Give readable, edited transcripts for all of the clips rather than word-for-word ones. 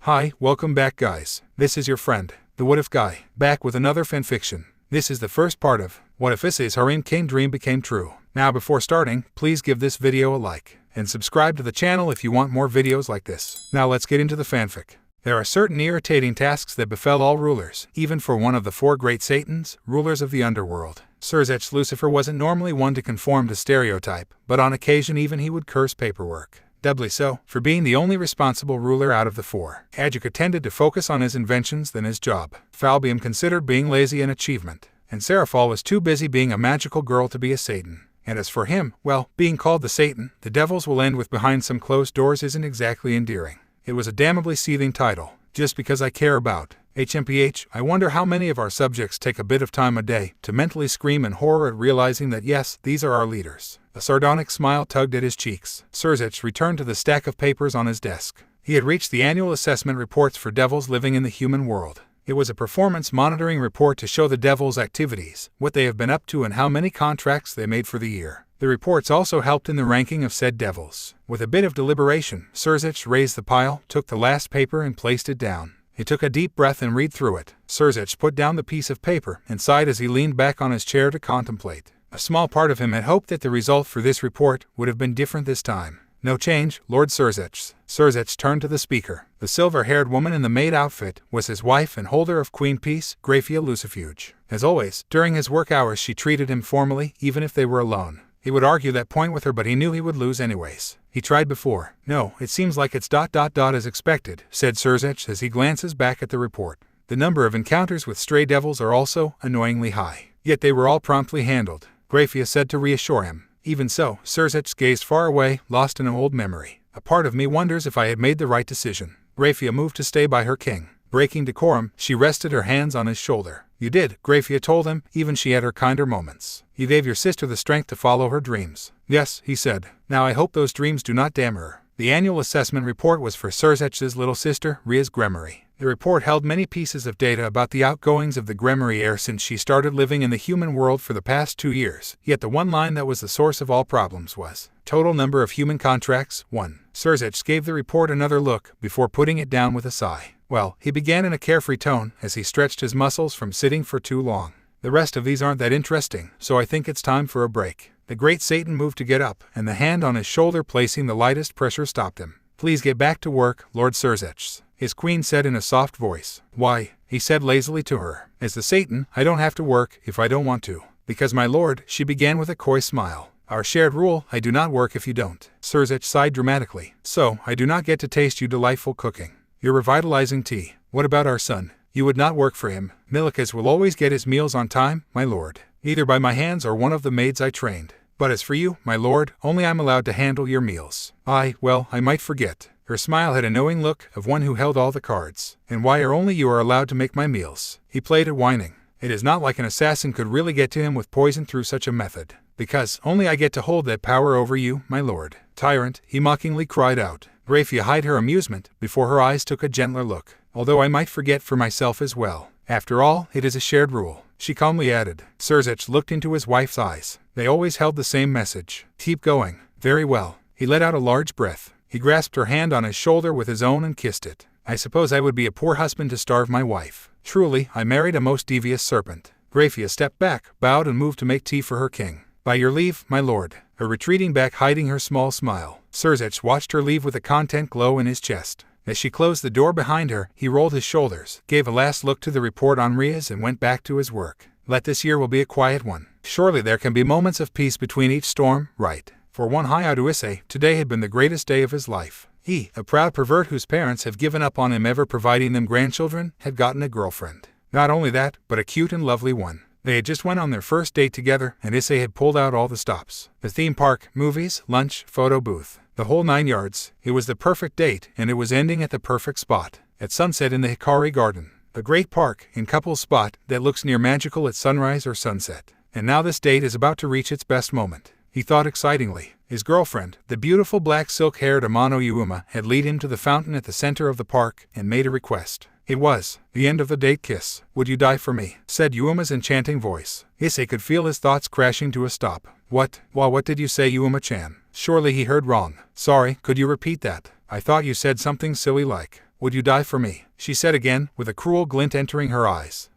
Hi, welcome back guys. This is your friend, the What If Guy, back with another fanfiction. This is the first part of What If Issei's Harem dream became true. Now before starting, please give this video a like, and subscribe to the channel if you want more videos like this. Now let's get into the fanfic. There are certain irritating tasks that befell all rulers, even for one of the four great Satans, rulers of the underworld. Surzech Lucifer wasn't normally one to conform to stereotype, but on occasion even he would curse paperwork. Doubly so, for being the only responsible ruler out of the four. Adjuka tended to focus on his inventions than his job. Falbium considered being lazy an achievement, and Seraphal was too busy being a magical girl to be a Satan. And as for him, well, being called the Satan, the devils will end with behind some closed doors isn't exactly endearing. It was a damnably seething title, just because I care about HMPH. I wonder how many of our subjects take a bit of time a day to mentally scream in horror at realizing that yes, these are our leaders. A sardonic smile tugged at his cheeks. Surzech returned to the stack of papers on his desk. He had reached the annual assessment reports for devils living in the human world. It was a performance monitoring report to show the devils' activities, what they have been up to and how many contracts they made for the year. The reports also helped in the ranking of said devils. With a bit of deliberation, Surzech raised the pile, took the last paper and placed it down. He took a deep breath and read through it. Surzech put down the piece of paper and sighed as he leaned back on his chair to contemplate. A small part of him had hoped that the result for this report would have been different this time. No change, Lord Surzech. Surzech turned to the speaker. The silver-haired woman in the maid outfit was his wife and holder of Queen Peace, Graphia Lucifuge. As always, during his work hours she treated him formally, even if they were alone. He would argue that point with her, but he knew he would lose anyways. He tried before. No, it seems like it's ... as expected, said Surzech as he glances back at the report. The number of encounters with stray devils are also annoyingly high. Yet they were all promptly handled, Graphia said to reassure him. Even so, Surzech gazed far away, lost in an old memory. A part of me wonders if I had made the right decision. Graphia moved to stay by her king. Breaking decorum, she rested her hands on his shoulder. You did, Graphia told him, even she had her kinder moments. You gave your sister the strength to follow her dreams. Yes, he said. Now I hope those dreams do not damn her. The annual assessment report was for Surzech's little sister, Ria's Gremory. The report held many pieces of data about the outgoings of the Gremory heir since she started living in the human world for the past 2 years. Yet the one line that was the source of all problems was total number of human contracts, 1. Surzech gave the report another look before putting it down with a sigh. Well, he began in a carefree tone as he stretched his muscles from sitting for too long. The rest of these aren't that interesting, so I think it's time for a break. The great Satan moved to get up, and the hand on his shoulder placing the lightest pressure stopped him. Please get back to work, Lord Surzech, his queen said in a soft voice. Why, he said lazily to her. As the Satan, I don't have to work if I don't want to. Because my lord, she began with a coy smile. Our shared rule, I do not work if you don't. Surzech sighed dramatically. So, I do not get to taste you delightful cooking. Your revitalizing tea. What about our son? You would not work for him. Milikas will always get his meals on time, my lord. Either by my hands or one of the maids I trained. But as for you, my lord, only I'm allowed to handle your meals. Well, I might forget. Her smile had a knowing look of one who held all the cards. And why are only you are allowed to make my meals? He played at whining. It is not like an assassin could really get to him with poison through such a method. Because only I get to hold that power over you, my lord. Tyrant, he mockingly cried out. Graphia hid her amusement before her eyes took a gentler look. Although I might forget for myself as well. After all, it is a shared rule, she calmly added. Surzech looked into his wife's eyes. They always held the same message. Keep going. Very well. He let out a large breath. He grasped her hand on his shoulder with his own and kissed it. I suppose I would be a poor husband to starve my wife. Truly, I married a most devious serpent. Graphia stepped back, bowed and moved to make tea for her king. By your leave, my lord. Her retreating back hiding her small smile. Surzech watched her leave with a content glow in his chest. As she closed the door behind her, he rolled his shoulders, gave a last look to the report on Ria's and went back to his work. Let this year will be a quiet one. Surely there can be moments of peace between each storm, right? For one high to Issei, today had been the greatest day of his life. He, a proud pervert whose parents have given up on him ever providing them grandchildren, had gotten a girlfriend. Not only that, but a cute and lovely one. They had just went on their first date together, and Issei had pulled out all the stops. The theme park, movies, lunch, photo booth. The whole 9 yards. It was the perfect date, and it was ending at the perfect spot. At sunset in the Hikari Garden. A great park, in couples spot, that looks near magical at sunrise or sunset. And now this date is about to reach its best moment. He thought excitingly. His girlfriend, the beautiful black silk-haired Amano Yuma, had lead him to the fountain at the center of the park, and made a request. It was the end of the date kiss. Would you die for me? Said Yuma's enchanting voice. Issei could feel his thoughts crashing to a stop. What did you say, Yuma-chan? Surely he heard wrong. Sorry, could you repeat that? I thought you said something silly like, would you die for me? She said again, with a cruel glint entering her eyes.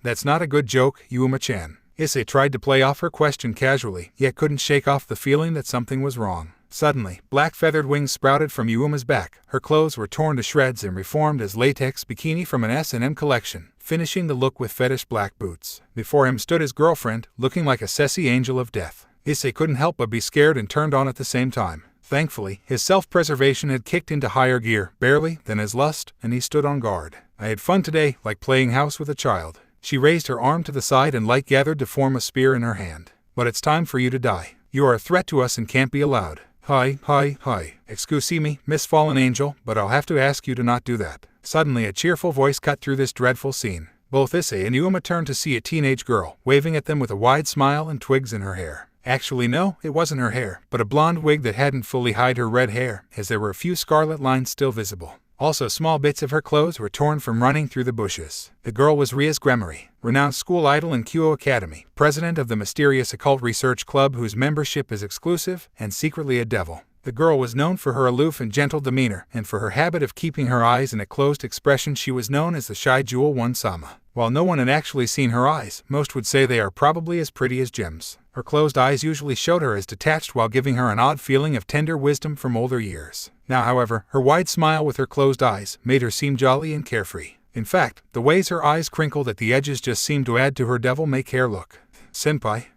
That's not a good joke, Yuma-chan. Issei tried to play off her question casually, yet couldn't shake off the feeling that something was wrong. Suddenly, black feathered wings sprouted from Yuma's back. Her clothes were torn to shreds and reformed as latex bikini from an S&M collection, finishing the look with fetish black boots. Before him stood his girlfriend, looking like a sassy angel of death. Issei couldn't help but be scared and turned on at the same time. Thankfully, his self-preservation had kicked into higher gear, barely, than his lust, and he stood on guard. I had fun today, like playing house with a child. She raised her arm to the side and light gathered to form a spear in her hand. But it's time for you to die. You are a threat to us and can't be allowed. Hi. Excuse me, Miss Fallen Angel, but I'll have to ask you to not do that. Suddenly a cheerful voice cut through this dreadful scene. Both Issei and Yuma turned to see a teenage girl, waving at them with a wide smile and twigs in her hair. Actually no, it wasn't her hair, but a blonde wig that hadn't fully hid her red hair, as there were a few scarlet lines still visible. Also small bits of her clothes were torn from running through the bushes. The girl was Ria's BGMI, renowned school idol in Kyoto Academy, president of the mysterious occult research club whose membership is exclusive, and secretly a devil. The girl was known for her aloof and gentle demeanor, and for her habit of keeping her eyes in a closed expression she was known as the Shy Jewel One-sama. While no one had actually seen her eyes, most would say they are probably as pretty as gems. Her closed eyes usually showed her as detached while giving her an odd feeling of tender wisdom from older years. Now, however, her wide smile with her closed eyes made her seem jolly and carefree. In fact, the ways her eyes crinkled at the edges just seemed to add to her devil-may-care look. Senpai,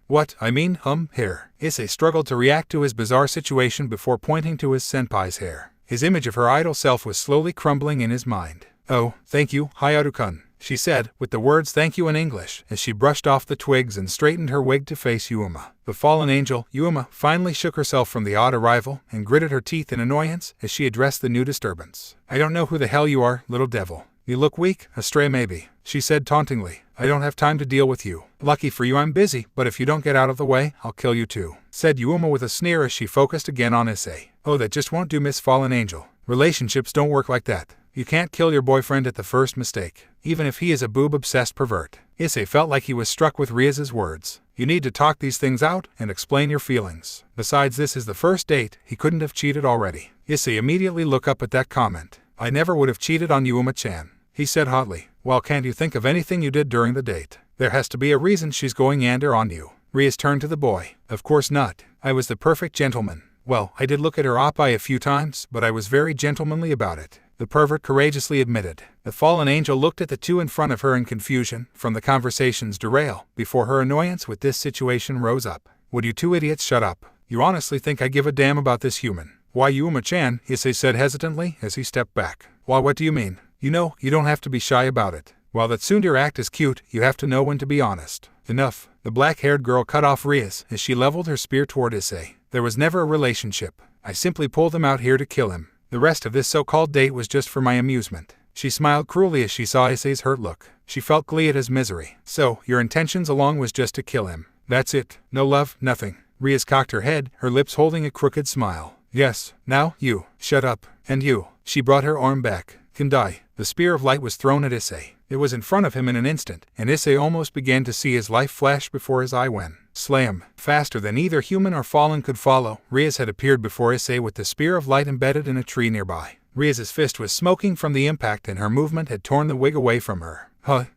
hair. Issei struggled to react to his bizarre situation before pointing to his senpai's hair. His image of her idol self was slowly crumbling in his mind. Oh, thank you, Hayaru-kun, she said, with the words thank you in English, as she brushed off the twigs and straightened her wig to face Yuma. The fallen angel, Yuma, finally shook herself from the odd arrival and gritted her teeth in annoyance as she addressed the new disturbance. I don't know who the hell you are, little devil. You look weak, a stray maybe, she said tauntingly. I don't have time to deal with you. Lucky for you I'm busy, but if you don't get out of the way, I'll kill you too, said Yuma with a sneer as she focused again on Issei. Oh, that just won't do, Miss Fallen Angel. Relationships don't work like that. You can't kill your boyfriend at the first mistake, even if he is a boob-obsessed pervert. Issei felt like he was struck with Ria's words. You need to talk these things out and explain your feelings. Besides, this is the first date, he couldn't have cheated already. Issei immediately looked up at that comment. I never would have cheated on Yuma-chan, he said hotly. Well, can't you think of anything you did during the date? There has to be a reason she's going yander on you. Ria's turned to the boy. Of course not. I was the perfect gentleman. Well, I did look at her eye a few times, but I was very gentlemanly about it, the pervert courageously admitted. The fallen angel looked at the two in front of her in confusion from the conversation's derail, before her annoyance with this situation rose up. Would you two idiots shut up? You honestly think I give a damn about this human? Why, Yuma-chan, Issei said hesitantly as he stepped back. Why, what do you mean? You know, you don't have to be shy about it. While that tsundere act is cute, you have to know when to be honest. Enough. The black-haired girl cut off Ria's as she leveled her spear toward Issei. There was never a relationship. I simply pulled him out here to kill him. The rest of this so-called date was just for my amusement. She smiled cruelly as she saw Issei's hurt look. She felt glee at his misery. So, your intentions along was just to kill him. That's it. No love, nothing. Ria's cocked her head, her lips holding a crooked smile. Yes. Now, you. Shut up. And you. She brought her arm back. Can die. The spear of light was thrown at Issei. It was in front of him in an instant, and Issei almost began to see his life flash before his eye when, slam, faster than either human or fallen could follow, Ria's had appeared before Issei with the spear of light embedded in a tree nearby. Ria's fist was smoking from the impact and her movement had torn the wig away from her.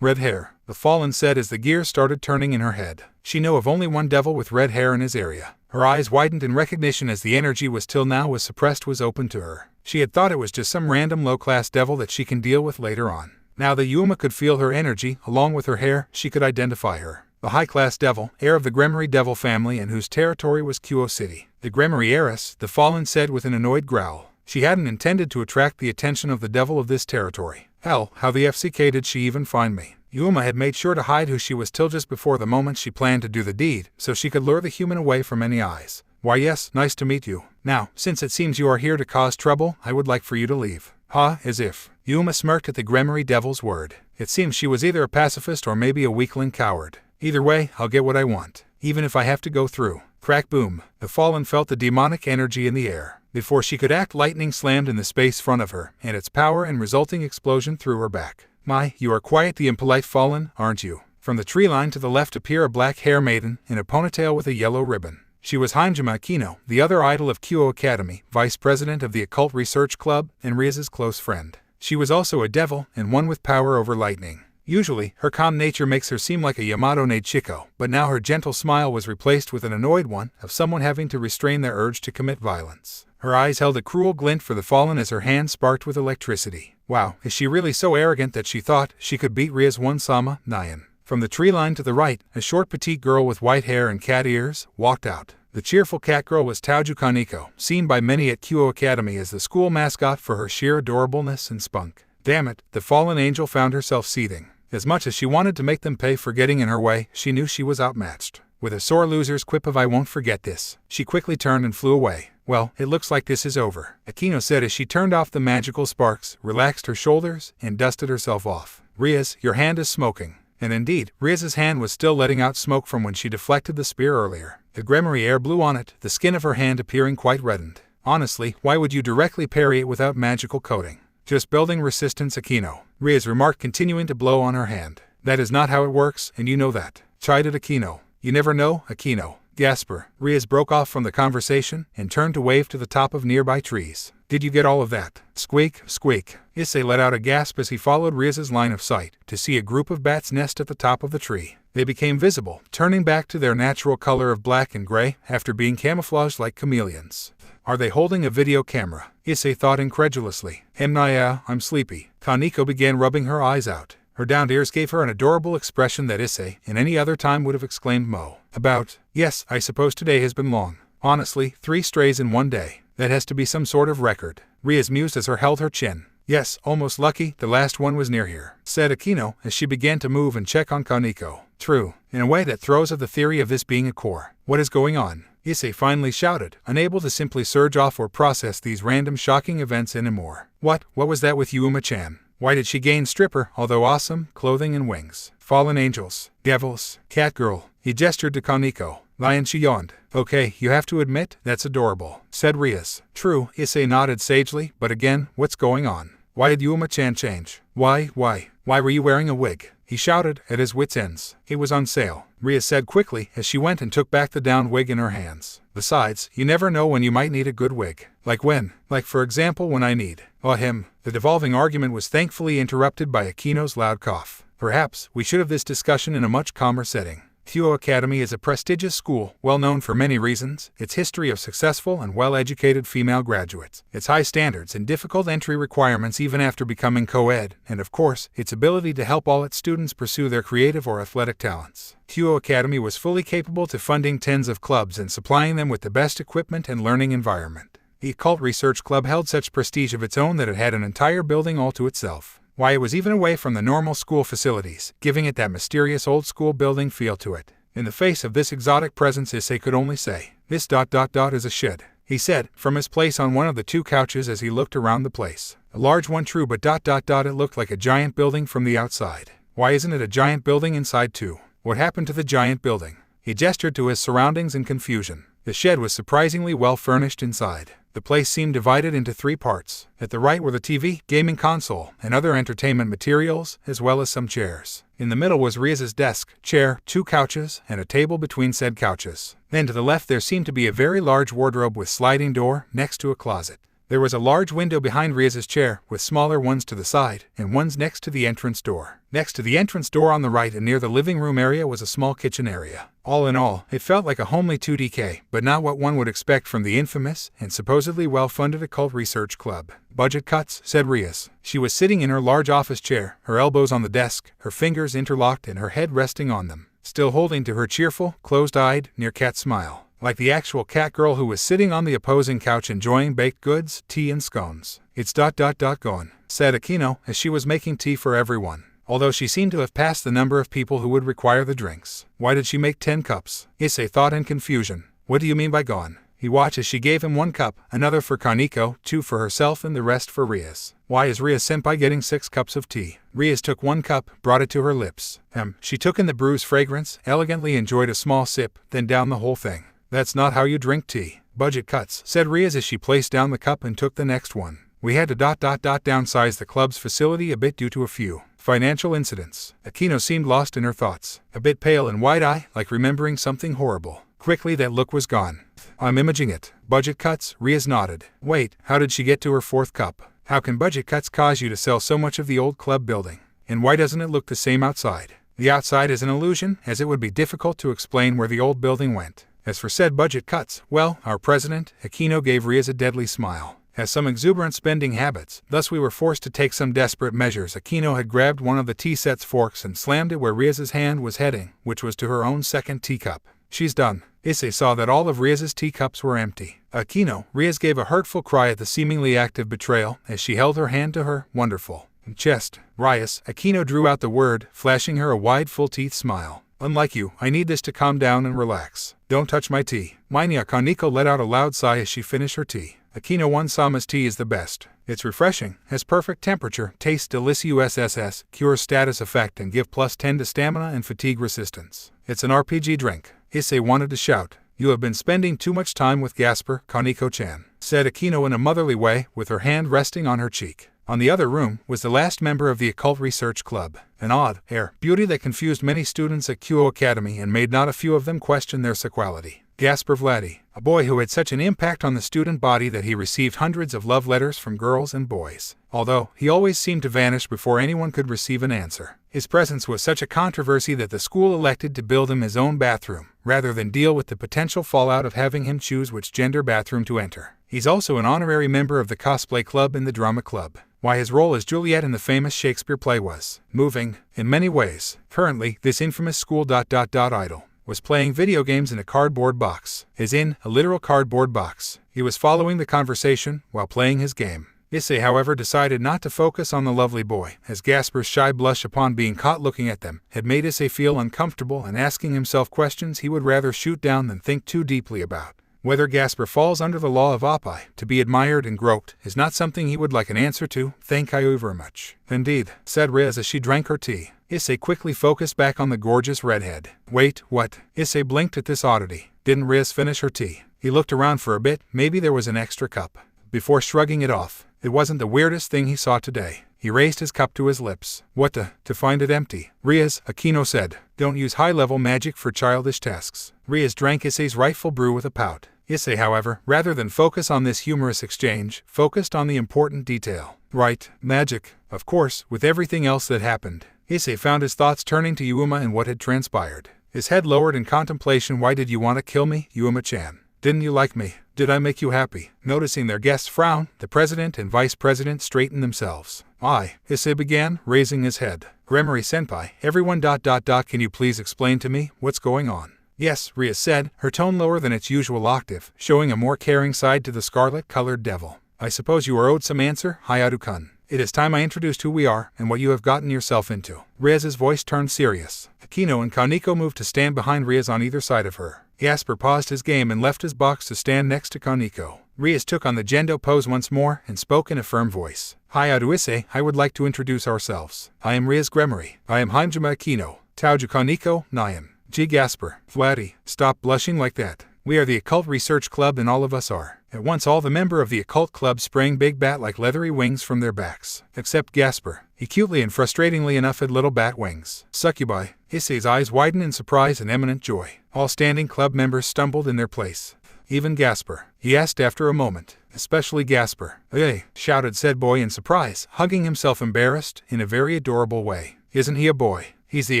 Red hair, the fallen said as the gears started turning in her head. She knew of only one devil with red hair in his area. Her eyes widened in recognition as the energy was till now was suppressed was open to her. She had thought it was just some random low-class devil that she can deal with later on. Now that Yuma could feel her energy, along with her hair, she could identify her. The high-class devil, heir of the BGMI devil family and whose territory was Kyoto City. The BGMI heiress, the fallen said with an annoyed growl. She hadn't intended to attract the attention of the devil of this territory. Hell, how the FCK did she even find me? Yuma had made sure to hide who she was till just before the moment she planned to do the deed, so she could lure the human away from any eyes. Why yes, nice to meet you. Now, since it seems you are here to cause trouble, I would like for you to leave. As if. Yuma smirked at the BGMI devil's word. It seems she was either a pacifist or maybe a weakling coward. Either way, I'll get what I want, even if I have to go through. Crack boom. The fallen felt the demonic energy in the air. Before she could act, lightning slammed in the space front of her, and its power and resulting explosion threw her back. My, you are quite the impolite fallen, aren't you? From the tree line to the left appeared a black-hair maiden in a ponytail with a yellow ribbon. She was Hajime Akino, the other idol of Kyoto Academy, vice president of the Occult Research Club, and Ria's close friend. She was also a devil, and one with power over lightning. Usually, her calm nature makes her seem like a Yamato no Chiko, but now her gentle smile was replaced with an annoyed one of someone having to restrain their urge to commit violence. Her eyes held a cruel glint for the fallen as her hands sparked with electricity. Wow, is she really so arrogant that she thought she could beat Ria's one-sama, Nyan? From the tree line to the right, a short petite girl with white hair and cat ears walked out. The cheerful cat girl was Tauju Kaneko, seen by many at Kyo Academy as the school mascot for her sheer adorableness and spunk. Damn it, the fallen angel found herself seething. As much as she wanted to make them pay for getting in her way, she knew she was outmatched. With a sore loser's quip of "I won't forget this," she quickly turned and flew away. Well, it looks like this is over, Akino said as she turned off the magical sparks, relaxed her shoulders, and dusted herself off. Rias, your hand is smoking. And indeed, Rias's hand was still letting out smoke from when she deflected the spear earlier. The Gremory air blew on it, the skin of her hand appearing quite reddened. Honestly, why would you directly parry it without magical coating? Just building resistance, Akino, Rias remarked, continuing to blow on her hand. That is not how it works, and you know that, chided Akino. You never know, Akino. Gasper. Rias broke off from the conversation and turned to wave to the top of nearby trees. Did you get all of that? Squeak, squeak. Issei let out a gasp as he followed Rias's line of sight to see a group of bats nest at the top of the tree. They became visible, turning back to their natural color of black and gray after being camouflaged like chameleons. Are they holding a video camera? Issei thought incredulously. Yeah, I'm sleepy. Kaneko began rubbing her eyes out. Her downed ears gave her an adorable expression that Issei, in any other time, would have exclaimed Mo. About. Yes, I suppose today has been long. Honestly, 3 strays in one day. That has to be some sort of record. Rias mused as her held her chin. Yes, almost lucky the last one was near here, said Akino as she began to move and check on Kaneko. True, in a way that throws of the theory of this being a core. What is going on? Issei finally shouted, unable to simply surge off or process these random shocking events anymore. What was that with Yuma-chan? Why did she gain stripper, although awesome, clothing and wings? Fallen angels, devils, cat girl. He gestured to Kaneko. Lion, she yawned. Okay, you have to admit, that's adorable, said Rias. True, Issei nodded sagely, but again, what's going on? Why did Yuma-chan change? Why were you wearing a wig? He shouted, at his wits' ends. It was on sale, Rias said quickly as she went and took back the down wig in her hands. Besides, you never know when you might need a good wig. Like when? Like for example when I need. Him. The devolving argument was thankfully interrupted by Akino's loud cough. Perhaps we should have this discussion in a much calmer setting. Kyo Academy is a prestigious school, well known for many reasons: its history of successful and well-educated female graduates, its high standards and difficult entry requirements even after becoming co-ed, and of course, its ability to help all its students pursue their creative or athletic talents. Kyo Academy was fully capable to funding tens of clubs and supplying them with the best equipment and learning environment. The Occult Research Club held such prestige of its own that it had an entire building all to itself. Why, it was even away from the normal school facilities, giving it that mysterious old-school building feel to it. In the face of this exotic presence, Issei could only say, "This is a shed," he said, from his place on one of the 2 couches as he looked around the place. A large one, true, but it looked like a giant building from the outside. Why isn't it a giant building inside too? What happened to the giant building? He gestured to his surroundings in confusion. The shed was surprisingly well furnished inside. The place seemed divided into 3 parts. At the right were the TV, gaming console, and other entertainment materials, as well as some chairs. In the middle was Rias's desk, chair, 2 couches, and a table between said couches. Then to the left there seemed to be a very large wardrobe with sliding door, next to a closet. There was a large window behind Rias's chair, with smaller ones to the side, and ones next to the entrance door. Next to the entrance door on the right and near the living room area was a small kitchen area. All in all, it felt like a homely 2DK, but not what one would expect from the infamous and supposedly well-funded Occult Research Club. Budget cuts, said Rias. She was sitting in her large office chair, her elbows on the desk, her fingers interlocked and her head resting on them, still holding to her cheerful, closed-eyed, near-cat smile. Like the actual cat girl who was sitting on the opposing couch enjoying baked goods, tea and scones. It's gone, said Akino as she was making tea for everyone, although she seemed to have passed the number of people who would require the drinks. Why did she make 10 cups? Issei thought in confusion. What do you mean by gone? He watched as she gave him 1 cup, another for Kaneko, 2 for herself and the rest for Rias. Why is Rias-senpai getting 6 cups of tea? Rias took 1 cup, brought it to her lips. She took in the brew's fragrance, elegantly enjoyed a small sip, then downed the whole thing. That's not how you drink tea. Budget cuts, said Rias as she placed down the cup and took the next one. We had to downsize the club's facility a bit due to a few financial incidents. Akino seemed lost in her thoughts, a bit pale and wide-eyed, like remembering something horrible. Quickly that look was gone. I'm imaging it. Budget cuts, Rias nodded. Wait, how did she get to her 4th cup? How can budget cuts cause you to sell so much of the old club building? And why doesn't it look the same outside? The outside is an illusion, as it would be difficult to explain where the old building went. As for said budget cuts, well, our president, Aquino, gave Riaz a deadly smile. Has some exuberant spending habits, thus we were forced to take some desperate measures. Aquino had grabbed one of the tea set's forks and slammed it where Riaz's hand was heading, which was to her own second teacup. She's done. Issei saw that all of Riaz's teacups were empty. Aquino, Riaz gave a hurtful cry at the seemingly active betrayal as she held her hand to her wonderful chest. Riaz, Aquino drew out the word, flashing her a wide full-teeth smile. Unlike you, I need this to calm down and relax. Don't touch my tea. Minya. Kaneko let out a loud sigh as she finished her tea. Aquino one Sama's tea is the best. It's refreshing, has perfect temperature, tastes delicious, cures status effect and give +10 to stamina and fatigue resistance. It's an RPG drink. Issei wanted to shout. You have been spending too much time with Gasper, Kaneko-chan, said Aquino in a motherly way, with her hand resting on her cheek. On the other room was the last member of the Occult Research Club, an odd, beauty that confused many students at Kyo Academy and made not a few of them question their sexuality. Gasper Vladi, a boy who had such an impact on the student body that he received hundreds of love letters from girls and boys, although he always seemed to vanish before anyone could receive an answer. His presence was such a controversy that the school elected to build him his own bathroom, rather than deal with the potential fallout of having him choose which gender bathroom to enter. He's also an honorary member of the cosplay club and the drama club. Why his role as Juliet in the famous Shakespeare play was moving in many ways. Currently, this infamous school idol was playing video games in a cardboard box, as in a literal cardboard box. He was following the conversation while playing his game. Issei, however, decided not to focus on the lovely boy, as Gasper's shy blush upon being caught looking at them had made Issei feel uncomfortable and asking himself questions he would rather shoot down than think too deeply about. Whether Gasper falls under the law of Oppai, to be admired and groped, is not something he would like an answer to. Thank you very much. Indeed, said Riaz as she drank her tea. Issei quickly focused back on the gorgeous redhead. Wait, what? Issei blinked at this oddity. Didn't Riaz finish her tea? He looked around for a bit, maybe there was an extra cup. Before shrugging it off, it wasn't the weirdest thing he saw today. He raised his cup to his lips. What to find it empty. Riaz, Aquino said. Don't use high-level magic for childish tasks. Riaz drank Issei's rightful brew with a pout. Issei, however, rather than focus on this humorous exchange, focused on the important detail. Right, magic. Of course, with everything else that happened. Issei found his thoughts turning to Yuma and what had transpired. His head lowered in contemplation. Why did you want to kill me, Yuma-chan? Didn't you like me? Did I make you happy? Noticing their guest's frown, the president and vice president straightened themselves. Issei began, raising his head. Gremory-senpai, everyone ... Can you please explain to me what's going on? Yes, Riaz said, her tone lower than its usual octave, showing a more caring side to the scarlet-colored devil. I suppose you are owed some answer, Hayatu-kun. It is time I introduced who we are and what you have gotten yourself into. Riaz's voice turned serious. Aquino and Kaneko moved to stand behind Riaz on either side of her. Gasper paused his game and left his box to stand next to Kaneko. Riaz took on the Gendo pose once more and spoke in a firm voice. Hayatu Issei, I would like to introduce ourselves. I am Riaz Gremory. I am Hajime Aquino. Taoju Kaneko, Nyan. G. Gasper. Vladdy, stop blushing like that. We are the Occult Research Club and all of us are. At once all the member of the Occult Club sprang big bat-like leathery wings from their backs. Except Gasper. He cutely and frustratingly enough had little bat wings. Succubi. Issei's eyes widened in surprise and eminent joy. All standing club members stumbled in their place. Even Gasper. He asked after a moment. Especially Gasper. Hey, shouted said boy in surprise, hugging himself embarrassed, in a very adorable way. Isn't he a boy? He's the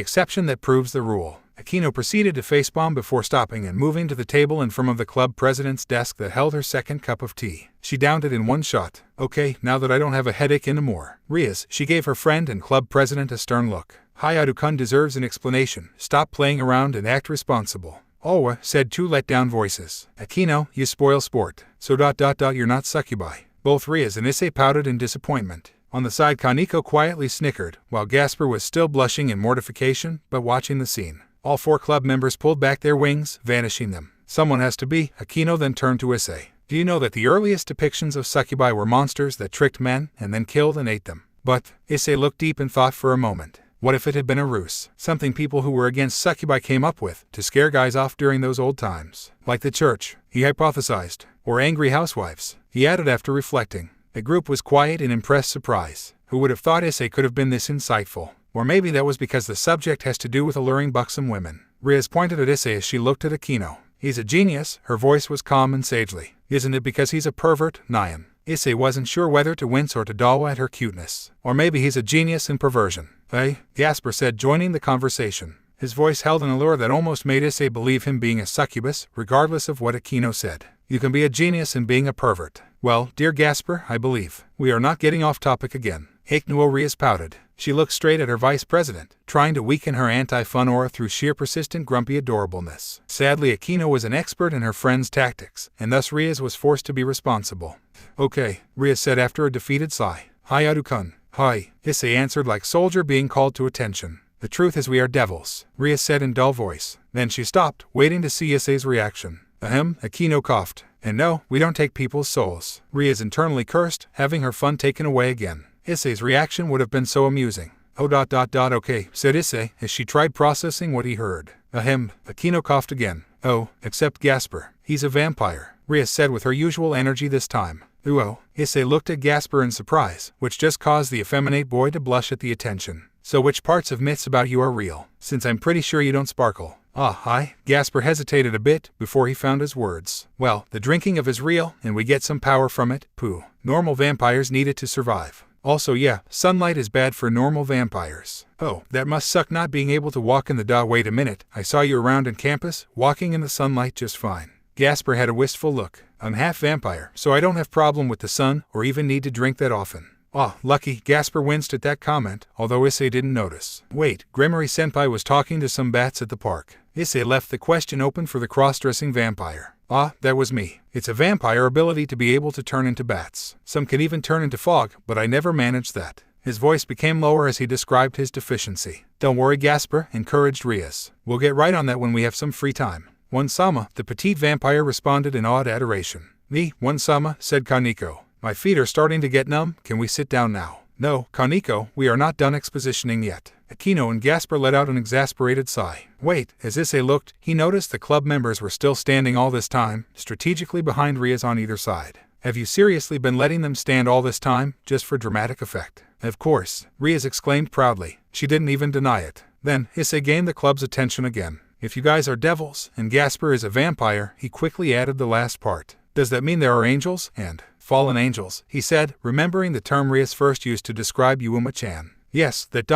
exception that proves the rule. Aquino proceeded to facepalm before stopping and moving to the table in front of the club president's desk that held her second cup of tea. She downed it in one shot. Okay, now that I don't have a headache anymore. Riaz, she gave her friend and club president a stern look. Hayatu-kun deserves an explanation. Stop playing around and act responsible. Owa, said two let-down voices. Aquino, you spoil sport. So ... you're not succubi. Both Riaz and Issei pouted in disappointment. On the side Kaneko quietly snickered, while Gasper was still blushing in mortification, but watching the scene. All four club members pulled back their wings, vanishing them. Someone has to be. Aquino then turned to Issei. Do you know that the earliest depictions of succubi were monsters that tricked men and then killed and ate them? But, Issei looked deep in thought for a moment. What if it had been a ruse? Something people who were against succubi came up with, to scare guys off during those old times. Like the church, he hypothesized. Or angry housewives. He added after reflecting. The group was quiet in impressed surprise. Who would have thought Issei could have been this insightful? Or maybe that was because the subject has to do with alluring buxom women. Riaz pointed at Issei as she looked at Aquino. He's a genius, her voice was calm and sagely. Isn't it because he's a pervert, Nyan? Issei wasn't sure whether to wince or to dawa at her cuteness. Or maybe he's a genius in perversion. Hey, Gasper said, joining the conversation. His voice held an allure that almost made Issei believe him being a succubus, regardless of what Aquino said. You can be a genius in being a pervert. Well, dear Gasper, I believe. We are not getting off topic again. Aknuo Rias pouted. She looked straight at her vice president, trying to weaken her anti-fun aura through sheer persistent grumpy adorableness. Sadly, Aquino was an expert in her friend's tactics, and thus Rias was forced to be responsible. Okay, Rias said after a defeated sigh. Hi Adu-kun. Hi, Issei answered like soldier being called to attention. The truth is we are devils, Rias said in dull voice. Then she stopped, waiting to see Issei's reaction. Ahem, Aquino coughed. And no, we don't take people's souls. Rias internally cursed, having her fun taken away again. Issei's reaction would have been so amusing. Okay, said Issei, as she tried processing what he heard. Ahem, Aquino coughed again. Oh, except Gasper. He's a vampire, Rias said with her usual energy this time. Uo, Issei looked at Gasper in surprise, which just caused the effeminate boy to blush at the attention. So which parts of myths about you are real, since I'm pretty sure you don't sparkle? Ah, hi. Gasper hesitated a bit before he found his words. Well, the drinking of is real, and we get some power from it. Pooh. Normal vampires need it to survive. Also yeah, sunlight is bad for normal vampires. Oh, that must suck not being able to walk in the da. Wait a minute, I saw you around in campus, walking in the sunlight just fine. Gasper had a wistful look. I'm half vampire, so I don't have problem with the sun, or even need to drink that often. Ah, lucky, Gasper winced at that comment, although Issei didn't notice. Wait, Gremory-senpai was talking to some bats at the park. Issei left the question open for the cross-dressing vampire. Ah, that was me. It's a vampire ability to be able to turn into bats. Some can even turn into fog, but I never managed that. His voice became lower as he described his deficiency. Don't worry, Gasper, encouraged Rias. We'll get right on that when we have some free time. One-sama, the petite vampire responded in awed adoration. Me, One-sama, said Kaneko. My feet are starting to get numb, can we sit down now? No, Kaneko, we are not done expositioning yet. Aquino and Gasper let out an exasperated sigh. Wait, as Issei looked, he noticed the club members were still standing all this time, strategically behind Rias on either side. Have you seriously been letting them stand all this time, just for dramatic effect? Of course, Rias exclaimed proudly. She didn't even deny it. Then, Issei gained the club's attention again. If you guys are devils, and Gasper is a vampire, he quickly added the last part. Does that mean there are angels, and fallen angels, he said, remembering the term Rias first used to describe Yuuma-chan. Yes, that ...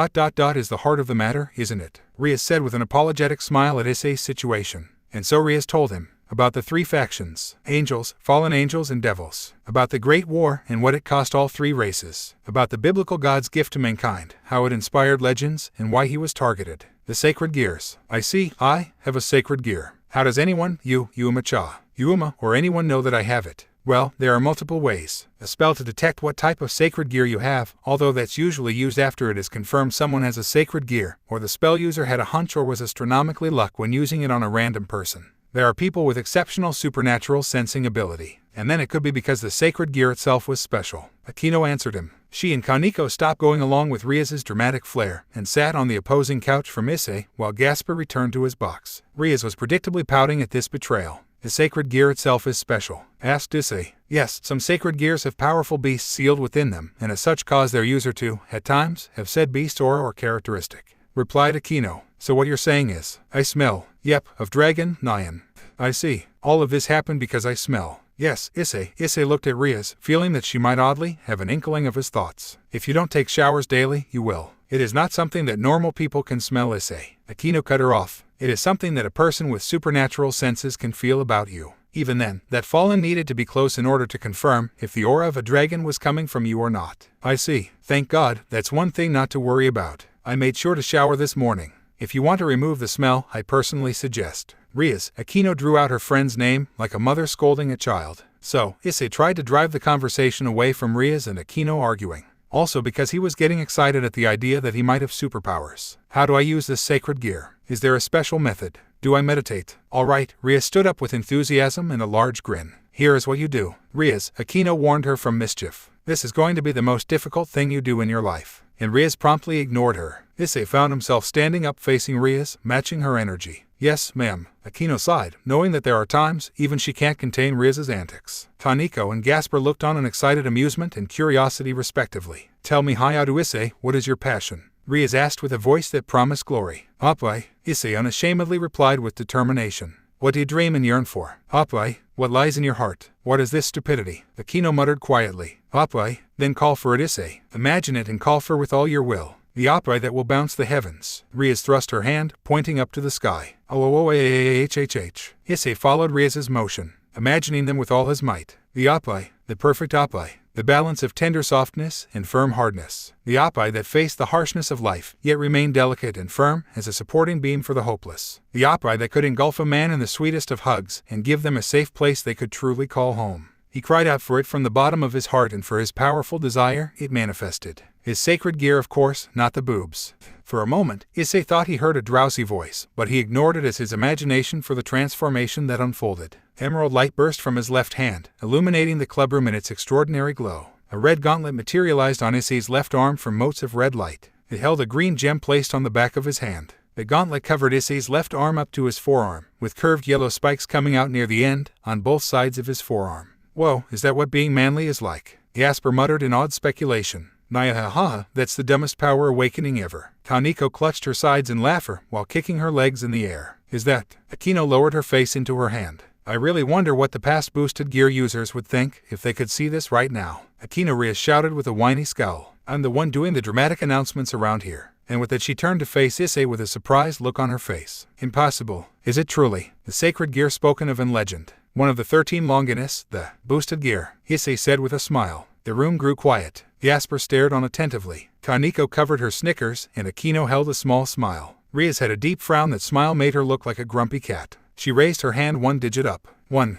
is the heart of the matter, isn't it? Rias said with an apologetic smile at Issei's situation. And so Rias told him about the three factions, angels, fallen angels, and devils, about the Great War and what it cost all three races, about the biblical God's gift to mankind, how it inspired legends, and why he was targeted. The sacred gears. I see, I have a sacred gear. How does anyone, Yuuma-cha, Yuuma, or anyone know that I have it? Well, there are multiple ways. A spell to detect what type of sacred gear you have, although that's usually used after it is confirmed someone has a sacred gear, or the spell user had a hunch or was astronomically lucky when using it on a random person. There are people with exceptional supernatural sensing ability, and then it could be because the sacred gear itself was special. Aquino answered him. She and Kaneko stopped going along with Rias's dramatic flair, and sat on the opposing couch from Issei, while Gasper returned to his box. Rias was predictably pouting at this betrayal. The sacred gear itself is special, asked Issei. Yes, some sacred gears have powerful beasts sealed within them, and as such cause their user to, at times, have said beast or characteristic, replied Aquino. So what you're saying is, I smell, yep, of dragon, Nyan. I see. All of this happened because I smell. Yes, Issei. Issei looked at Rias, feeling that she might oddly have an inkling of his thoughts. If you don't take showers daily, you will. It is not something that normal people can smell, Issei. Aquino cut her off. It is something that a person with supernatural senses can feel about you. Even then, that fallen needed to be close in order to confirm if the aura of a dragon was coming from you or not. I see. Thank God, that's one thing not to worry about. I made sure to shower this morning. If you want to remove the smell, I personally suggest. Rias, Aquino drew out her friend's name, like a mother scolding a child. So, Issei tried to drive the conversation away from Rias and Aquino arguing. Also because he was getting excited at the idea that he might have superpowers. How do I use this sacred gear? Is there a special method? Do I meditate? Alright, Rias stood up with enthusiasm and a large grin. Here is what you do. Rias, Aquino warned her from mischief. This is going to be the most difficult thing you do in your life. And Rias promptly ignored her. Issei found himself standing up facing Rias, matching her energy. Yes, ma'am. Aquino sighed, knowing that there are times even she can't contain Rias's antics. Kaneko and Gasper looked on in excited amusement and curiosity respectively. Tell me, Hayado Issei, what is your passion? Rias asked with a voice that promised glory. Oppai, Issei unashamedly replied with determination. What do you dream and yearn for? Oppai, What lies in your heart? What is this stupidity? Akino muttered quietly. Apply, then call for it, Issei. Imagine it and call for with all your will. The apply that will bounce the heavens. Rias thrust her hand, pointing up to the sky. Issei followed Rias's motion, imagining them with all his might. The apply, the perfect apply. The balance of tender softness and firm hardness. The apply that faced the harshness of life, yet remained delicate and firm as a supporting beam for the hopeless. The apply that could engulf a man in the sweetest of hugs and give them a safe place they could truly call home. He cried out for it from the bottom of his heart, and for his powerful desire, it manifested. His sacred gear, of course, not the boobs. For a moment, Issei thought he heard a drowsy voice, but he ignored it as his imagination for the transformation that unfolded. Emerald light burst from his left hand, illuminating the clubroom in its extraordinary glow. A red gauntlet materialized on Issei's left arm from motes of red light. It held a green gem placed on the back of his hand. The gauntlet covered Issei's left arm up to his forearm, with curved yellow spikes coming out near the end, on both sides of his forearm. Whoa, is that what being manly is like? Jasper muttered in awed speculation. Nyahaha, that's the dumbest power awakening ever. Kaneko clutched her sides in laughter while kicking her legs in the air. Is that? Akino lowered her face into her hand. I really wonder what the past boosted gear users would think if they could see this right now. Akino Rias shouted with a whiny scowl. I'm the one doing the dramatic announcements around here. And with it she turned to face Issei with a surprised look on her face. Impossible. Is it truly? The sacred gear spoken of in legend. One of the 13 Longinus, the boosted gear, Issei said with a smile. The room grew quiet. Jasper stared on attentively. Kaneko covered her snickers, and Akino held a small smile. Rias had a deep frown. That smile made her look like a grumpy cat. She raised her hand one digit up. 1.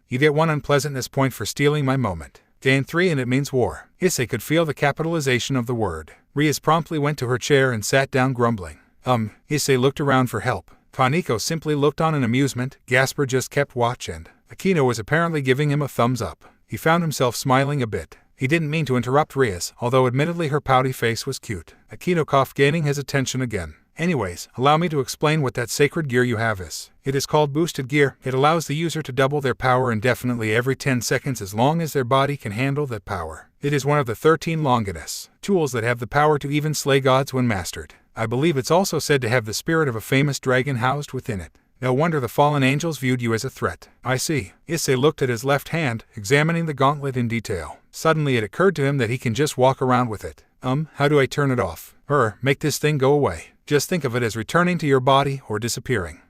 You get 1 unpleasantness point for stealing my moment. Gain 3 and it means war. Issei could feel the capitalization of the word. Rias promptly went to her chair and sat down grumbling. Issei looked around for help. Kaneko simply looked on in amusement. Jasper just kept watch, and Akino was apparently giving him a thumbs up. He found himself smiling a bit. He didn't mean to interrupt Rias, although admittedly her pouty face was cute. Akino coughed, gaining his attention again. Anyways, allow me to explain what that sacred gear you have is. It is called boosted gear. It allows the user to double their power indefinitely every 10 seconds as long as their body can handle that power. It is one of the 13 Longinus tools that have the power to even slay gods when mastered. I believe it's also said to have the spirit of a famous dragon housed within it. No wonder the fallen angels viewed you as a threat. I see. Issei looked at his left hand, examining the gauntlet in detail. Suddenly it occurred to him that he can just walk around with it. How do I turn it off? Make this thing go away. Just think of it as returning to your body or disappearing.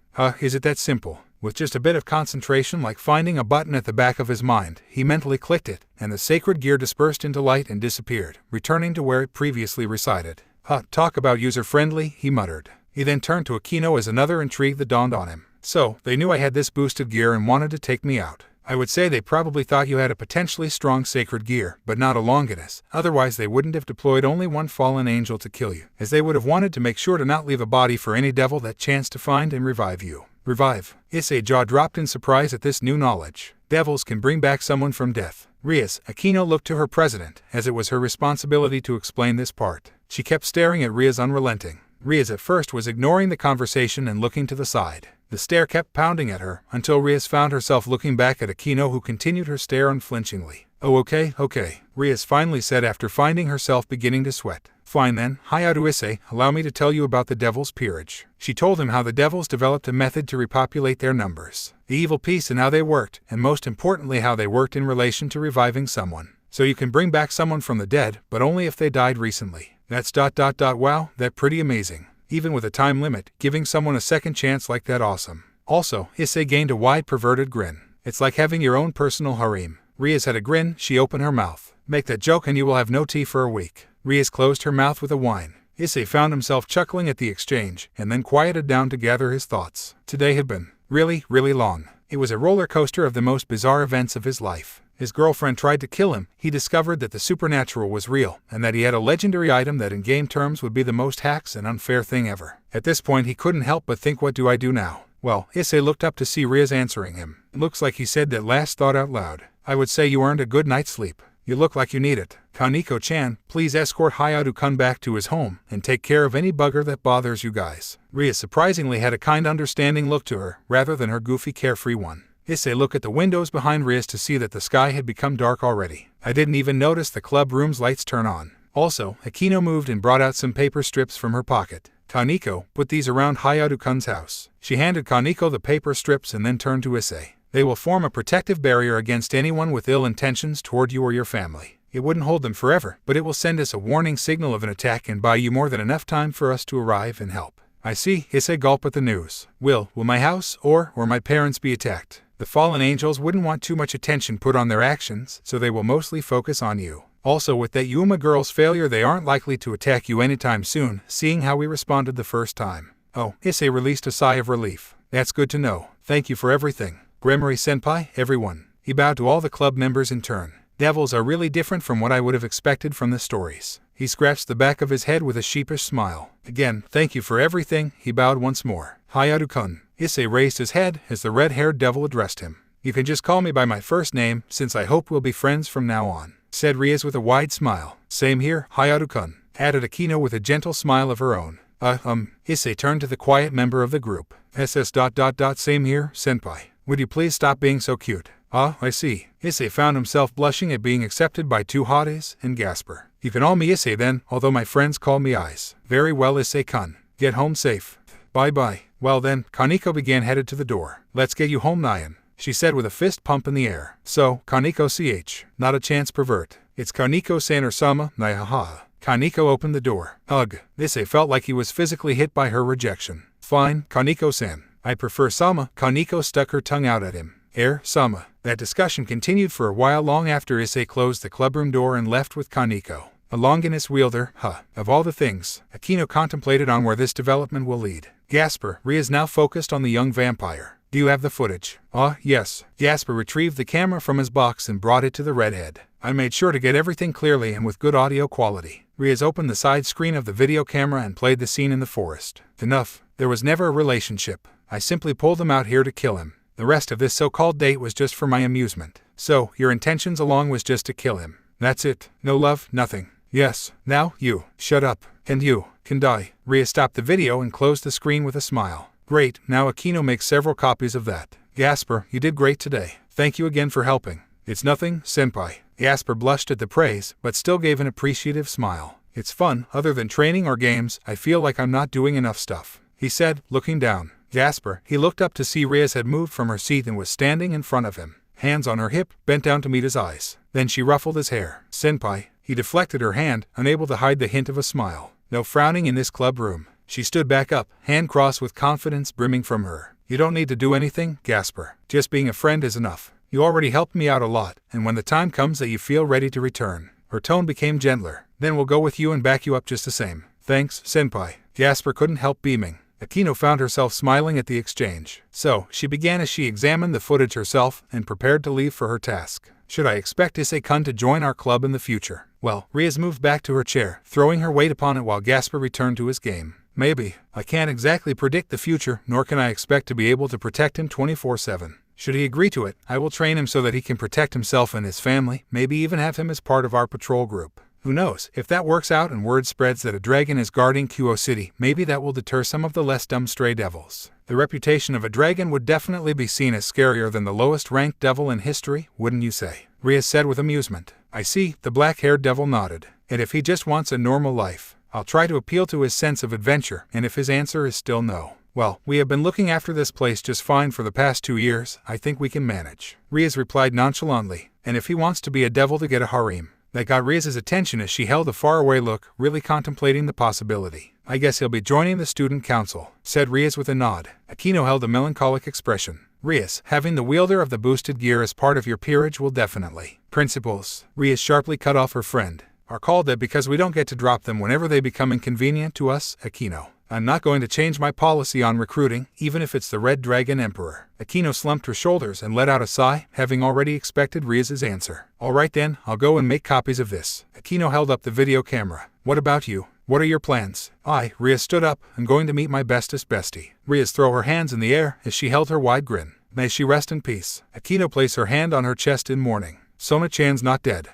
Is it that simple? With just a bit of concentration, like finding a button at the back of his mind, he mentally clicked it, and the sacred gear dispersed into light and disappeared, returning to where it previously resided. Talk about user-friendly, he muttered. He then turned to Akino as another intrigue that dawned on him. So, they knew I had this boosted gear and wanted to take me out. I would say they probably thought you had a potentially strong sacred gear, but not a Longinus. Otherwise they wouldn't have deployed only one fallen angel to kill you, as they would have wanted to make sure to not leave a body for any devil that chanced to find and revive you. Revive? Issei's jaw dropped in surprise at this new knowledge. Devils can bring back someone from death. Rias, Akino looked to her president, as it was her responsibility to explain this part. She kept staring at Rias unrelenting. Rias at first was ignoring the conversation and looking to the side. The stare kept pounding at her, until Rias found herself looking back at Akino, who continued her stare unflinchingly. Oh, okay, Rias finally said after finding herself beginning to sweat. Fine then, Hayatu Issei, allow me to tell you about the Devil's Peerage. She told him how the devils developed a method to repopulate their numbers, the evil piece and how they worked, and most importantly how they worked in relation to reviving someone. So you can bring back someone from the dead, but only if they died recently. That's ... wow, that pretty amazing. Even with a time limit, giving someone a second chance like that awesome. Also, Issei gained a wide perverted grin. It's like having your own personal harem. Rias had a grin. She opened her mouth. Make that joke and you will have no tea for a week. Rias closed her mouth with a whine. Issei found himself chuckling at the exchange, and then quieted down to gather his thoughts. Today had been really long. It was a roller coaster of the most bizarre events of his life. His girlfriend tried to kill him. He discovered that the supernatural was real, and that he had a legendary item that in game terms would be the most hacks and unfair thing ever. At this point he couldn't help but think, what do I do now? Well, Issei looked up to see Rias answering him. It looks like he said that last thought out loud. I would say you earned a good night's sleep. You look like you need it. Kaneko-chan, please escort Hayatu-kun back to his home, and take care of any bugger that bothers you guys. Rias surprisingly had a kind understanding look to her, rather than her goofy carefree one. Issei looked at the windows behind Rias to see that the sky had become dark already. I didn't even notice the club room's lights turn on. Also, Akino moved and brought out some paper strips from her pocket. Kaneko, put these around Hayatu-kun's house. She handed Kaneko the paper strips and then turned to Issei. They will form a protective barrier against anyone with ill intentions toward you or your family. It wouldn't hold them forever, but it will send us a warning signal of an attack and buy you more than enough time for us to arrive and help. I see, Issei gulped at the news. Will my house or my parents be attacked? The fallen angels wouldn't want too much attention put on their actions, so they will mostly focus on you. Also, with that Yuma girl's failure, they aren't likely to attack you anytime soon, seeing how we responded the first time. Oh, Issei released a sigh of relief. That's good to know. Thank you for everything. Gremory-senpai, everyone. He bowed to all the club members in turn. Devils are really different from what I would have expected from the stories. He scratched the back of his head with a sheepish smile. Again, thank you for everything, he bowed once more. Hayato-kun. Issei raised his head as the red-haired devil addressed him. You can just call me by my first name, since I hope we'll be friends from now on, said Rias with a wide smile. Same here, Hayato-kun, added Akino with a gentle smile of her own. Issei turned to the quiet member of the group. Same here, senpai. Would you please stop being so cute? I see. Issei found himself blushing at being accepted by two hotties and Gasper. You can all me Issei then, although my friends call me Eyes. Very well, Issei-kun. Get home safe. Bye-bye. Well then, Kaneko began headed to the door. Let's get you home, Nyan, she said with a fist pump in the air. So, Kaneko-ch, not a chance pervert. It's Kaneko-san or Sama, Nyahaha. Kaneko opened the door. Ugh, Issei felt like he was physically hit by her rejection. Fine, Kaneko-san. I prefer Sama. Kaneko stuck her tongue out at him. Sama. That discussion continued for a while long after Issei closed the clubroom door and left with Kaneko. A Longinus wielder, of all the things, Akino contemplated on where this development will lead. Gasper, Ria's now focused on the young vampire. Do you have the footage? Yes. Gasper retrieved the camera from his box and brought it to the redhead. I made sure to get everything clearly and with good audio quality. Rias opened the side screen of the video camera and played the scene in the forest. Enough. There was never a relationship. I simply pulled him out here to kill him. The rest of this so-called date was just for my amusement. So, your intentions along was just to kill him. That's it. No love, nothing. Yes. Now, you. Shut up. And you. Can die. Ria stopped the video and closed the screen with a smile. Great. Now Akino makes several copies of that. Gasper, you did great today. Thank you again for helping. It's nothing, senpai. Gasper blushed at the praise, but still gave an appreciative smile. It's fun. Other than training or games, I feel like I'm not doing enough stuff, he said, looking down. Gasper, he looked up to see Rias had moved from her seat and was standing in front of him, hands on her hip, bent down to meet his eyes. Then she ruffled his hair. Senpai. He deflected her hand, unable to hide the hint of a smile. No frowning in this club room. She stood back up, hand crossed with confidence brimming from her. You don't need to do anything, Gasper. Just being a friend is enough. You already helped me out a lot, and when the time comes that you feel ready to return. Her tone became gentler. Then we'll go with you and back you up just the same. Thanks, senpai. Gasper couldn't help beaming. Akino found herself smiling at the exchange. So, she began as she examined the footage herself and prepared to leave for her task. Should I expect Issei-kun to join our club in the future? Well, Rias moved back to her chair, throwing her weight upon it while Gasper returned to his game. Maybe. I can't exactly predict the future, nor can I expect to be able to protect him 24/7. Should he agree to it, I will train him so that he can protect himself and his family, maybe even have him as part of our patrol group. Who knows, if that works out and word spreads that a dragon is guarding Kyo City, maybe that will deter some of the less dumb stray devils. The reputation of a dragon would definitely be seen as scarier than the lowest-ranked devil in history, wouldn't you say? Rias said with amusement. I see, the black-haired devil nodded. And if he just wants a normal life, I'll try to appeal to his sense of adventure, and if his answer is still no, well, we have been looking after this place just fine for the past 2 years, I think we can manage. Rias replied nonchalantly, and if he wants to be a devil to get a harem. That got Rias's attention as she held a faraway look, really contemplating the possibility. I guess he'll be joining the student council, said Rias with a nod. Akino held a melancholic expression. Rias, having the wielder of the boosted gear as part of your peerage will definitely. Principles. Rias sharply cut off her friend. Are called that because we don't get to drop them whenever they become inconvenient to us, Akino. I'm not going to change my policy on recruiting, even if it's the Red Dragon Emperor. Akino slumped her shoulders and let out a sigh, having already expected Rias's answer. All right then, I'll go and make copies of this. Akino held up the video camera. What about you? What are your plans? Rias stood up. I'm going to meet my bestest bestie. Rias threw her hands in the air as she held her wide grin. May she rest in peace. Akino placed her hand on her chest in mourning. Sona-chan's not dead.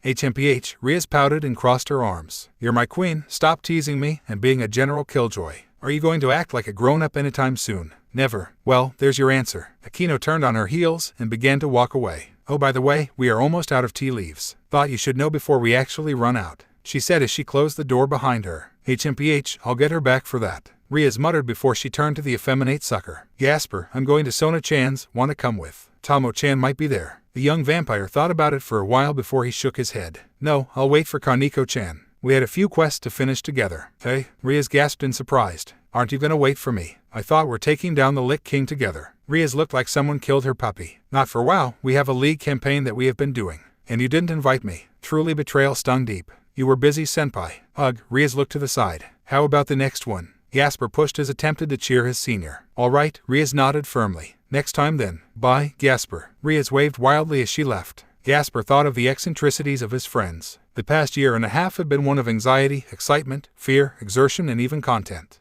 HMPH, Rias pouted and crossed her arms. You're my queen, stop teasing me and being a general killjoy. Are you going to act like a grown-up anytime soon? Never. Well, there's your answer. Akino turned on her heels and began to walk away. Oh, by the way, we are almost out of tea leaves. Thought you should know before we actually run out, she said as she closed the door behind her. HMPH, I'll get her back for that. Riaz muttered before she turned to the effeminate sucker. Gasper, I'm going to Sona-chan's, wanna come with? Tomo-chan might be there. The young vampire thought about it for a while before he shook his head. No, I'll wait for Kaneko-chan. We had a few quests to finish together. Hey, Riaz gasped in surprise. Aren't you gonna wait for me? I thought we're taking down the Lich King together. Riaz looked like someone killed her puppy. Not for WoW, we have a league campaign that we have been doing. And you didn't invite me. Truly betrayal stung deep. You were busy, senpai. Ugh, Riaz looked to the side. How about the next one? Gasper pushed his attempted to cheer his senior. Alright, Riaz nodded firmly. Next time then. Bye, Gasper. Riaz waved wildly as she left. Gasper thought of the eccentricities of his friends. The past year and a half had been one of anxiety, excitement, fear, exertion, and even content.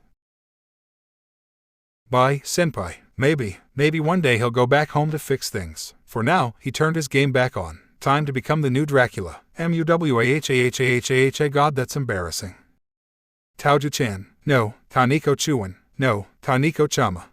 Bye, senpai. Maybe one day he'll go back home to fix things. For now, he turned his game back on. Time to become the new Dracula. MUWAHAHAHAHA. God, that's embarrassing. Taoju-chan. No. Kaneko-chuan. No. Kaneko-chama.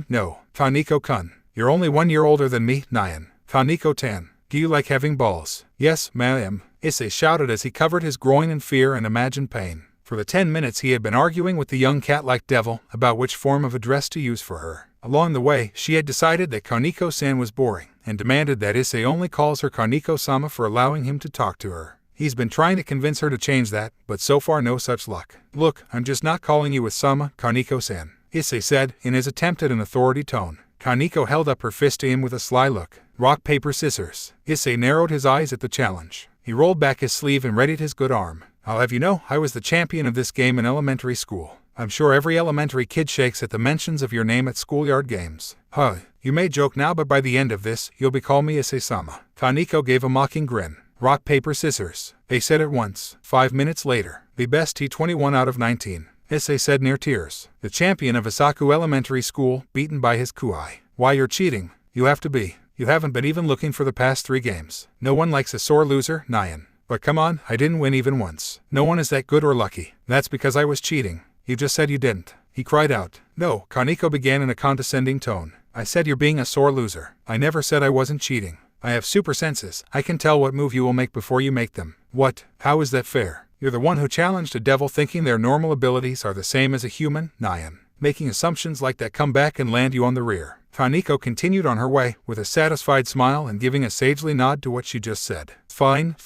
No. Kaneko-kun. You're only 1 year older than me, Nyan. Kaneko-tan. Do you like having balls? Yes, ma'am. Issei shouted as he covered his groin in fear and imagined pain. For the 10 minutes he had been arguing with the young cat-like devil about which form of address to use for her. Along the way, she had decided that Kaneko-san was boring, and demanded that Issei only calls her Kaneko-sama for allowing him to talk to her. He's been trying to convince her to change that, but so far no such luck. Look, I'm just not calling you with Sama, Kaneko-san, Issei said, in his attempt at an authority tone. Kaneko held up her fist to him with a sly look. Rock, paper, scissors. Issei narrowed his eyes at the challenge. He rolled back his sleeve and readied his good arm. I'll have you know, I was the champion of this game in elementary school. I'm sure every elementary kid shakes at the mentions of your name at schoolyard games. Huh, you may joke now, but by the end of this, you'll be calling me Issei-sama. Kaneko gave a mocking grin. Rock, paper, scissors. They said at once. 5 minutes later. The best T21 out of 19. Issei said near tears. The champion of Asaku Elementary School, beaten by his kuai. Why, you're cheating. You have to be. You haven't been even looking for the past 3 games. No one likes a sore loser, Nyan. But come on, I didn't win even once. No one is that good or lucky. That's because I was cheating. You just said you didn't. He cried out. No, Kaneko began in a condescending tone. I said you're being a sore loser. I never said I wasn't cheating. I have super senses. I can tell what move you will make before you make them. What? How is that fair? You're the one who challenged a devil thinking their normal abilities are the same as a human, Nyan. Making assumptions like that come back and land you on the rear. Kaneko continued on her way, with a satisfied smile and giving a sagely nod to what she just said. Fine.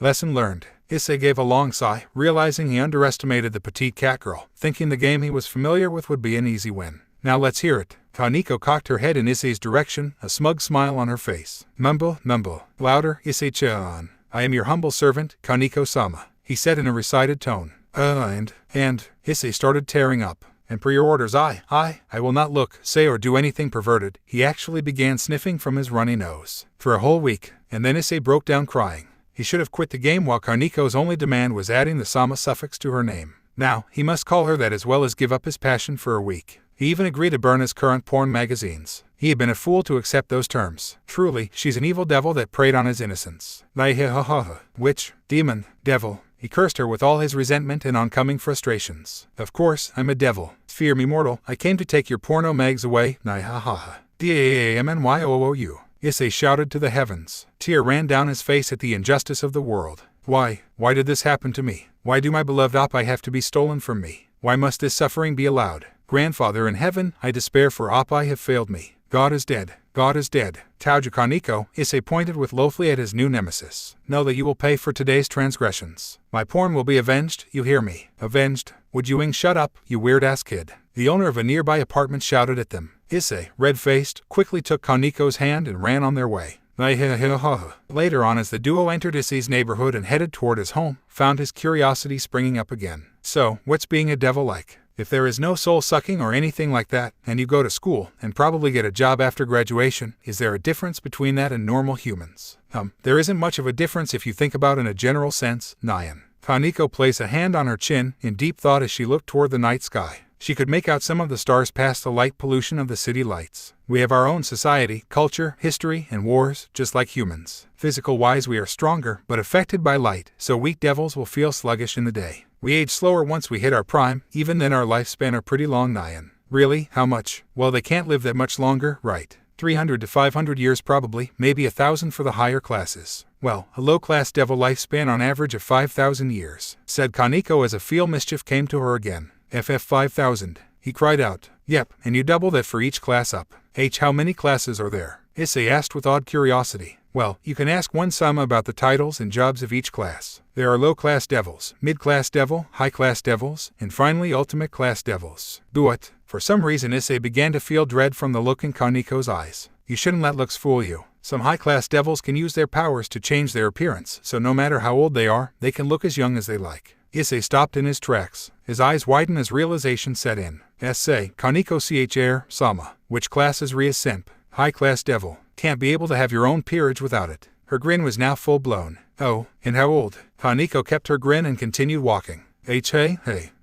Lesson learned. Issei gave a long sigh, realizing he underestimated the petite cat girl, thinking the game he was familiar with would be an easy win. Now let's hear it. Kaneko cocked her head in Issei's direction, a smug smile on her face. Mumble. Louder, Issei-chan. I am your humble servant, Kaneko-sama, he said in a recited tone. And Issei started tearing up. And per your orders, I will not look, say or do anything perverted. He actually began sniffing from his runny nose. For a whole week, and then Issei broke down crying. He should have quit the game while Kaneko's only demand was adding the Sama suffix to her name. Now, he must call her that as well as give up his passion for a week. He even agreed to burn his current porn magazines. He had been a fool to accept those terms. Truly, she's an evil devil that preyed on his innocence. Witch, demon, devil. He cursed her with all his resentment and oncoming frustrations. Of course, I'm a devil. Fear me, mortal. I came to take your porno mags away. D-A-A-M-N-Y-O-O-U. Issei shouted to the heavens. Tear ran down his face at the injustice of the world. Why did this happen to me? Why do my beloved Oppai have to be stolen from me? Why must this suffering be allowed? Grandfather in heaven, I despair, for Oppai have failed me. God is dead. God is dead. Taoju Kaneko, Issei pointed with loathly at his new nemesis. Know that you will pay for today's transgressions. My porn will be avenged, you hear me? Avenged? Would you shut up, you weird-ass kid? The owner of a nearby apartment shouted at them. Issei, red-faced, quickly took Kaneko's hand and ran on their way. Later on, as the duo entered Issei's neighborhood and headed toward his home, found his curiosity springing up again. So, what's being a devil like? If there is no soul-sucking or anything like that, and you go to school, and probably get a job after graduation, is there a difference between that and normal humans? There isn't much of a difference if you think about it in a general sense, Nyan. Kaneko placed a hand on her chin, in deep thought as she looked toward the night sky. She could make out some of the stars past the light pollution of the city lights. We have our own society, culture, history, and wars, just like humans. Physical-wise we are stronger, but affected by light, so weak devils will feel sluggish in the day. We age slower once we hit our prime, even then our lifespan are pretty long, Nyan. Really? How much? Well, they can't live that much longer, right? 300 to 500 years probably, maybe 1,000 for the higher classes. Well, a low-class devil lifespan on average of 5,000 years, said Kaneko as a feel mischief came to her again. FF 5000. he cried out. Yep, and you double that for each class up. How many classes are there? Issei asked with odd curiosity. Well, you can ask one Sama about the titles and jobs of each class. There are low-class devils, mid-class devil, high-class devils, and finally ultimate-class devils. But, for some reason Issei began to feel dread from the look in Kaniko's eyes. You shouldn't let looks fool you. Some high-class devils can use their powers to change their appearance, so no matter how old they are, they can look as young as they like. Issei stopped in his tracks. His eyes widened as realization set in. Issei, Kaniko chr, Sama. Which class is Ria's simp? High-class devil. Can't be able to have your own peerage without it. Her grin was now full-blown. Oh, and how old? Kaniko kept her grin and continued walking. Hey,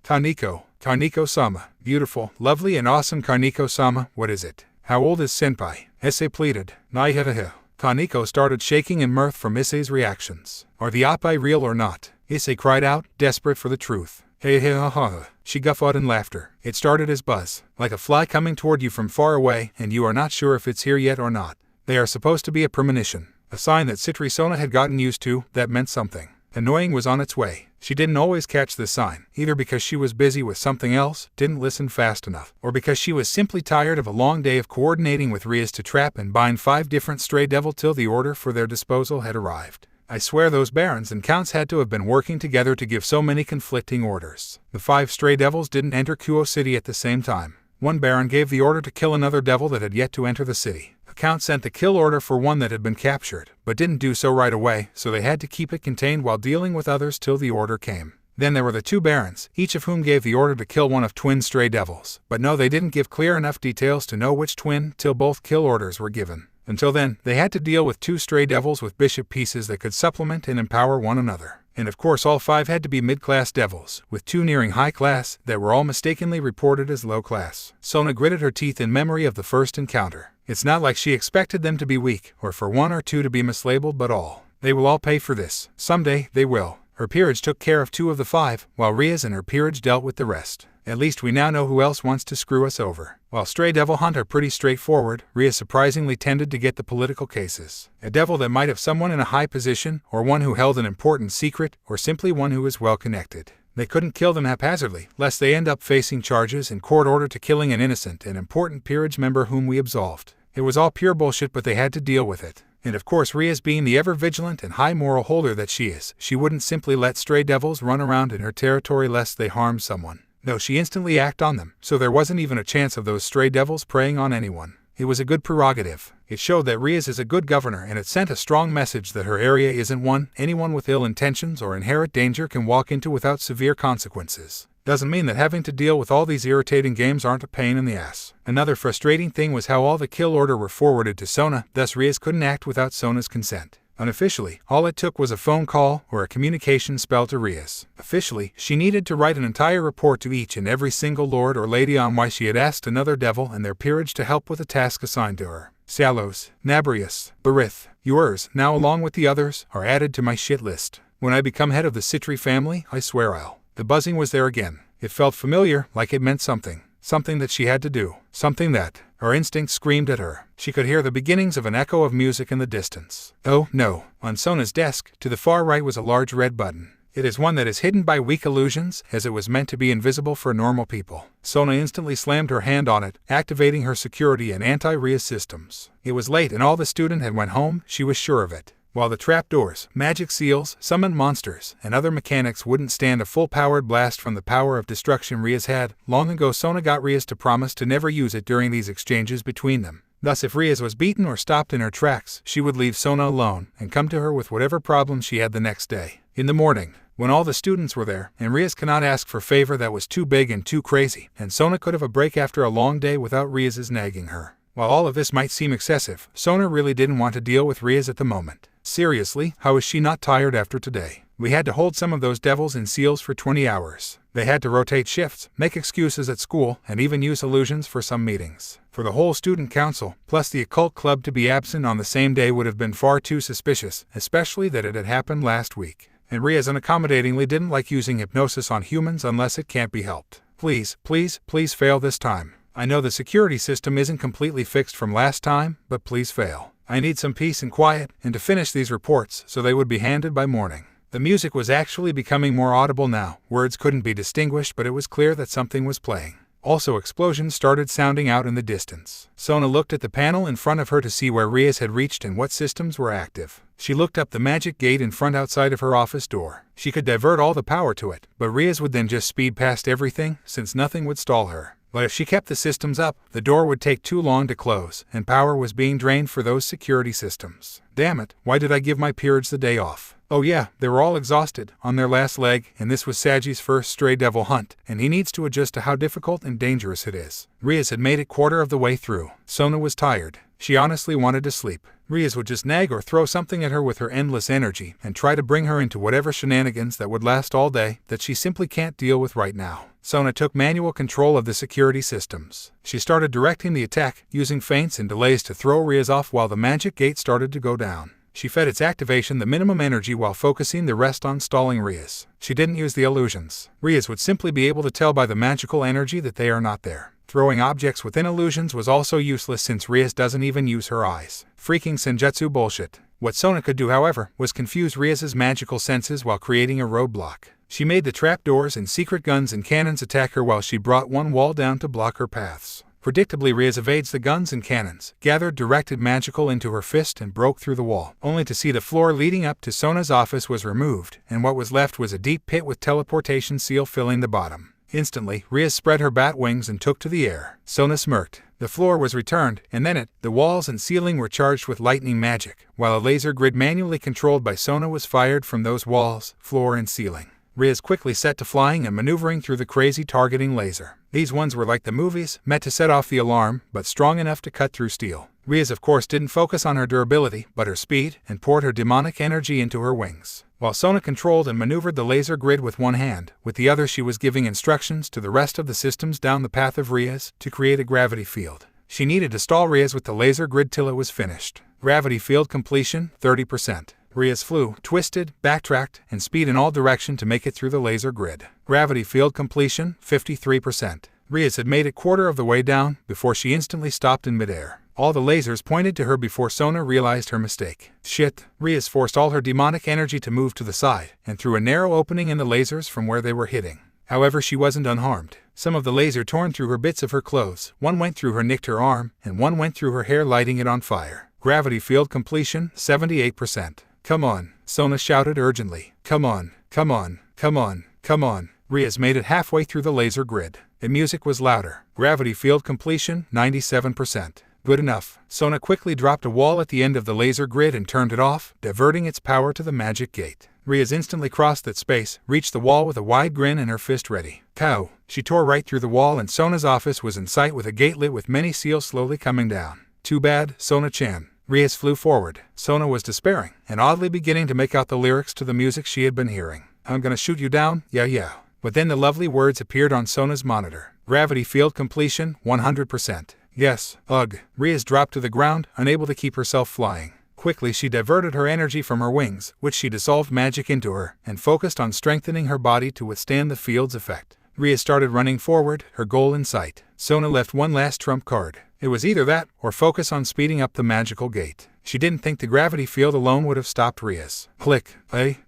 Kaniko-sama. Beautiful, lovely and awesome Kaniko-sama, what is it? How old is senpai? Issei pleaded. Nai-ha-ha-ha. Kaniko started shaking in mirth from Issei's reactions. Are the oppai real or not? Issei cried out, desperate for the truth. Hey-ha-ha-ha. She guffawed in laughter. It started as buzz, like a fly coming toward you from far away, and you are not sure if it's here yet or not. They are supposed to be a premonition, a sign that Sona had gotten used to, that meant something. Annoying was on its way. She didn't always catch this sign, either because she was busy with something else, didn't listen fast enough, or because she was simply tired of a long day of coordinating with Rias to trap and bind 5 different stray devil till the order for their disposal had arrived. I swear those barons and counts had to have been working together to give so many conflicting orders. The 5 stray devils didn't enter Kuo City at the same time. One baron gave the order to kill another devil that had yet to enter the city. The count sent the kill order for one that had been captured, but didn't do so right away, so they had to keep it contained while dealing with others till the order came. Then there were the 2 barons, each of whom gave the order to kill one of twin stray devils, but no, they didn't give clear enough details to know which twin till both kill orders were given. Until then, they had to deal with 2 stray devils with bishop pieces that could supplement and empower one another. And of course all 5 had to be mid-class devils, with 2 nearing high class that were all mistakenly reported as low class. Sona gritted her teeth in memory of the first encounter. It's not like she expected them to be weak, or for 1 or 2 to be mislabeled, but all. They will all pay for this. Someday, they will. Her peerage took care of 2 of the 5, while Rias and her peerage dealt with the rest. At least we now know who else wants to screw us over. While stray devil hunt are pretty straightforward, Rias surprisingly tended to get the political cases. A devil that might have someone in a high position, or one who held an important secret, or simply one who is well connected. They couldn't kill them haphazardly, lest they end up facing charges in court order to killing an innocent and important peerage member whom we absolved. It was all pure bullshit, but they had to deal with it. And of course, Rias being the ever-vigilant and high moral holder that she is, she wouldn't simply let stray devils run around in her territory lest they harm someone. No, she instantly acted on them, so there wasn't even a chance of those stray devils preying on anyone. It was a good prerogative. It showed that Rias is a good governor, and it sent a strong message that her area isn't one anyone with ill intentions or inherent danger can walk into without severe consequences. Doesn't mean that having to deal with all these irritating games aren't a pain in the ass. Another frustrating thing was how all the kill order were forwarded to Sona, thus Rias couldn't act without Sona's consent. Unofficially, all it took was a phone call or a communication spell to Rias. Officially, she needed to write an entire report to each and every single lord or lady on why she had asked another devil and their peerage to help with a task assigned to her. Salos, Nabrius, Barith, yours, now along with the others, are added to my shit list. When I become head of the Citri family, I swear I'll. The buzzing was there again. It felt familiar, like it meant something. Something that she had to do. Something that, her instinct screamed at her. She could hear the beginnings of an echo of music in the distance. Oh, no. On Sona's desk, to the far right was a large red button. It is one that is hidden by weak illusions, as it was meant to be invisible for normal people. Sona instantly slammed her hand on it, activating her security and anti-Rias systems. It was late and all the student had went home, she was sure of it. While the trapdoors, magic seals, summoned monsters, and other mechanics wouldn't stand a full-powered blast from the power of destruction Rias had, long ago Sona got Rias to promise to never use it during these exchanges between them. Thus if Rias was beaten or stopped in her tracks, she would leave Sona alone, and come to her with whatever problems she had the next day. In the morning, when all the students were there, and Rias cannot ask for favor that was too big and too crazy, and Sona could have a break after a long day without Rias's nagging her. While all of this might seem excessive, Sona really didn't want to deal with Rias at the moment. Seriously, how is she not tired after today? We had to hold some of those devils and seals for 20 hours. They had to rotate shifts, make excuses at school, and even use illusions for some meetings. For the whole student council, plus the occult club to be absent on the same day would have been far too suspicious, especially that it had happened last week. And Rias unaccommodatingly didn't like using hypnosis on humans unless it can't be helped. Please, please, please fail this time. I know the security system isn't completely fixed from last time, but please fail. I need some peace and quiet, and to finish these reports, so they would be handed by morning. The music was actually becoming more audible now. Words couldn't be distinguished, but it was clear that something was playing. Also, explosions started sounding out in the distance. Sona looked at the panel in front of her to see where Rias had reached and what systems were active. She looked up the magic gate in front outside of her office door. She could divert all the power to it, but Rias would then just speed past everything, since nothing would stall her. But if she kept the systems up, the door would take too long to close, and power was being drained for those security systems. Damn it, why did I give my peerage the day off? Oh yeah, they were all exhausted, on their last leg, and this was Saji's first stray devil hunt, and he needs to adjust to how difficult and dangerous it is. Rias had made it quarter of the way through. Sona was tired. She honestly wanted to sleep. Rias would just nag or throw something at her with her endless energy, and try to bring her into whatever shenanigans that would last all day that she simply can't deal with right now. Sona took manual control of the security systems. She started directing the attack, using feints and delays to throw Rias off while the magic gate started to go down. She fed its activation the minimum energy while focusing the rest on stalling Rias. She didn't use the illusions. Rias would simply be able to tell by the magical energy that they are not there. Throwing objects within illusions was also useless since Rias doesn't even use her eyes. Freaking senjutsu bullshit. What Sona could do, however, was confuse Rias's magical senses while creating a roadblock. She made the trapdoors and secret guns and cannons attack her while she brought one wall down to block her paths. Predictably, Rias evades the guns and cannons, gathered directed magical into her fist and broke through the wall, only to see the floor leading up to Sona's office was removed, and what was left was a deep pit with teleportation seal filling the bottom. Instantly, Rias spread her bat wings and took to the air. Sona smirked. The floor was returned, and then the walls and ceiling were charged with lightning magic, while a laser grid manually controlled by Sona was fired from those walls, floor, and ceiling. Rias quickly set to flying and maneuvering through the crazy targeting laser. These ones were like the movies, meant to set off the alarm, but strong enough to cut through steel. Rias of course didn't focus on her durability, but her speed, and poured her demonic energy into her wings. While Sona controlled and maneuvered the laser grid with one hand, with the other she was giving instructions to the rest of the systems down the path of Rias to create a gravity field. She needed to stall Rias with the laser grid till it was finished. Gravity field completion, 30%. Rias flew, twisted, backtracked, and speed in all direction to make it through the laser grid. Gravity field completion, 53%. Rias had made it quarter of the way down before she instantly stopped in midair. All the lasers pointed to her before Sona realized her mistake. Shit. Rias forced all her demonic energy to move to the side, and through a narrow opening in the lasers from where they were hitting. However, she wasn't unharmed. Some of the laser torn through her bits of her clothes, one went through her, nicked her arm, and one went through her hair, lighting it on fire. Gravity field completion, 78%. Come on, Sona shouted urgently. Come on, come on, come on, come on. Rias made it halfway through the laser grid. The music was louder. Gravity field completion, 97%. Good enough. Sona quickly dropped a wall at the end of the laser grid and turned it off, diverting its power to the magic gate. Rias instantly crossed that space, reached the wall with a wide grin and her fist ready. Pow! She tore right through the wall and Sona's office was in sight with a gate lit with many seals slowly coming down. Too bad, Sona-chan. Rias flew forward. Sona was despairing, and oddly beginning to make out the lyrics to the music she had been hearing. I'm gonna shoot you down, yeah yeah. But then the lovely words appeared on Sona's monitor. Gravity field completion, 100%. Yes, ugh. Rias dropped to the ground, unable to keep herself flying. Quickly she diverted her energy from her wings, which she dissolved magic into her, and focused on strengthening her body to withstand the field's effect. Rias started running forward, her goal in sight. Sona left one last trump card. It was either that, or focus on speeding up the magical gate. She didn't think the gravity field alone would have stopped Rias. Click.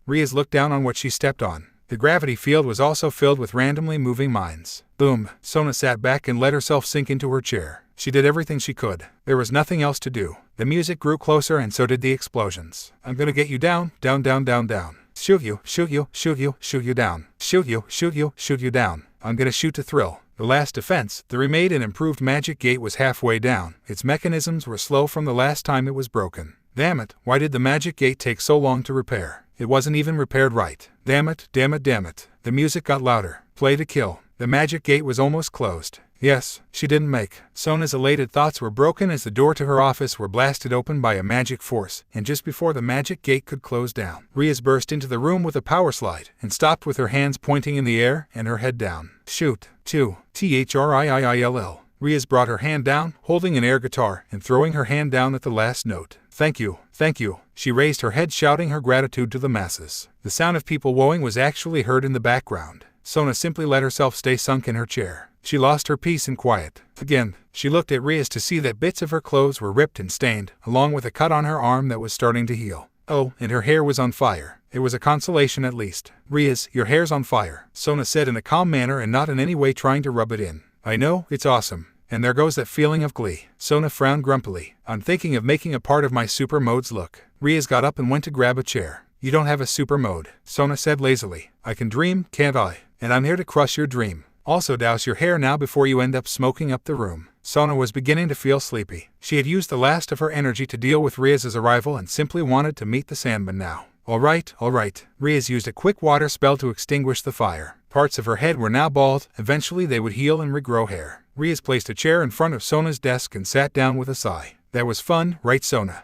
Rias looked down on what she stepped on. The gravity field was also filled with randomly moving mines. Boom. Sona sat back and let herself sink into her chair. She did everything she could. There was nothing else to do. The music grew closer and so did the explosions. I'm gonna get you down, down, down, down, down. Shoot you, shoot you, shoot you, shoot you down. Shoot you, shoot you, shoot you down. I'm gonna shoot to thrill. The last defense, the remade and improved magic gate, was halfway down. Its mechanisms were slow from the last time it was broken. Damn it, why did the magic gate take so long to repair? It wasn't even repaired right. Damn it, damn it, damn it. The music got louder. Play to kill. The magic gate was almost closed. Yes, she didn't make. Sona's elated thoughts were broken as the door to her office were blasted open by a magic force, and just before the magic gate could close down, Rias burst into the room with a power slide, and stopped with her hands pointing in the air and her head down. Shoot. 2. THRIIILL. Rias brought her hand down, holding an air guitar, and throwing her hand down at the last note. Thank you, thank you. She raised her head, shouting her gratitude to the masses. The sound of people wooing was actually heard in the background. Sona simply let herself stay sunk in her chair. She lost her peace and quiet. Again, she looked at Rias to see that bits of her clothes were ripped and stained, along with a cut on her arm that was starting to heal. Oh, and her hair was on fire. It was a consolation at least. Rias, your hair's on fire, Sona said in a calm manner and not in any way trying to rub it in. I know, it's awesome. And there goes that feeling of glee. Sona frowned grumpily. I'm thinking of making a part of my super modes look. Riaz got up and went to grab a chair. You don't have a super mode, Sona said lazily. I can dream, can't I? And I'm here to crush your dream. Also douse your hair now before you end up smoking up the room. Sona was beginning to feel sleepy. She had used the last of her energy to deal with Riaz's arrival and simply wanted to meet the Sandman now. All right. Riaz used a quick water spell to extinguish the fire. Parts of her head were now bald. Eventually they would heal and regrow hair. Riaz placed a chair in front of Sona's desk and sat down with a sigh. That was fun, right Sona?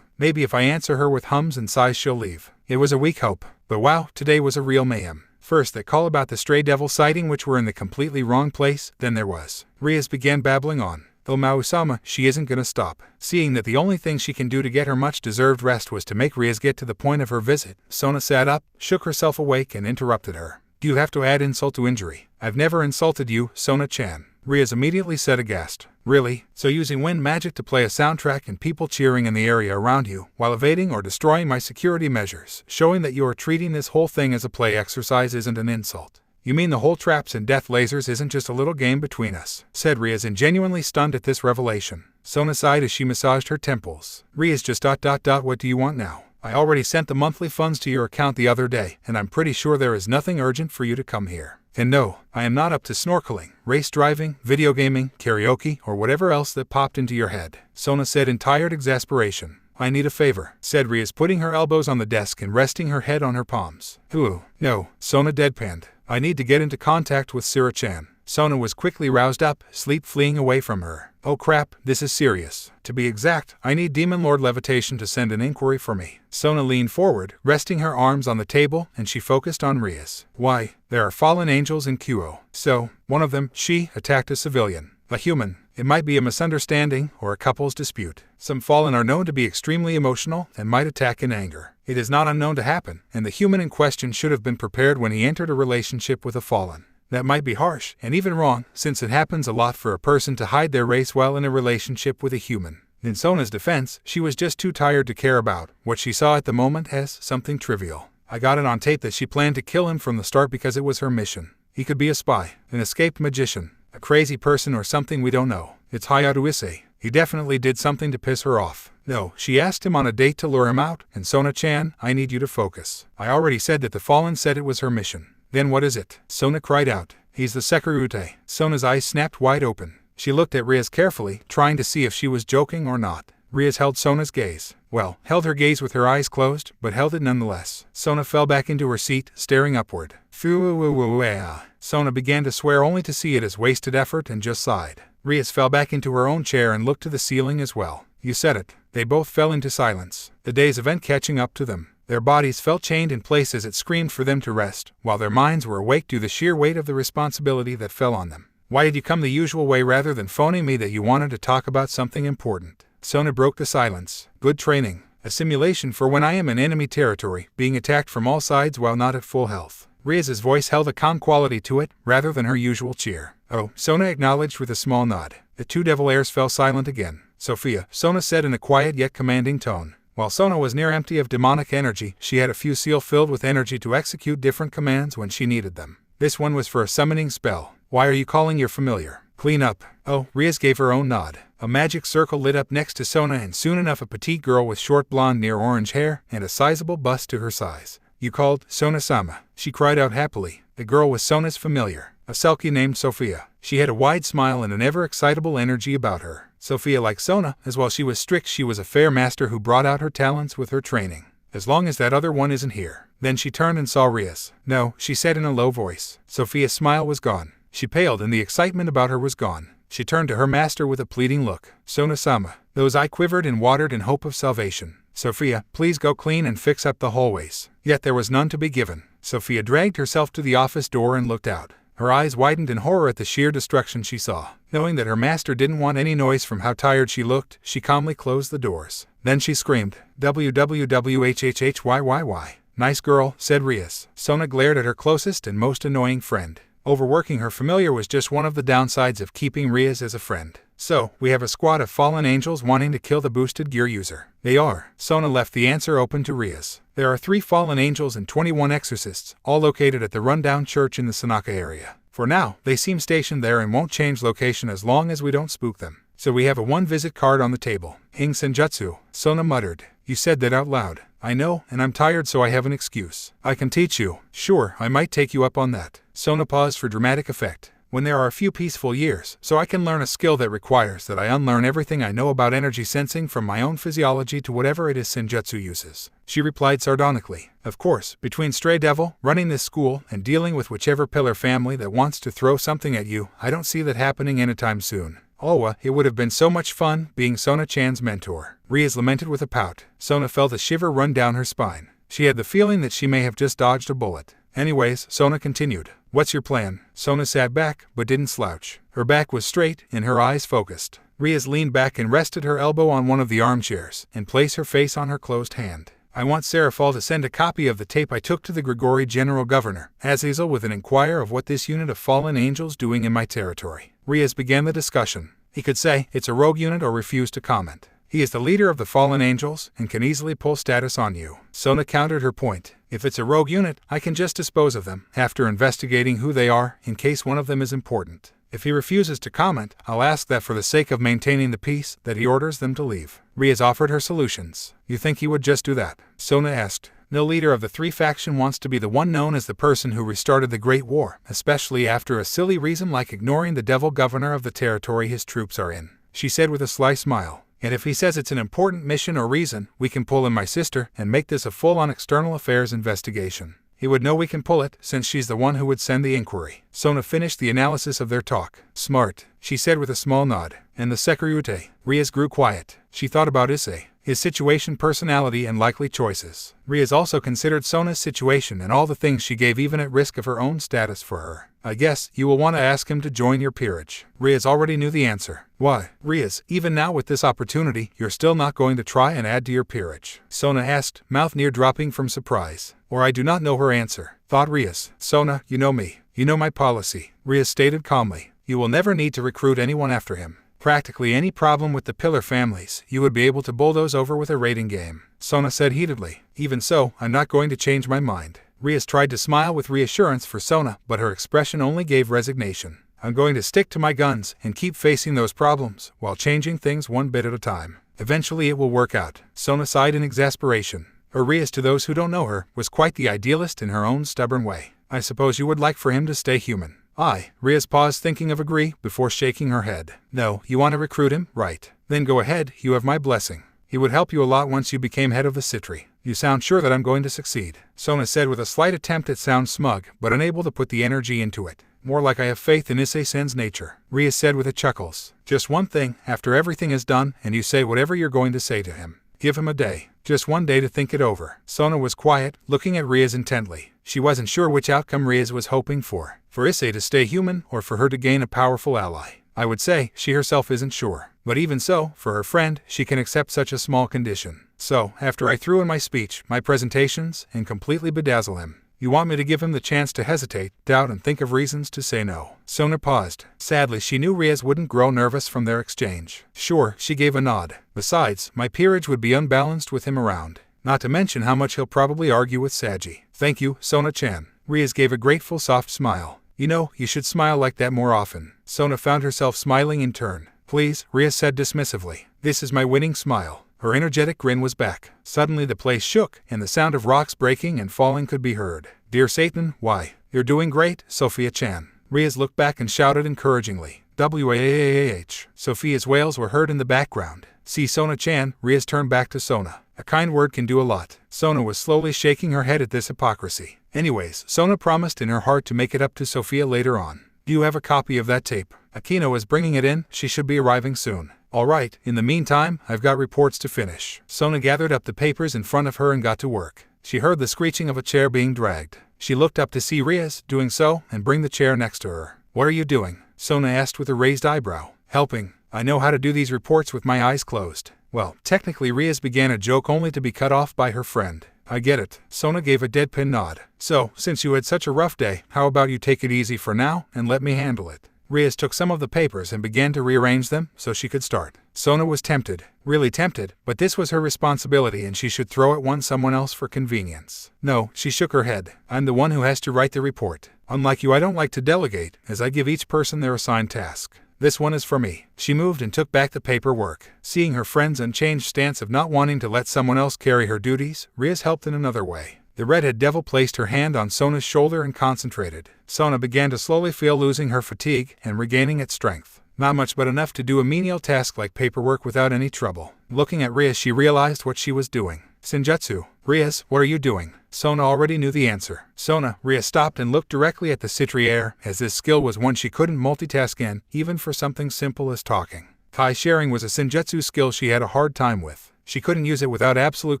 Maybe if I answer her with hums and sighs she'll leave. It was a weak hope. But wow, today was a real mayhem. First that call about the stray devil sighting which were in the completely wrong place, then there was. Riaz began babbling on. Mausama, she isn't gonna stop. Seeing that the only thing she can do to get her much-deserved rest was to make Riaz get to the point of her visit, Sona sat up, shook herself awake and interrupted her. Do you have to add insult to injury? I've never insulted you, Sona-chan. Riaz immediately said aghast. Really? So using wind magic to play a soundtrack and people cheering in the area around you, while evading or destroying my security measures, showing that you are treating this whole thing as a play exercise isn't an insult. You mean the whole traps and death lasers isn't just a little game between us, said Riaz, genuinely stunned at this revelation. Sona sighed as she massaged her temples. Riaz just ... What do you want now? I already sent the monthly funds to your account the other day, and I'm pretty sure there is nothing urgent for you to come here. And no, I am not up to snorkeling, race driving, video gaming, karaoke, or whatever else that popped into your head, Sona said in tired exasperation. I need a favor, said Riaz, putting her elbows on the desk and resting her head on her palms. Ooh, no, Sona deadpanned. I need to get into contact with Sira-chan. Sona was quickly roused up, sleep fleeing away from her. Oh crap, this is serious. To be exact, I need Demon Lord Levitation to send an inquiry for me. Sona leaned forward, resting her arms on the table, and she focused on Riaz. Why, there are fallen angels in Kuo. So, one of them, she, attacked a civilian. A human. It might be a misunderstanding or a couple's dispute. Some fallen are known to be extremely emotional and might attack in anger. It is not unknown to happen, and the human in question should have been prepared when he entered a relationship with a fallen. That might be harsh, and even wrong, since it happens a lot for a person to hide their race while in a relationship with a human. In Sona's defense, she was just too tired to care about what she saw at the moment as something trivial. I got it on tape that she planned to kill him from the start because it was her mission. He could be a spy, an escaped magician, a crazy person or something we don't know. It's Hayato Issei. He definitely did something to piss her off. No, she asked him on a date to lure him out, and Sona-chan, I need you to focus. I already said that the Fallen said it was her mission. Then what is it? Sona cried out. He's the Sekurute. Sona's eyes snapped wide open. She looked at Riaz carefully, trying to see if she was joking or not. Riaz held Sona's gaze. Held her gaze with her eyes closed, but held it nonetheless. Sona fell back into her seat, staring upward. Sona began to swear only to see it as wasted effort and just sighed. Riaz fell back into her own chair and looked to the ceiling as well. You said it. They both fell into silence, the day's event catching up to them. Their bodies felt chained in place as it screamed for them to rest, while their minds were awake to the sheer weight of the responsibility that fell on them. Why did you come the usual way rather than phoning me that you wanted to talk about something important? Sona broke the silence. Good training. A simulation for when I am in enemy territory, being attacked from all sides while not at full health. Riaz's voice held a calm quality to it, rather than her usual cheer. Oh, Sona acknowledged with a small nod. The two devil airs fell silent again. Sophia, Sona said in a quiet yet commanding tone. While Sona was near empty of demonic energy, she had a few seal filled with energy to execute different commands when she needed them. This one was for a summoning spell. Why are you calling your familiar? Clean up. Oh, Riaz gave her own nod. A magic circle lit up next to Sona, and soon enough a petite girl with short blonde near orange hair and a sizable bust to her size. You called Sona-sama, she cried out happily. The girl was Sona's familiar, a selkie named Sophia. She had a wide smile and an ever-excitable energy about her. Sophia, like Sona, as while she was strict, she was a fair master who brought out her talents with her training. As long as that other one isn't here. Then she turned and saw Riaz. No, she said in a low voice. Sophia's smile was gone. She paled and the excitement about her was gone. She turned to her master with a pleading look. Sona-sama. Those eyes quivered and watered in hope of salvation. Sophia, please go clean and fix up the hallways. Yet there was none to be given. Sophia dragged herself to the office door and looked out. Her eyes widened in horror at the sheer destruction she saw. Knowing that her master didn't want any noise from how tired she looked, she calmly closed the doors. Then she screamed, WWWHHHYYY. Nice girl, said Riaz. Sona glared at her closest and most annoying friend. Overworking her familiar was just one of the downsides of keeping Riaz as a friend. So, we have a squad of fallen angels wanting to kill the boosted gear user. They are. Sona left the answer open to Riaz. There are 3 fallen angels and 21 exorcists, all located at the rundown church in the Sanaka area. For now, they seem stationed there and won't change location as long as we don't spook them. So we have a one-visit card on the table. Ing Senjutsu, Sona muttered. You said that out loud. I know, and I'm tired so I have an excuse. I can teach you. Sure, I might take you up on that. Sona paused for dramatic effect. When there are a few peaceful years, so I can learn a skill that requires that I unlearn everything I know about energy sensing from my own physiology to whatever it is Senjutsu uses. She replied sardonically. Of course, between Stray Devil, running this school, and dealing with whichever pillar family that wants to throw something at you, I don't see that happening anytime soon. Oh, it would have been so much fun being Sona-chan's mentor. Rias lamented with a pout. Sona felt a shiver run down her spine. She had the feeling that she may have just dodged a bullet. Anyways, Sona continued. What's your plan? Sona sat back, but didn't slouch. Her back was straight, and her eyes focused. Rias leaned back and rested her elbow on one of the armchairs, and placed her face on her closed hand. I want Serafal to send a copy of the tape I took to the Grigori General Governor, Azazel, with an inquire of what this unit of fallen angels doing in my territory. Rias began the discussion. He could say, it's a rogue unit or refuse to comment. He is the leader of the fallen angels, and can easily pull status on you. Sona countered her point. If it's a rogue unit, I can just dispose of them, after investigating who they are, in case one of them is important. If he refuses to comment, I'll ask that for the sake of maintaining the peace, that he orders them to leave. Rias offered her solutions. You think he would just do that? Sona asked. No leader of the three faction wants to be the one known as the person who restarted the Great War, especially after a silly reason like ignoring the devil governor of the territory his troops are in, she said with a sly smile. And if he says it's an important mission or reason, we can pull in my sister and make this a full-on external affairs investigation. He would know we can pull it, since she's the one who would send the inquiry. Sona finished the analysis of their talk. Smart, she said with a small nod. And the Securite. Rias grew quiet. She thought about Issei, his situation, personality, and likely choices. Rias also considered Sona's situation and all the things she gave, even at risk of her own status for her. I guess you will want to ask him to join your peerage. Rias already knew the answer. Why, Rias, even now with this opportunity, you're still not going to try and add to your peerage? Sona asked, mouth near dropping from surprise. Or I do not know her answer, thought Rias. Sona, you know me. You know my policy. Rias stated calmly. You will never need to recruit anyone after him. Practically any problem with the pillar families, you would be able to bulldoze over with a rating game. Sona said heatedly. Even so, I'm not going to change my mind. Rias tried to smile with reassurance for Sona, but her expression only gave resignation. I'm going to stick to my guns and keep facing those problems, while changing things one bit at a time. Eventually it will work out. Sona sighed in exasperation. Her Rias, to those who don't know her, was quite the idealist in her own stubborn way. I suppose you would like for him to stay human. Aye, Rias paused, thinking of agree, before shaking her head. No, you want to recruit him, right? Then go ahead, you have my blessing. He would help you a lot once you became head of the Citri. You sound sure that I'm going to succeed, Sona said with a slight attempt at sound smug, but unable to put the energy into it. More like I have faith in Issei-sen's nature, Rias said with a chuckles. Just one thing, after everything is done, and you say whatever you're going to say to him. Give him a day. Just one day to think it over. Sona was quiet, looking at Rias intently. She wasn't sure which outcome Rias was hoping for Issei to stay human or for her to gain a powerful ally. I would say she herself isn't sure. But even so, for her friend, she can accept such a small condition. So, after I threw in my speech, my presentations, and completely bedazzle him, you want me to give him the chance to hesitate, doubt, and think of reasons to say no. Sona paused. Sadly, she knew Rias wouldn't grow nervous from their exchange. Sure, she gave a nod. Besides, my peerage would be unbalanced with him around. Not to mention how much he'll probably argue with Saji. Thank you, Sona-chan. Rias gave a grateful soft smile. You know, you should smile like that more often. Sona found herself smiling in turn. Please, Rias said dismissively. This is my winning smile. Her energetic grin was back. Suddenly the place shook, and the sound of rocks breaking and falling could be heard. Dear Satan, why? You're doing great, Sophia-chan. Rias looked back and shouted encouragingly. Waah. Sophia's wails were heard in the background. See Sona-chan, Rias turned back to Sona. A kind word can do a lot. Sona was slowly shaking her head at this hypocrisy. Anyways, Sona promised in her heart to make it up to Sophia later on. Do you have a copy of that tape? Akino is bringing it in, she should be arriving soon. Alright, in the meantime, I've got reports to finish. Sona gathered up the papers in front of her and got to work. She heard the screeching of a chair being dragged. She looked up to see Rias doing so and bring the chair next to her. What are you doing? Sona asked with a raised eyebrow. Helping. I know how to do these reports with my eyes closed. Well, technically Rias began a joke only to be cut off by her friend. I get it. Sona gave a deadpan nod. So, since you had such a rough day, how about you take it easy for now and let me handle it? Rias took some of the papers and began to rearrange them so she could start. Sona was tempted. really tempted, but this was her responsibility and she should throw it someone else for convenience. No, she shook her head. I'm the one who has to write the report. Unlike you, I don't like to delegate, as I give each person their assigned task. This one is for me. She moved and took back the paperwork. Seeing her friend's unchanged stance of not wanting to let someone else carry her duties, Riaz helped in another way. The redhead devil placed her hand on Sona's shoulder and concentrated. Sona began to slowly feel losing her fatigue and regaining its strength. Not much but enough to do a menial task like paperwork without any trouble. Looking at Riaz, she realized what she was doing. Senjutsu. Riaz, what are you doing? Sona already knew the answer. Sona, Riaz stopped and looked directly at the citriere, as this skill was one she couldn't multitask in, even for something simple as talking. Kai sharing was a senjutsu skill she had a hard time with. She couldn't use it without absolute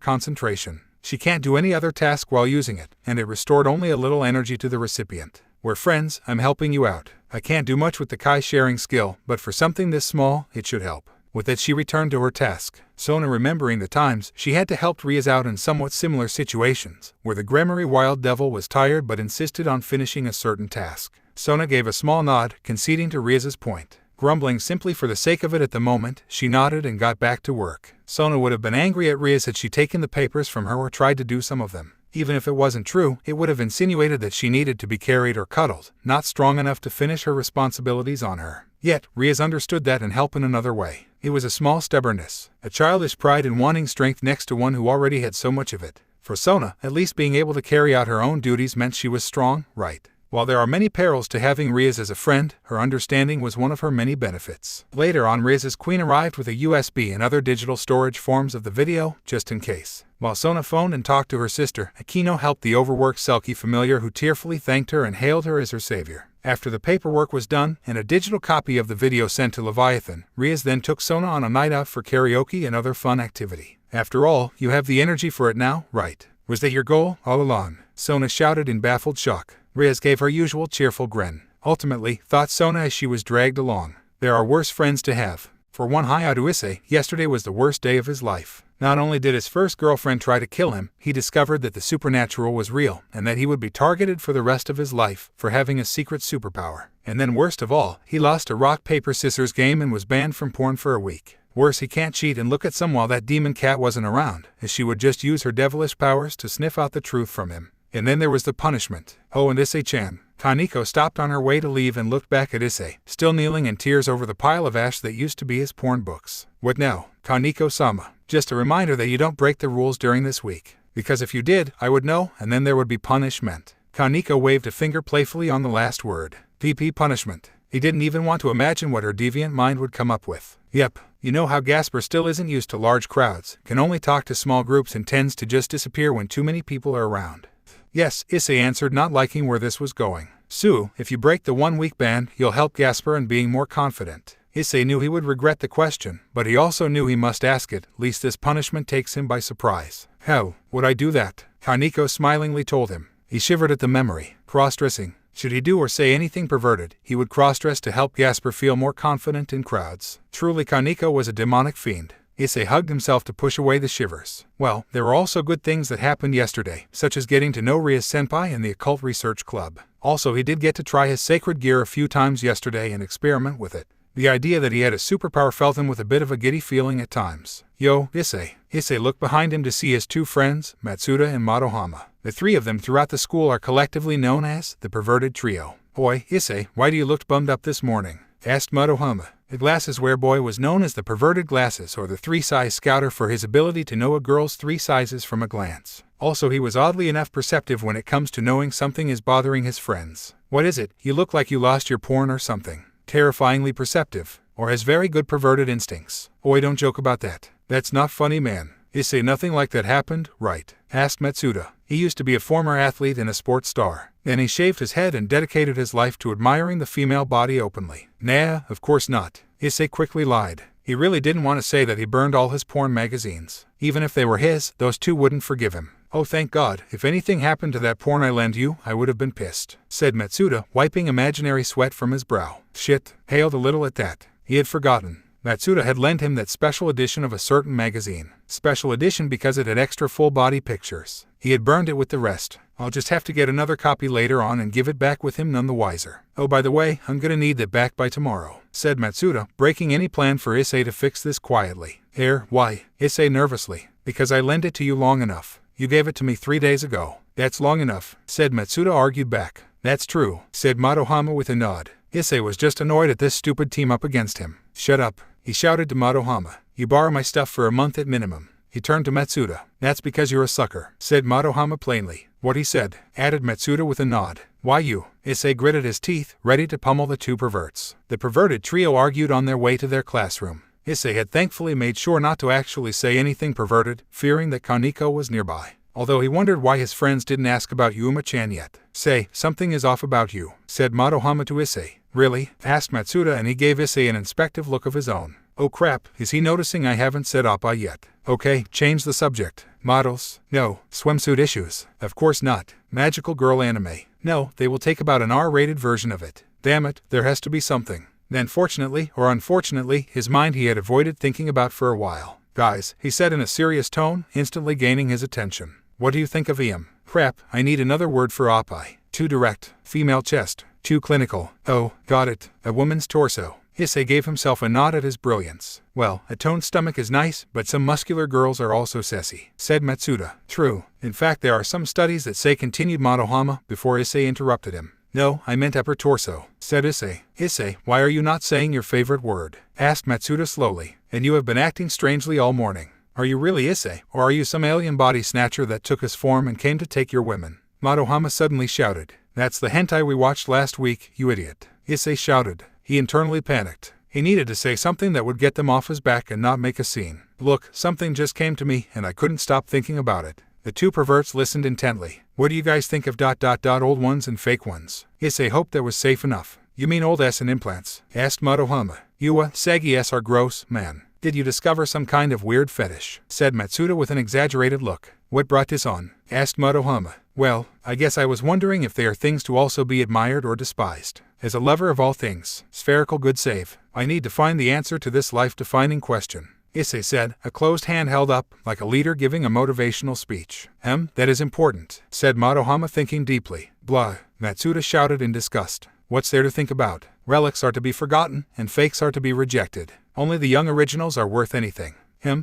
concentration. She can't do any other task while using it, and it restored only a little energy to the recipient. We're friends, I'm helping you out. I can't do much with the Kai sharing skill, but for something this small, it should help. With it she returned to her task. Sona remembering the times she had to help Riaz out in somewhat similar situations, where the Gremory Wild Devil was tired but insisted on finishing a certain task. Sona gave a small nod, conceding to Riaz's point. Grumbling simply for the sake of it at the moment, she nodded and got back to work. Sona would have been angry at Riaz had she taken the papers from her or tried to do some of them. Even if it wasn't true, it would have insinuated that she needed to be carried or cuddled, not strong enough to finish her responsibilities on her. Yet, Riaz understood that and helped in another way. It was a small stubbornness, a childish pride in wanting strength next to one who already had so much of it. For Sona, at least being able to carry out her own duties meant she was strong, right? While there are many perils to having Riaz as a friend, her understanding was one of her many benefits. Later on, Riaz's queen arrived with a USB and other digital storage forms of the video, just in case. While Sona phoned and talked to her sister, Akino helped the overworked Selkie familiar who tearfully thanked her and hailed her as her savior. After the paperwork was done, and a digital copy of the video sent to Leviathan, Riaz then took Sona on a night out for karaoke and other fun activity. After all, you have the energy for it now, right? Was that your goal, all along? Sona shouted in baffled shock. Riaz gave her usual cheerful grin. Ultimately, thought Sona as she was dragged along. There are worse friends to have. For one Hayatu Issei, yesterday was the worst day of his life. Not only did his first girlfriend try to kill him, he discovered that the supernatural was real, and that he would be targeted for the rest of his life for having a secret superpower. And then worst of all, he lost a rock-paper-scissors game and was banned from porn for a week. Worse, he can't cheat and look at some while that demon cat wasn't around, as she would just use her devilish powers to sniff out the truth from him. And then there was the punishment. Oh, and Issei-chan. Kaneko stopped on her way to leave and looked back at Issei, still kneeling in tears over the pile of ash that used to be his porn books. What now? Kaneko-sama. Just a reminder that you don't break the rules during this week. Because if you did, I would know, and then there would be punishment. Kaneko waved a finger playfully on the last word. PP punishment. He didn't even want to imagine what her deviant mind would come up with. Yep. You know how Gasper still isn't used to large crowds, can only talk to small groups and tends to just disappear when too many people are around. Yes, Issei answered, not liking where this was going. Sue, if you break the 1-week ban, you'll help Gasper in being more confident. Issei knew he would regret the question, but he also knew he must ask it, lest this punishment takes him by surprise. How would I do that? Kaneko smilingly told him. He shivered at the memory. Cross-dressing. Should he do or say anything perverted, he would cross-dress to help Gasper feel more confident in crowds. Truly, Kaneko was a demonic fiend. Issei hugged himself to push away the shivers. Well, there were also good things that happened yesterday, such as getting to know Riaz-senpai and the Occult Research Club. Also, he did get to try his sacred gear a few times yesterday and experiment with it. The idea that he had a superpower filled him with a bit of a giddy feeling at times. Yo, Issei. Issei looked behind him to see his two friends, Matsuda and Madohama. The three of them throughout the school are collectively known as the Perverted Trio. Boy, Issei, why do you look bummed up this morning? Asked Madohama. The Glasses Wear boy was known as the Perverted Glasses or the 3-size scouter for his ability to know a girl's 3 sizes from a glance. Also, he was oddly enough perceptive when it comes to knowing something is bothering his friends. What is it? You look like you lost your porn or something. Terrifyingly perceptive. Or has very good perverted instincts. Oi, don't joke about that. That's not funny, man. Issei, nothing like that happened, right? Asked Matsuda. He used to be a former athlete and a sports star. Then he shaved his head and dedicated his life to admiring the female body openly. Nah, of course not. Issei quickly lied. He really didn't want to say that he burned all his porn magazines. Even if they were his, those two wouldn't forgive him. Oh, thank God, if anything happened to that porn I lent you, I would have been pissed, said Matsuda, wiping imaginary sweat from his brow. Shit, hailed a little at that. He had forgotten. Matsuda had lent him that special edition of a certain magazine. Special edition because it had extra full-body pictures. He had burned it with the rest. I'll just have to get another copy later on and give it back with him none the wiser. Oh, by the way, I'm gonna need that back by tomorrow, said Matsuda, breaking any plan for Issei to fix this quietly. Hair, why? Issei nervously. Because I lent it to you long enough. You gave it to me 3 days ago. That's long enough, said Matsuda argued back. That's true, said Madohama with a nod. Issei was just annoyed at this stupid team up against him. Shut up, he shouted to Madohama. You borrow my stuff for a month at minimum. He turned to Matsuda. That's because you're a sucker, said Madohama plainly. What he said, added Matsuda with a nod. Why you? Issei gritted his teeth, ready to pummel the two perverts. The perverted trio argued on their way to their classroom. Issei had thankfully made sure not to actually say anything perverted, fearing that Kaneko was nearby. Although he wondered why his friends didn't ask about Yuma-chan yet. Say, something is off about you, said Madohama to Issei. Really? Asked Matsuda, and he gave Issei an inspective look of his own. Oh crap, is he noticing I haven't said oppa yet? Okay, change the subject. Models? No. Swimsuit issues? Of course not. Magical girl anime? No, they will take about an R-rated version of it. Damn it, there has to be something. Then fortunately, or unfortunately, his mind he had avoided thinking about for a while. Guys, he said in a serious tone, instantly gaining his attention. What do you think of EM? Crap, I need another word for oppai. Too direct. Female chest. Too clinical. Oh, got it. A woman's torso. Issei gave himself a nod at his brilliance. Well, a toned stomach is nice, but some muscular girls are also sassy, said Matsuda. True. In fact, there are some studies that say, continued Madohama, before Issei interrupted him. No, I meant upper torso, said Issei. Issei, why are you not saying your favorite word? Asked Matsuda slowly. And you have been acting strangely all morning. Are you really Issei, or are you some alien body snatcher that took his form and came to take your women? Madohama suddenly shouted. That's the hentai we watched last week, you idiot. Issei shouted. He internally panicked. He needed to say something that would get them off his back and not make a scene. Look, something just came to me and I couldn't stop thinking about it. The two perverts listened intently. What do you guys think of ... old ones and fake ones? Issei hoped that was safe enough. You mean old S and implants? Asked Madohama. Yua, saggy S are gross, man. Did you discover some kind of weird fetish? Said Matsuda with an exaggerated look. What brought this on? Asked Madohama. Well, I guess I was wondering if they are things to also be admired or despised. As a lover of all things, spherical good save, I need to find the answer to this life-defining question. Issei said, a closed hand held up, like a leader giving a motivational speech. That is important, said Madohama thinking deeply. Blah, Matsuda shouted in disgust. What's there to think about? Relics are to be forgotten, and fakes are to be rejected. Only the young originals are worth anything.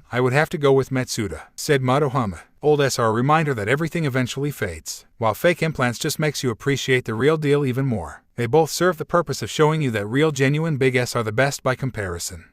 I would have to go with Matsuda, said Madohama. Old S are a reminder that everything eventually fades, while fake implants just makes you appreciate the real deal even more. They both serve the purpose of showing you that real genuine big S are the best by comparison.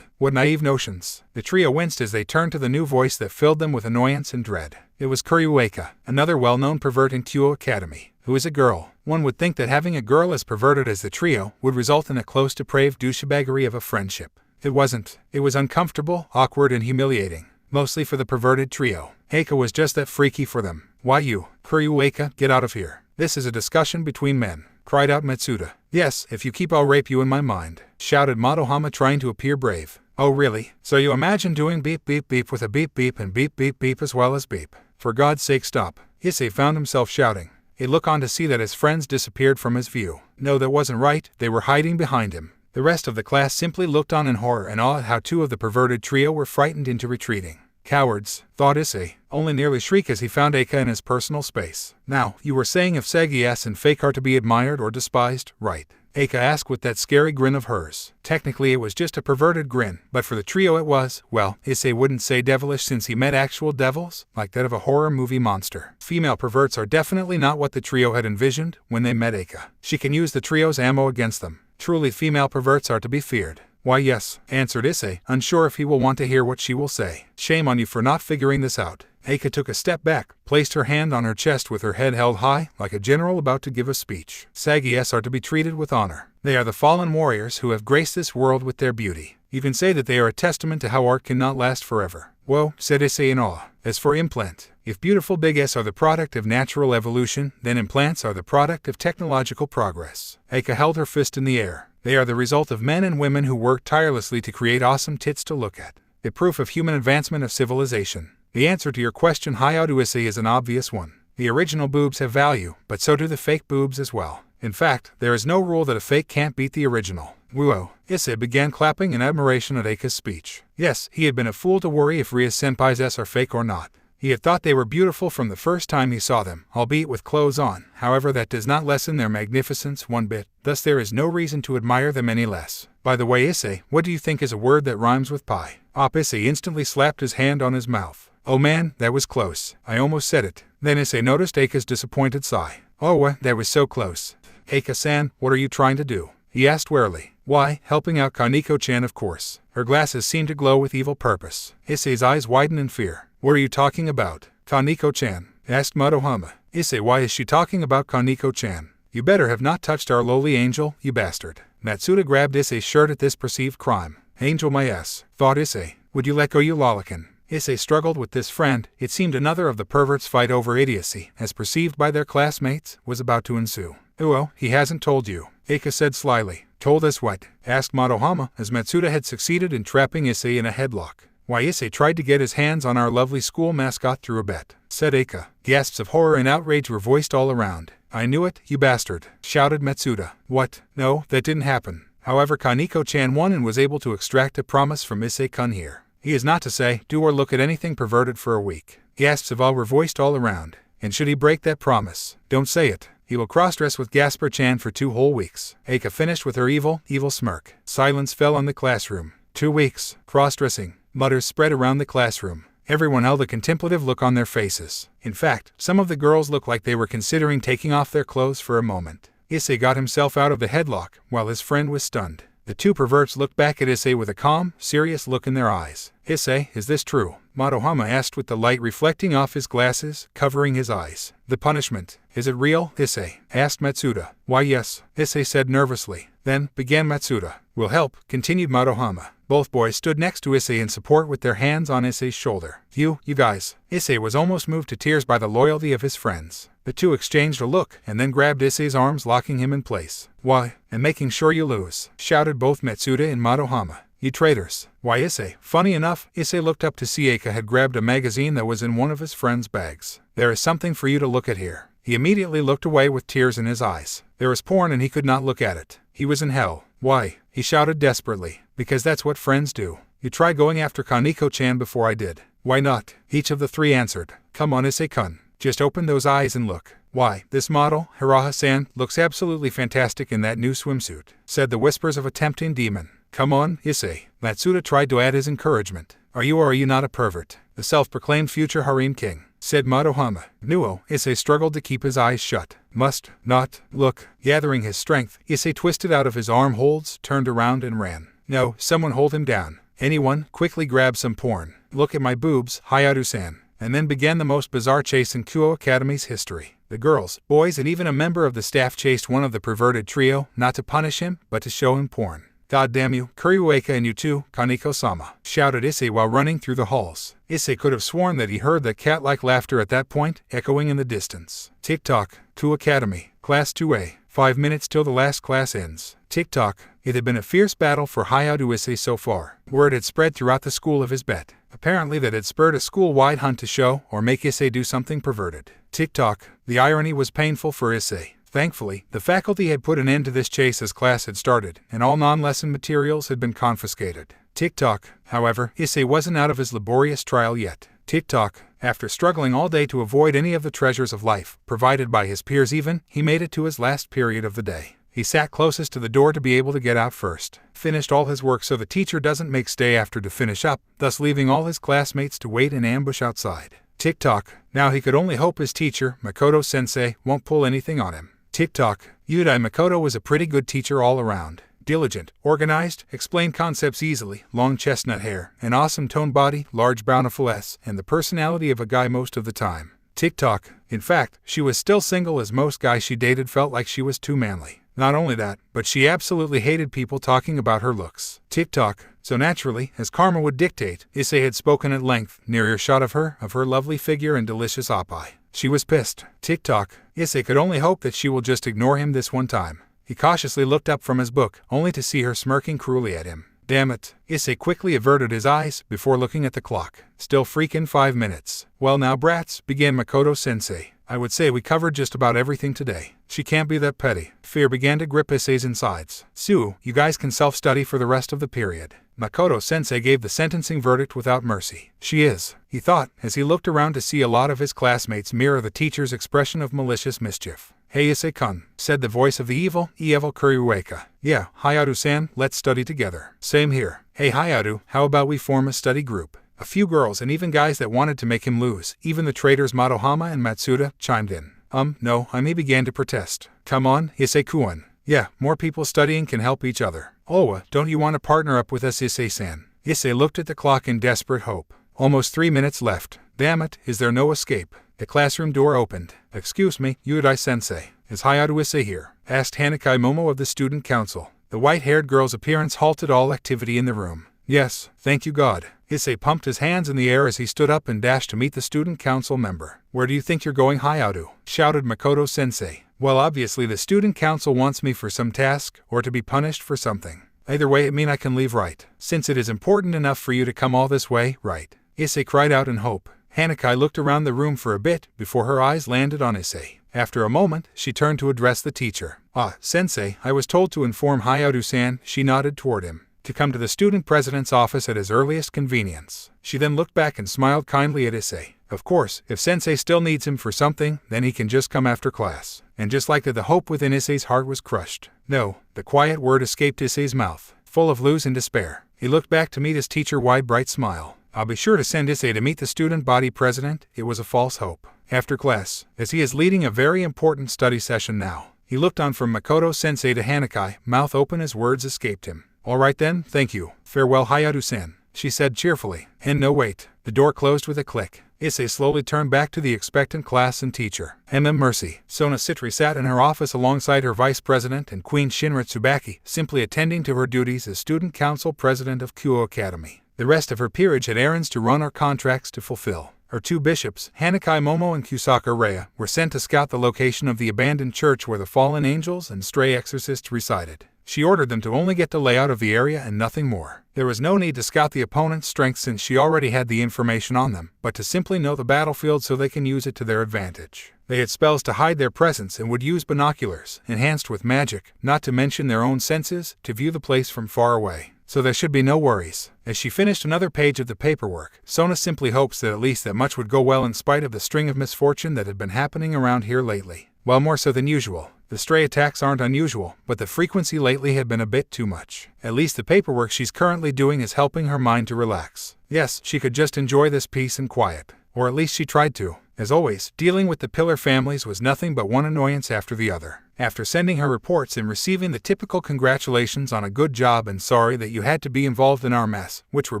What naive notions. The trio winced as they turned to the new voice that filled them with annoyance and dread. It was Kuryueka, another well-known pervert in Kyo Academy, who is a girl. One would think that having a girl as perverted as the trio would result in a close depraved douchebaggery of a friendship. It wasn't. It was uncomfortable, awkward, and humiliating. Mostly for the perverted trio. Eika was just that freaky for them. Why you, Kuryueka, get out of here. This is a discussion between men, cried out Matsuda. Yes, if you keep I'll rape you in my mind, shouted Madohama trying to appear brave. Oh really? So you imagine doing beep beep beep with a beep beep and beep beep beep as well as beep. For God's sake stop. Issei found himself shouting. He looked on to see that his friends disappeared from his view. No, that wasn't right, they were hiding behind him. The rest of the class simply looked on in horror and awe at how two of the perverted trio were frightened into retreating. Cowards, thought Issei, only nearly shriek as he found Eika in his personal space. Now, you were saying if saggy ass and fake are to be admired or despised, right? Eika asked with that scary grin of hers. Technically it was just a perverted grin, but for the trio it was, well, Issei wouldn't say devilish since he met actual devils, like that of a horror movie monster. Female perverts are definitely not what the trio had envisioned when they met Eika. She can use the trio's ammo against them. Truly female perverts are to be feared. Why yes, answered Issei, unsure if he will want to hear what she will say. Shame on you for not figuring this out. Eika took a step back, placed her hand on her chest with her head held high, like a general about to give a speech. Saggy S are to be treated with honor. They are the fallen warriors who have graced this world with their beauty. You can say that they are a testament to how art cannot last forever. Whoa, said Issei in awe. As for implant, if beautiful big S are the product of natural evolution, then implants are the product of technological progress. Eika held her fist in the air. They are the result of men and women who work tirelessly to create awesome tits to look at. A proof of human advancement of civilization. The answer to your question, Hayao Issei, is an obvious one. The original boobs have value, but so do the fake boobs as well. In fact, there is no rule that a fake can't beat the original. Whoa, Issei began clapping in admiration at Eika's speech. Yes, he had been a fool to worry if Ria Senpai's S are fake or not. He had thought they were beautiful from the first time he saw them, albeit with clothes on. However, that does not lessen their magnificence one bit, thus there is no reason to admire them any less. By the way, Issei, what do you think is a word that rhymes with pie? Issei instantly slapped his hand on his mouth. Oh man, that was close. I almost said it. Then Issei noticed Eika's disappointed sigh. Oh, that was so close. Eika-san, what are you trying to do? He asked warily. Why, helping out Kaneko-chan, of course. Her glasses seemed to glow with evil purpose. Issei's eyes widened in fear. What are you talking about? Kaneko-chan, asked Madohama. Issei, why is she talking about Kaneko-chan? You better have not touched our lowly angel, you bastard. Matsuda grabbed Issei's shirt at this perceived crime. Angel my ass, thought Issei. Would you let go, you lollican? Issei struggled with this friend. It seemed another of the perverts' fight over idiocy, as perceived by their classmates, was about to ensue. Oh, he hasn't told you, Eika said slyly. Told us what? Asked Madohama, as Matsuda had succeeded in trapping Issei in a headlock. Why, Issei tried to get his hands on our lovely school mascot through a bet, said Eika. Gasps of horror and outrage were voiced all around. I knew it, you bastard, shouted Matsuda. What? No, that didn't happen. However, Kaneko-chan won and was able to extract a promise from Issei-kun here. He is not to say, do or look at anything perverted for a week. Gasps of awe were voiced all around. And should he break that promise, don't say it. He will cross-dress with Gasper-chan for 2 whole weeks. Eika finished with her evil smirk. Silence fell on the classroom. 2 weeks, cross-dressing. Mutters spread around the classroom. Everyone held a contemplative look on their faces. In fact, some of the girls looked like they were considering taking off their clothes for a moment. Issei got himself out of the headlock, while his friend was stunned. The 2 perverts looked back at Issei with a calm, serious look in their eyes. Issei, is this true? Madohama asked with the light reflecting off his glasses, covering his eyes. The punishment, is it real, Issei? Asked Matsuda. Why yes, Issei said nervously. Then, began Matsuda. Will help, continued Madohama. Both boys stood next to Issei in support with their hands on Issei's shoulder. You guys. Issei was almost moved to tears by the loyalty of his friends. The 2 exchanged a look and then grabbed Issei's arms, locking him in place. Why, and making sure you lose, shouted both Matsuda and Madohama. You traitors. Why, Issei. Funny enough, Issei looked up to see Eika had grabbed a magazine that was in one of his friend's bags. There is something for you to look at here. He immediately looked away with tears in his eyes. There was porn and he could not look at it. He was in hell. Why? He shouted desperately. Because that's what friends do. You tried going after Kaneko-chan before I did. Why not? Each of the 3 answered. Come on, Issei-kun. Just open those eyes and look. Why, this model, Hiraha-san, looks absolutely fantastic in that new swimsuit, said the whispers of a tempting demon. Come on, Issei. Matsuda tried to add his encouragement. Are you or are you not a pervert? The self-proclaimed future harem king, said Madohama. Nuo, Issei struggled to keep his eyes shut. Must not look. Gathering his strength, Issei twisted out of his arm holds, turned around and ran. No, someone hold him down. Anyone, quickly grab some porn. Look at my boobs, Hayato-san. And then began the most bizarre chase in Kuo Academy's history. The girls, boys, and even a member of the staff chased one of the perverted trio, not to punish him, but to show him porn. God damn you, Kuryueika and you too, Kaneko-sama, shouted Issei while running through the halls. Issei could have sworn that he heard that cat-like laughter at that point, echoing in the distance. Tick-tock, Kuo Academy, Class 2A, 5 minutes till the last class ends. Tick-tock, it had been a fierce battle for Hayato Issei so far. Word had spread throughout the school of his bet. Apparently that had spurred a school-wide hunt to show or make Issei do something perverted. Tick-tock, the irony was painful for Issei. Thankfully, the faculty had put an end to this chase as class had started, and all non-lesson materials had been confiscated. Tick-tock, however, Issei wasn't out of his laborious trial yet. Tick-tock, after struggling all day to avoid any of the treasures of life, provided by his peers even, he made it to his last period of the day. He sat closest to the door to be able to get out first. Finished all his work so the teacher doesn't make stay after to finish up, thus leaving all his classmates to wait in ambush outside. Tick-tock, now he could only hope his teacher, Makoto-sensei, won't pull anything on him. Tick-tock, Yudai Makoto was a pretty good teacher all around. Diligent, organized, explained concepts easily, long chestnut hair, an awesome toned body, large bountiful S, and the personality of a guy most of the time. Tick-tock, in fact, she was still single as most guys she dated felt like she was too manly. Not only that, but she absolutely hated people talking about her looks. Tick-tock, so naturally, as karma would dictate, Issei had spoken at length, near earshot of her lovely figure and delicious oppai. She was pissed. Tick-tock, Issei could only hope that she will just ignore him this one time. He cautiously looked up from his book, only to see her smirking cruelly at him. Damn it. Issei quickly averted his eyes before looking at the clock. Still freakin' 5 minutes. Well now brats, began Makoto-sensei. I would say we covered just about everything today. She can't be that petty. Fear began to grip Issei's insides. You guys can self-study for the rest of the period. Makoto-sensei gave the sentencing verdict without mercy. She is, he thought, as he looked around to see a lot of his classmates mirror the teacher's expression of malicious mischief. Hey Issei-kun, said the voice of the evil Kuriueka. Yeah, Hayato-san, let's study together. Same here. Hey Hayato, how about we form a study group? A few girls and even guys that wanted to make him lose, even the traitors Madohama and Matsuda, chimed in. No, he began to protest. Come on, Issei-kun. Yeah, more people studying can help each other. Owa, don't you want to partner up with us, Issei-san? Issei looked at the clock in desperate hope. Almost 3 minutes left. Damn it, is there no escape? The classroom door opened. Excuse me, Yudai-sensei. Is Hayato Issei here? Asked Hanakai Momo of the student council. The white-haired girl's appearance halted all activity in the room. Yes, thank you God. Issei pumped his hands in the air as he stood up and dashed to meet the student council member. Where do you think you're going, Hayato? Shouted Makoto-sensei. Well, obviously the student council wants me for some task, or to be punished for something. Either way, it means I can leave, right? Since it is important enough for you to come all this way, right? Issei cried out in hope. Hanakai looked around the room for a bit before her eyes landed on Issei. After a moment, she turned to address the teacher. Sensei, I was told to inform Hayato-san, she nodded toward him, to come to the student president's office at his earliest convenience. She then looked back and smiled kindly at Issei. Of course, if Sensei still needs him for something, then he can just come after class. And just like that, the hope within Issei's heart was crushed. No, the quiet word escaped Issei's mouth, full of lose and despair. He looked back to meet his teacher wide bright smile. I'll be sure to send Issei to meet the student body president. It was a false hope. After class, as he is leading a very important study session now, he looked on from Makoto-sensei to Hanakai, mouth open as words escaped him. All right then, thank you. Farewell Hayato-san, she said cheerfully. And no wait, the door closed with a click. Issei slowly turned back to the expectant class and teacher. Mercy. Sona Citri sat in her office alongside her vice president and Queen Shinra Tsubaki, simply attending to her duties as student council president of Kyo Academy. The rest of her peerage had errands to run or contracts to fulfill. Her two bishops, Hanakai Momo and Kusaka Rhea, were sent to scout the location of the abandoned church where the fallen angels and stray exorcists resided. She ordered them to only get the layout of the area and nothing more. There was no need to scout the opponent's strength since she already had the information on them, but to simply know the battlefield so they can use it to their advantage. They had spells to hide their presence and would use binoculars, enhanced with magic, not to mention their own senses, to view the place from far away. So there should be no worries. As she finished another page of the paperwork, Sona simply hopes that at least that much would go well in spite of the string of misfortune that had been happening around here lately. Well, more so than usual. The stray attacks aren't unusual, but the frequency lately had been a bit too much. At least the paperwork she's currently doing is helping her mind to relax. Yes, she could just enjoy this peace and quiet. Or at least she tried to. As always, dealing with the Pillar families was nothing but one annoyance after the other. After sending her reports and receiving the typical congratulations on a good job and sorry that you had to be involved in our mess, which were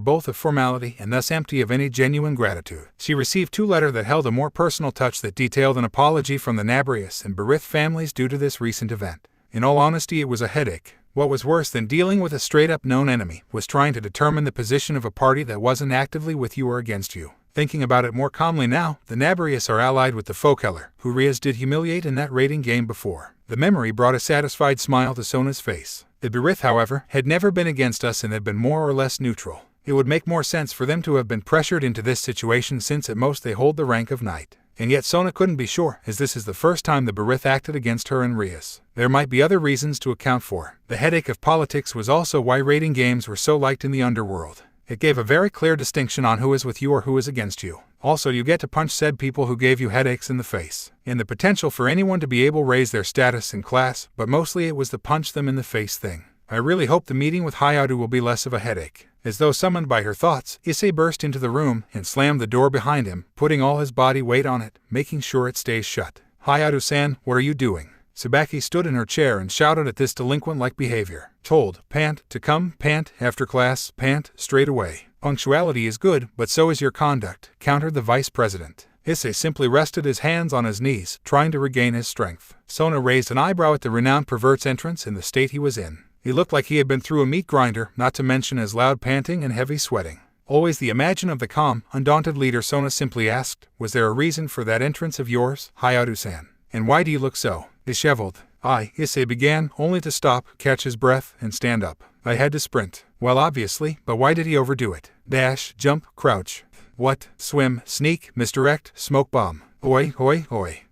both a formality and thus empty of any genuine gratitude, she received two letters that held a more personal touch that detailed an apology from the Nabrius and Berith families due to this recent event. In all honesty, it was a headache. What was worse than dealing with a straight-up known enemy was trying to determine the position of a party that wasn't actively with you or against you. Thinking about it more calmly now, the Nabrius are allied with the Fokeller, who Rias did humiliate in that raiding game before. The memory brought a satisfied smile to Sona's face. The Berith, however, had never been against us and had been more or less neutral. It would make more sense for them to have been pressured into this situation since at most they hold the rank of knight. And yet Sona couldn't be sure, as this is the first time the Berith acted against her and Rias. There might be other reasons to account for. The headache of politics was also why raiding games were so liked in the underworld. It gave a very clear distinction on who is with you or who is against you. Also, you get to punch said people who gave you headaches in the face. And the potential for anyone to be able to raise their status in class, but mostly it was the punch them in the face thing. I really hope the meeting with Hayato will be less of a headache. As though summoned by her thoughts, Issei burst into the room and slammed the door behind him, putting all his body weight on it, making sure it stays shut. Hayato-san, what are you doing? Tsubaki stood in her chair and shouted at this delinquent-like behavior. Told, pant, to come, pant, after class, pant, straight away. Punctuality is good, but so is your conduct, countered the vice president. Issei simply rested his hands on his knees, trying to regain his strength. Sona raised an eyebrow at the renowned pervert's entrance in the state he was in. He looked like he had been through a meat grinder, not to mention his loud panting and heavy sweating. Always the imagine of the calm, undaunted leader, Sona simply asked, was there a reason for that entrance of yours, Hayato-san? And why do you look so disheveled? Issei began, only to stop, catch his breath, and stand up. I had to sprint. Well, obviously, but why did he overdo it? Dash, jump, crouch. What? Swim, sneak, misdirect, smoke bomb. Oi.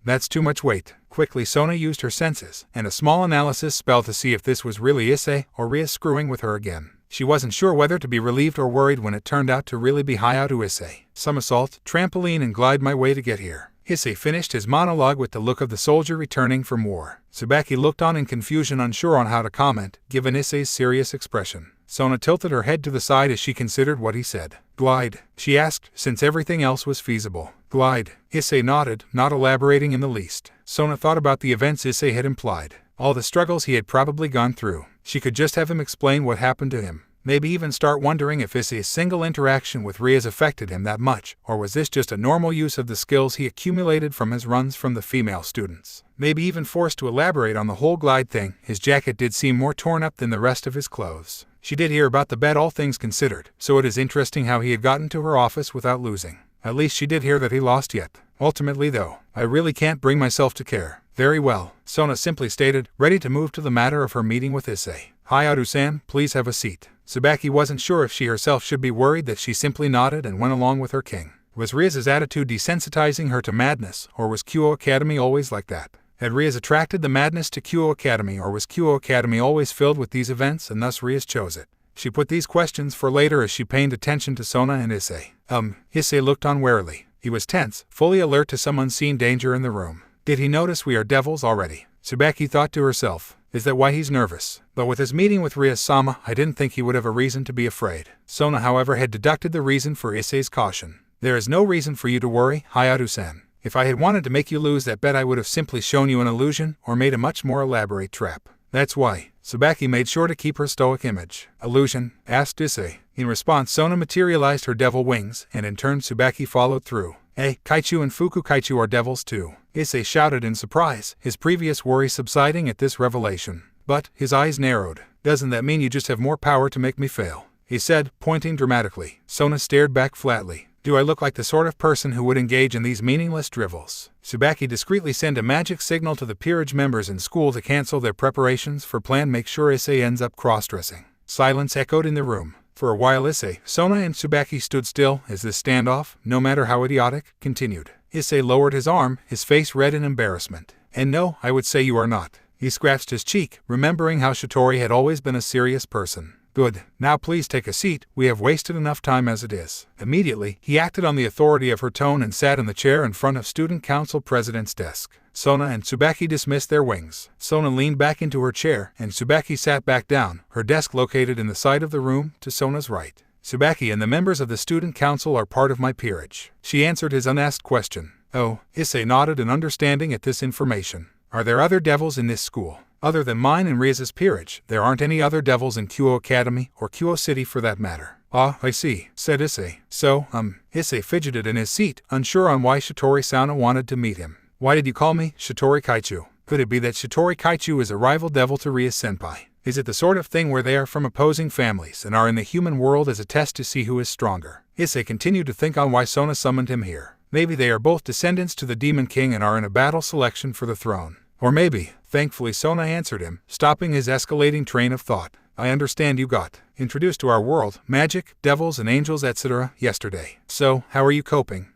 That's too much weight. Quickly Sona used her senses, and a small analysis spell to see if this was really Issei or Ria screwing with her again. She wasn't sure whether to be relieved or worried when it turned out to really be Hayato Issei. Somersault, trampoline and glide my way to get here. Issei finished his monologue with the look of the soldier returning from war. Tsubaki looked on in confusion, unsure on how to comment, given Issei's serious expression. Sona tilted her head to the side as she considered what he said. Glide, she asked, since everything else was feasible. Glide. Issei nodded, not elaborating in the least. Sona thought about the events Issei had implied. All the struggles he had probably gone through. She could just have him explain what happened to him. Maybe even start wondering if Issei's single interaction with Rias affected him that much, or was this just a normal use of the skills he accumulated from his runs from the female students. Maybe even forced to elaborate on the whole glide thing, his jacket did seem more torn up than the rest of his clothes. She did hear about the bet, all things considered, so it is interesting how he had gotten to her office without losing. At least she did hear that he lost yet. Ultimately though, I really can't bring myself to care. Very well, Sona simply stated, ready to move to the matter of her meeting with Issei. Hayato-san, please have a seat. Tsubaki wasn't sure if she herself should be worried that she simply nodded and went along with her king. Was Rias's attitude desensitizing her to madness, or was Kyo Academy always like that? Had Rias attracted the madness to Kyo Academy, or was Kyo Academy always filled with these events and thus Rias chose it? She put these questions for later as she paid attention to Sona and Issei. Issei looked on warily. He was tense, fully alert to some unseen danger in the room. Did he notice we are devils already? Tsubaki thought to herself. Is that why he's nervous? But with his meeting with Rias-sama, I didn't think he would have a reason to be afraid. Sona, however, had deducted the reason for Issei's caution. There is no reason for you to worry, Hayato-san. If I had wanted to make you lose that bet, I would have simply shown you an illusion or made a much more elaborate trap. That's why. Tsubaki made sure to keep her stoic image. Illusion? Asked Issei. In response, Sona materialized her devil wings, and in turn Tsubaki followed through. Hey, Kaichu and Fukukaichu are devils too. Issei shouted in surprise, his previous worry subsiding at this revelation. But, his eyes narrowed. Doesn't that mean you just have more power to make me fail? He said, pointing dramatically. Sona stared back flatly. Do I look like the sort of person who would engage in these meaningless dribbles? Tsubaki discreetly sent a magic signal to the peerage members in school to cancel their preparations for plan make sure Issei ends up cross-dressing. Silence echoed in the room. For a while Issei, Sona and Tsubaki stood still as this standoff, no matter how idiotic, continued. Issei lowered his arm, his face red in embarrassment. And no, I would say you are not. He scratched his cheek, remembering how Shitori had always been a serious person. Good. Now please take a seat, we have wasted enough time as it is. Immediately, he acted on the authority of her tone and sat in the chair in front of Student Council President's desk. Sona and Tsubaki dismissed their wings. Sona leaned back into her chair, and Tsubaki sat back down, her desk located in the side of the room, to Sona's right. Tsubaki and the members of the Student Council are part of my peerage. She answered his unasked question. Oh, Issei nodded in understanding at this information. Are there other devils in this school? Other than mine and Rias's peerage, there aren't any other devils in Kyo Academy, or Kyo City for that matter. Ah, I see, said Issei. So, Issei fidgeted in his seat, unsure on why Shitori-sama wanted to meet him. Why did you call me Shitori Kaichu? Could it be that Shitori Kaichu is a rival devil to Rias-senpai? Is it the sort of thing where they are from opposing families and are in the human world as a test to see who is stronger? Issei continued to think on why Sona summoned him here. Maybe they are both descendants to the Demon King and are in a battle selection for the throne. Or maybe, thankfully Sona answered him, stopping his escalating train of thought. I understand you got introduced to our world, magic, devils and angels etc. yesterday. So, how are you coping?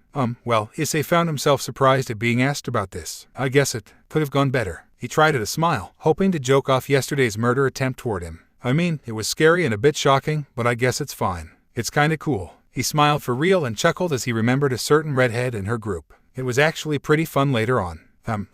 Well, Issei found himself surprised at being asked about this. I guess it could have gone better. He tried at a smile, hoping to joke off yesterday's murder attempt toward him. I mean, it was scary and a bit shocking, but I guess it's fine. It's kinda cool. He smiled for real and chuckled as he remembered a certain redhead in her group. It was actually pretty fun later on.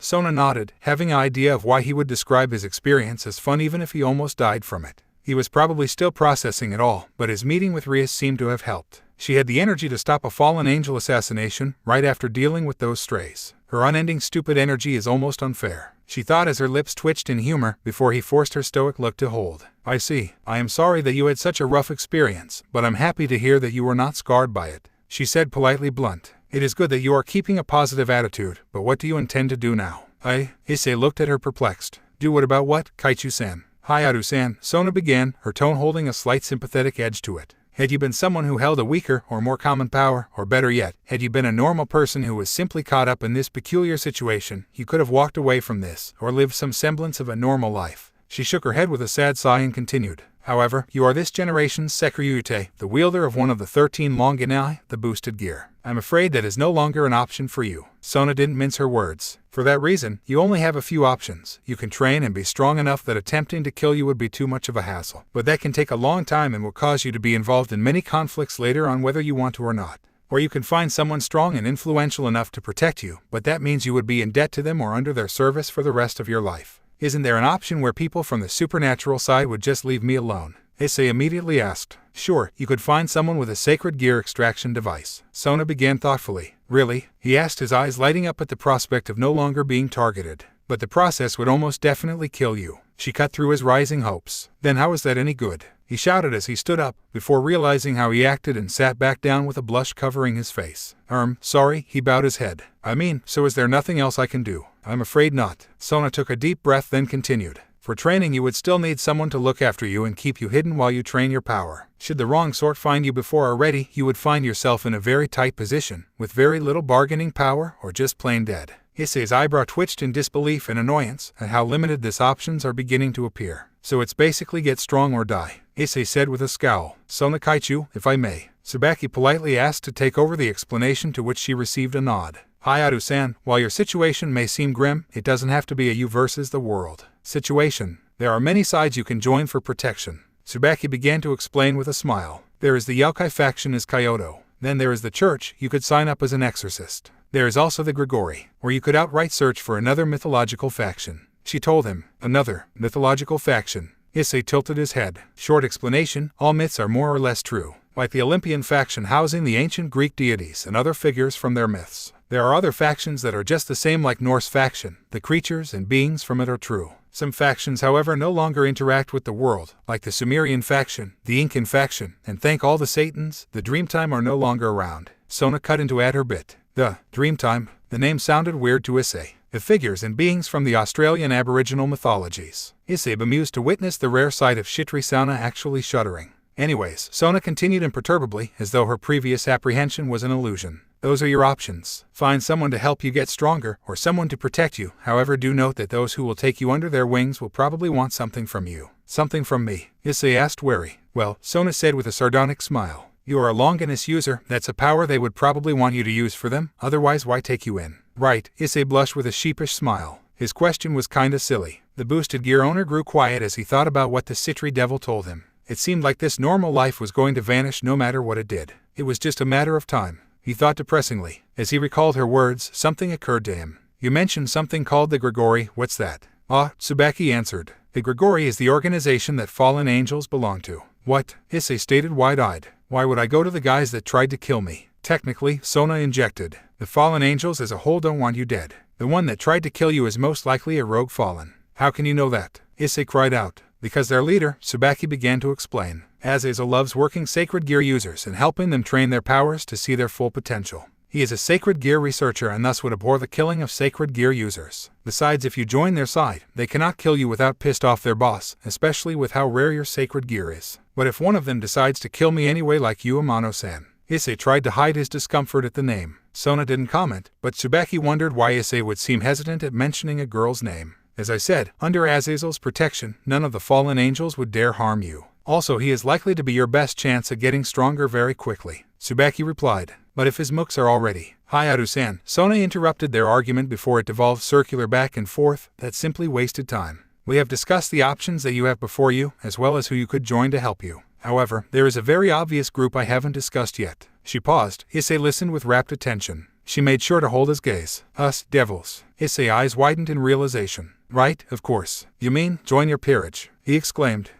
Sona nodded, having an idea of why he would describe his experience as fun even if he almost died from it. He was probably still processing it all, but his meeting with Rias seemed to have helped. She had the energy to stop a fallen angel assassination right after dealing with those strays. Her unending stupid energy is almost unfair, she thought as her lips twitched in humor before he forced her stoic look to hold. I see. I am sorry that you had such a rough experience, but I'm happy to hear that you were not scarred by it, she said politely blunt. It is good that you are keeping a positive attitude, but what do you intend to do now? Issei looked at her perplexed. Do what about what, Kaichu-san? Hayato-san, Sona began, her tone holding a slight sympathetic edge to it. Had you been someone who held a weaker or more common power, or better yet, had you been a normal person who was simply caught up in this peculiar situation, you could have walked away from this, or lived some semblance of a normal life. She shook her head with a sad sigh and continued. However, you are this generation's Sekyuute, the wielder of one of the 13 Longinai, the boosted gear. I'm afraid that is no longer an option for you. Sona didn't mince her words. For that reason, you only have a few options. You can train and be strong enough that attempting to kill you would be too much of a hassle. But that can take a long time and will cause you to be involved in many conflicts later on whether you want to or not. Or you can find someone strong and influential enough to protect you, but that means you would be in debt to them or under their service for the rest of your life. Isn't there an option where people from the supernatural side would just leave me alone? Issei immediately asked. Sure, you could find someone with a sacred gear extraction device. Sona began thoughtfully. Really? He asked, his eyes lighting up at the prospect of no longer being targeted. But the process would almost definitely kill you. She cut through his rising hopes. Then how is that any good? He shouted as he stood up, before realizing how he acted and sat back down with a blush covering his face. Sorry, he bowed his head. I mean, so is there nothing else I can do? I'm afraid not. Sona took a deep breath then continued. For training you would still need someone to look after you and keep you hidden while you train your power. Should the wrong sort find you before already, you would find yourself in a very tight position, with very little bargaining power or just plain dead. Issei's eyebrow twitched in disbelief and annoyance at how limited these options are beginning to appear. So it's basically get strong or die, Issei said with a scowl. Sona Kaichu, if I may. Tsubaki politely asked to take over the explanation, to which she received a nod. Hayato-san, while your situation may seem grim, it doesn't have to be a you versus the world situation. There are many sides you can join for protection. Tsubaki began to explain with a smile. There is the Yokai faction as Kyoto. Then there is the church, you could sign up as an exorcist. There is also the Grigori, or you could outright search for another mythological faction. She told him. Another mythological faction. Issei tilted his head. Short explanation, all myths are more or less true. Like the Olympian faction housing the ancient Greek deities and other figures from their myths. There are other factions that are just the same, like Norse faction. The creatures and beings from it are true. Some factions, however, no longer interact with the world, like the Sumerian faction, the Incan faction, and thank all the Satans, the Dreamtime are no longer around. Sona cut in to add her bit. The Dreamtime. The name sounded weird to Issei. The figures and beings from the Australian Aboriginal mythologies. Issei bemused to witness the rare sight of Shitri Sauna actually shuddering. Anyways, Sona continued imperturbably, as though her previous apprehension was an illusion. Those are your options. Find someone to help you get stronger, or someone to protect you. However, do note that those who will take you under their wings will probably want something from you. Something from me? Issei asked, wary. Well, Sona said with a sardonic smile. You are a Longinus user, that's a power they would probably want you to use for them, otherwise why take you in? Right, Issei blushed with a sheepish smile. His question was kinda silly. The boosted gear owner grew quiet as he thought about what the Citri devil told him. It seemed like this normal life was going to vanish no matter what it did. It was just a matter of time. He thought depressingly. As he recalled her words, something occurred to him. You mentioned something called the Grigori, what's that? Tsubaki answered. The Grigori is the organization that fallen angels belong to. What? Issei stated wide-eyed. Why would I go to the guys that tried to kill me? Technically, Sona injected. The fallen angels as a whole don't want you dead. The one that tried to kill you is most likely a rogue fallen. How can you know that? Issei cried out. Because their leader, Tsubaki began to explain. Azazel loves working sacred gear users and helping them train their powers to see their full potential. He is a sacred gear researcher and thus would abhor the killing of sacred gear users. Besides, if you join their side, they cannot kill you without pissed off their boss, especially with how rare your sacred gear is. But if one of them decides to kill me anyway, like you, Amano-san. Issei tried to hide his discomfort at the name. Sona didn't comment, but Tsubaki wondered why Issei would seem hesitant at mentioning a girl's name. As I said, under Azazel's protection, none of the fallen angels would dare harm you. Also, he is likely to be your best chance at getting stronger very quickly. Tsubaki replied. But if his mooks are already... Hayato-san, Sona interrupted their argument before it devolved circular back and forth. That simply wasted time. We have discussed the options that you have before you, as well as who you could join to help you. However, there is a very obvious group I haven't discussed yet. She paused. Issei listened with rapt attention. She made sure to hold his gaze. Us, devils. Issei's eyes widened in realization. Right, of course. You mean, join your peerage? He exclaimed.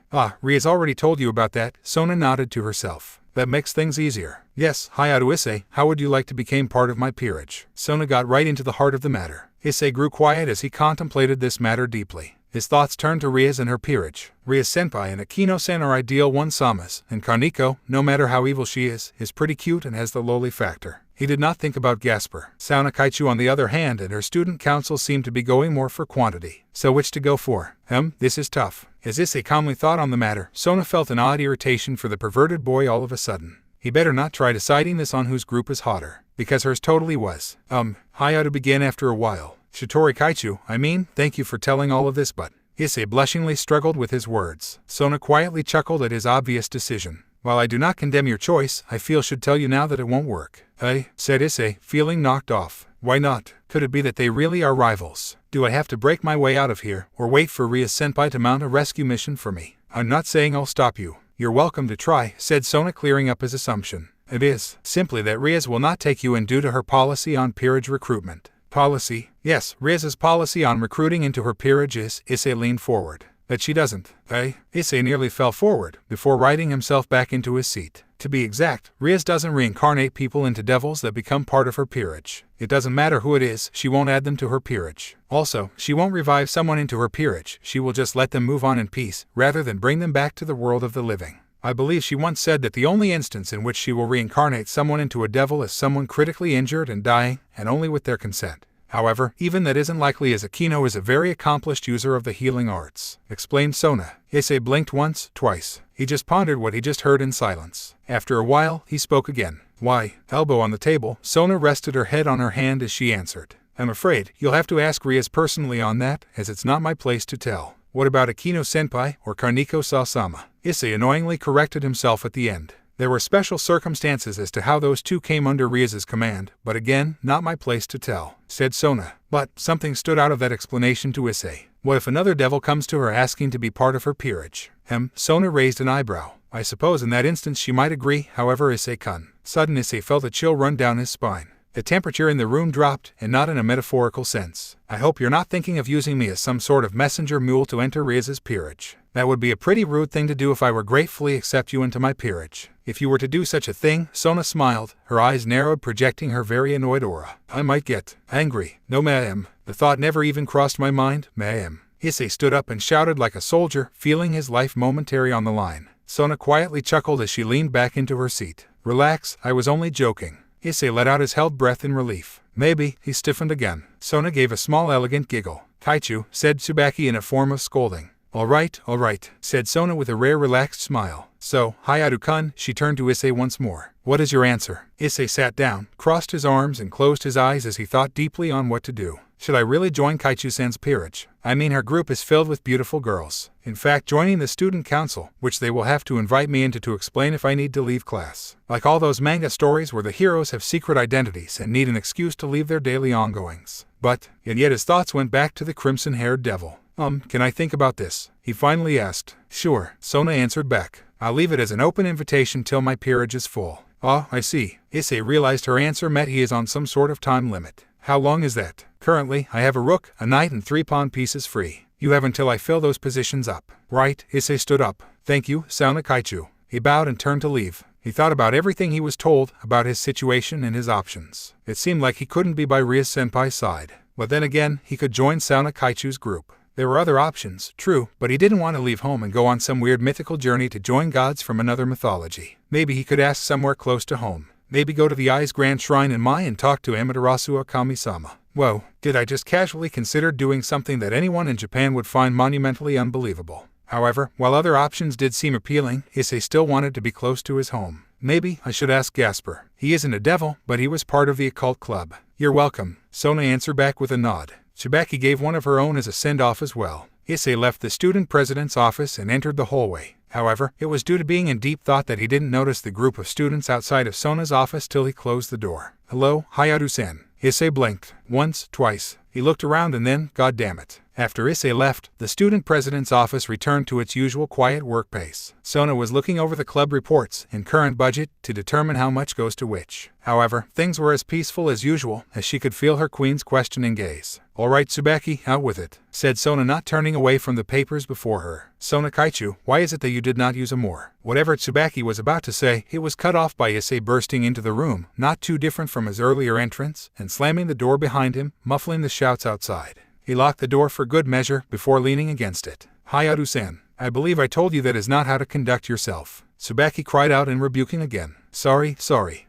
Ria's already told you about that. Sona nodded to herself. That makes things easier. Yes, Hayato Issei, how would you like to become part of my peerage? Sona got right into the heart of the matter. Issei grew quiet as he contemplated this matter deeply. His thoughts turned to Ria's and her peerage. Ria's senpai and Akino-san are ideal one-samas, and Kaneko, no matter how evil she is pretty cute and has the lowly factor. He did not think about Gasper. Sauna Kaichu on the other hand and her student council seemed to be going more for quantity. So which to go for? This is tough. As Issei calmly thought on the matter, Sona felt an odd irritation for the perverted boy all of a sudden. He better not try deciding this on whose group is hotter. Because hers totally was. Hayato began after a while. Shitori Kaichu, thank you for telling all of this, but... Issei blushingly struggled with his words. Sona quietly chuckled at his obvious decision. While I do not condemn your choice, I feel should tell you now that it won't work. Said Issei, feeling knocked off. Why not? Could it be that they really are rivals? Do I have to break my way out of here, or wait for Ria-senpai to mount a rescue mission for me? I'm not saying I'll stop you. You're welcome to try, said Sona, clearing up his assumption. It is simply that Rias will not take you in due to her policy on peerage recruitment. Policy? Yes, Rias's policy on recruiting into her peerage is, Issei leaned forward. That she doesn't. Issei nearly fell forward, before righting himself back into his seat. To be exact, Rias doesn't reincarnate people into devils that become part of her peerage. It doesn't matter who it is, she won't add them to her peerage. Also, she won't revive someone into her peerage, she will just let them move on in peace, rather than bring them back to the world of the living. I believe she once said that the only instance in which she will reincarnate someone into a devil is someone critically injured and dying, and only with their consent. However, even that isn't likely, as Akino is a very accomplished user of the healing arts, explained Sona. Issei blinked once, twice. He just pondered what he just heard in silence. After a while, he spoke again. Why? Elbow on the table, Sona rested her head on her hand as she answered. I'm afraid you'll have to ask Rias personally on that, as it's not my place to tell. What about Akino-senpai or Karniko-sama? Issei annoyingly corrected himself at the end. There were special circumstances as to how those two came under Rias's command, but again, not my place to tell, said Sona. But something stood out of that explanation to Issei. What if another devil comes to her asking to be part of her peerage? Sona raised an eyebrow. I suppose in that instance she might agree, however, Issei-kun. Sudden Issei felt a chill run down his spine. The temperature in the room dropped, and not in a metaphorical sense. I hope you're not thinking of using me as some sort of messenger mule to enter Rias's peerage. That would be a pretty rude thing to do if I were gratefully accept you into my peerage. If you were to do such a thing, Sona smiled, her eyes narrowed, projecting her very annoyed aura. I might get angry. No, ma'am. The thought never even crossed my mind, ma'am. Issei stood up and shouted like a soldier, feeling his life momentary on the line. Sona quietly chuckled as she leaned back into her seat. Relax, I was only joking. Issei let out his held breath in relief. Maybe. He stiffened again. Sona gave a small elegant giggle. Kaichu, said Tsubaki in a form of scolding. All right, said Sona with a rare relaxed smile. So, Hayatu-kun, she turned to Issei once more. What is your answer? Issei sat down, crossed his arms and closed his eyes as he thought deeply on what to do. Should I really join Kaichu-san's peerage? I mean, her group is filled with beautiful girls. In fact, joining the student council, which they will have to invite me into to explain if I need to leave class. Like all those manga stories where the heroes have secret identities and need an excuse to leave their daily ongoings. And yet his thoughts went back to the crimson-haired devil. Can I think about this? He finally asked. Sure, Sona answered back. I'll leave it as an open invitation till my peerage is full. Ah, I see. Issei realized her answer meant he is on some sort of time limit. How long is that? Currently, I have a rook, a knight, and 3 pawn pieces free. You have until I fill those positions up. Right, Issei stood up. Thank you, Sauna Kaichu. He bowed and turned to leave. He thought about everything he was told, about his situation and his options. It seemed like he couldn't be by Ria-senpai's side. But then again, he could join Sauna Kaichu's group. There were other options, true, but he didn't want to leave home and go on some weird mythical journey to join gods from another mythology. Maybe he could ask somewhere close to home. Maybe go to the Ai's Grand Shrine in Mai and talk to Amaterasu Kami-sama. Whoa, did I just casually consider doing something that anyone in Japan would find monumentally unbelievable? However, while other options did seem appealing, Issei still wanted to be close to his home. Maybe I should ask Gasper. He isn't a devil, but he was part of the occult club. You're welcome, Sona answered back with a nod. Tsubaki gave one of her own as a send-off as well. Issei left the student president's office and entered the hallway. However, it was due to being in deep thought that he didn't notice the group of students outside of Sona's office till he closed the door. Hello, Hayato-san. Issei blinked. Once, twice. He looked around and then, God damn it. After Issei left, the student president's office returned to its usual quiet work pace. Sona was looking over the club reports and current budget to determine how much goes to which. However, things were as peaceful as usual as she could feel her queen's questioning gaze. All right, Tsubaki, out with it, said Sona, not turning away from the papers before her. Sona Kaichu, why is it that you did not use a more? Whatever Tsubaki was about to say, it was cut off by Issei bursting into the room, not too different from his earlier entrance, and slamming the door behind him, muffling the shouts outside. He locked the door for good measure before leaning against it. Hayato-san, I believe I told you that is not how to conduct yourself. Tsubaki cried out in rebuking again. Sorry,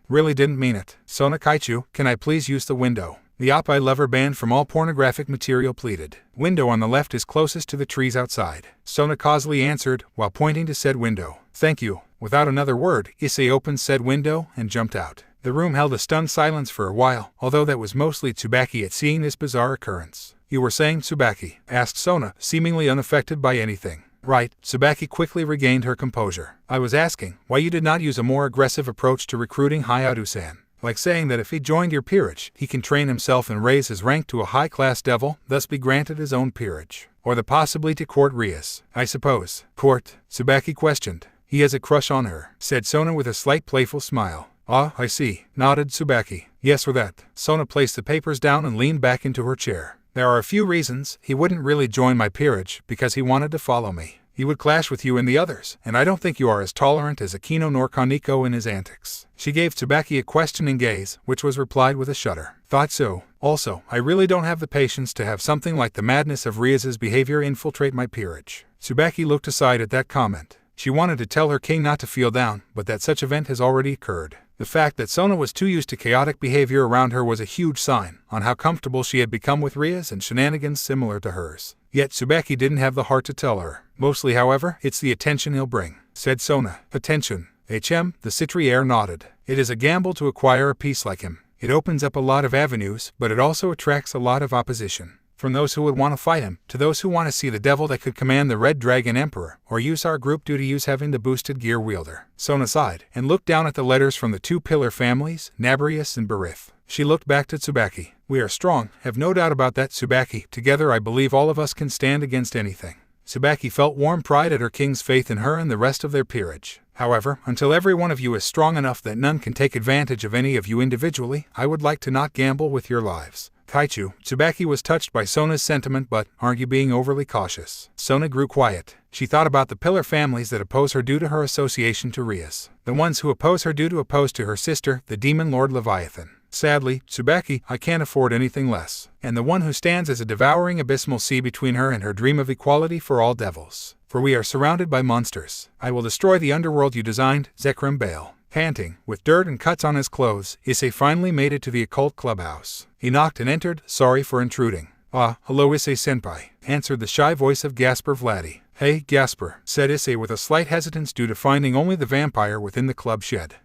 really didn't mean it. Sona Kaichu, can I please use the window? The Oppai lover banned from all pornographic material pleaded. Window on the left is closest to the trees outside. Sona causally answered, while pointing to said window. Thank you. Without another word, Issei opened said window and jumped out. The room held a stunned silence for a while, although that was mostly Tsubaki at seeing this bizarre occurrence. You were saying, Tsubaki? Asked Sona, seemingly unaffected by anything. Right, Tsubaki quickly regained her composure. I was asking why you did not use a more aggressive approach to recruiting Hayato-san. Like saying that if he joined your peerage, he can train himself and raise his rank to a high-class devil, thus be granted his own peerage. Or the possibility to court Rias, I suppose. Court? Tsubaki questioned. He has a crush on her, said Sona with a slight playful smile. Ah, I see, nodded Tsubaki. Yes or that. Sona placed the papers down and leaned back into her chair. There are a few reasons he wouldn't really join my peerage because he wanted to follow me. He would clash with you and the others, and I don't think you are as tolerant as Akino nor Kaneko in his antics. She gave Tsubaki a questioning gaze, which was replied with a shudder. Thought so. Also, I really don't have the patience to have something like the madness of Rias's behavior infiltrate my peerage. Tsubaki looked aside at that comment. She wanted to tell her king not to feel down, but that such event has already occurred. The fact that Sona was too used to chaotic behavior around her was a huge sign on how comfortable she had become with Rias and shenanigans similar to hers. Yet Tsubaki didn't have the heart to tell her. Mostly, however, it's the attention he'll bring, said Sona. Attention. HM, the Citriere nodded. It is a gamble to acquire a piece like him. It opens up a lot of avenues, but it also attracts a lot of opposition. From those who would want to fight him, to those who want to see the devil that could command the Red Dragon Emperor, or use our group due to use having the boosted gear wielder. Sona sighed, and looked down at the letters from the two pillar families, Nabarius and Barith. She looked back to Tsubaki. We are strong, have no doubt about that, Tsubaki. Together I believe all of us can stand against anything. Tsubaki felt warm pride at her king's faith in her and the rest of their peerage. However, until every one of you is strong enough that none can take advantage of any of you individually, I would like to not gamble with your lives. Kaichu, Tsubaki was touched by Sona's sentiment, but aren't you being overly cautious? Sona grew quiet. She thought about the pillar families that oppose her due to her association to Rias. The ones who oppose her due to oppose to her sister, the demon lord Leviathan. Sadly, Tsubaki, I can't afford anything less. And the one who stands as a devouring abysmal sea between her and her dream of equality for all devils. For we are surrounded by monsters. I will destroy the underworld you designed, Zekrim Bale. Panting, with dirt and cuts on his clothes, Issei finally made it to the occult clubhouse. He knocked and entered, sorry for intruding. Ah, hello Issei-senpai, answered the shy voice of Gasper Vladdy. Hey, Gasper, said Issei with a slight hesitance due to finding only the vampire within the club shed.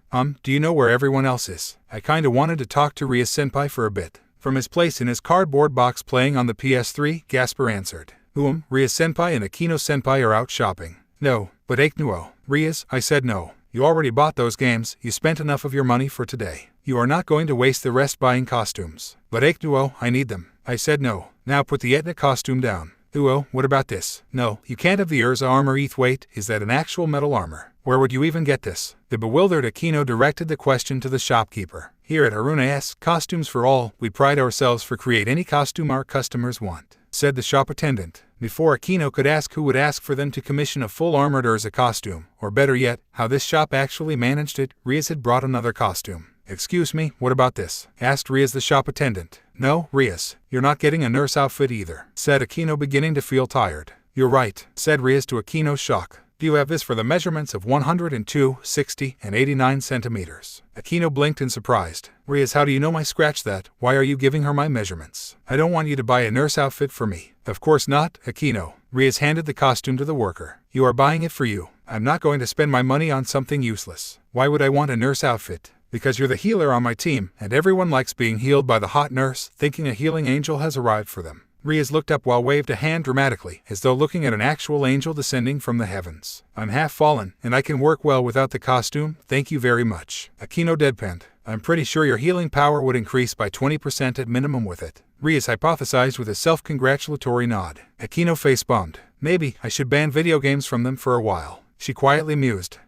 Do you know where everyone else is? I kinda wanted to talk to Rias-senpai for a bit. From his place in his cardboard box playing on the PS3, Gasper answered. Rias-senpai and Akino-senpai are out shopping. No, but Aiknuo. Rias, I said no. You already bought those games, you spent enough of your money for today. You are not going to waste the rest buying costumes. But Aiknuo, I need them. I said no. Now put the Etna costume down. What about this? No, you can't have the Urza armor. Wait, is that an actual metal armor? Where would you even get this? The bewildered Akino directed the question to the shopkeeper. Here at Haruna Costumes for All, we pride ourselves for create any costume our customers want, said the shop attendant. Before Akino could ask who would ask for them to commission a full armored Urza costume, or better yet, how this shop actually managed it, Rias had brought another costume. Excuse me, what about this? Asked Rias the shop attendant. No, Rias, you're not getting a nurse outfit either, said Akino beginning to feel tired. You're right, said Rias to Akino's shock. Do you have this for the measurements of 102, 60, and 89 centimeters? Akino blinked in surprise. Rias, how do you know my scratch that? Why are you giving her my measurements? I don't want you to buy a nurse outfit for me. Of course not, Akino. Rias handed the costume to the worker. You are buying it for you. I'm not going to spend my money on something useless. Why would I want a nurse outfit? Because you're the healer on my team, and everyone likes being healed by the hot nurse, thinking a healing angel has arrived for them. Rias looked up while waved a hand dramatically, as though looking at an actual angel descending from the heavens. I'm half fallen, and I can work well without the costume, thank you very much. Akino deadpanned. I'm pretty sure your healing power would increase by 20% at minimum with it. Rias hypothesized with a self-congratulatory nod. Akino face-bombed. Maybe I should ban video games from them for a while. She quietly mused.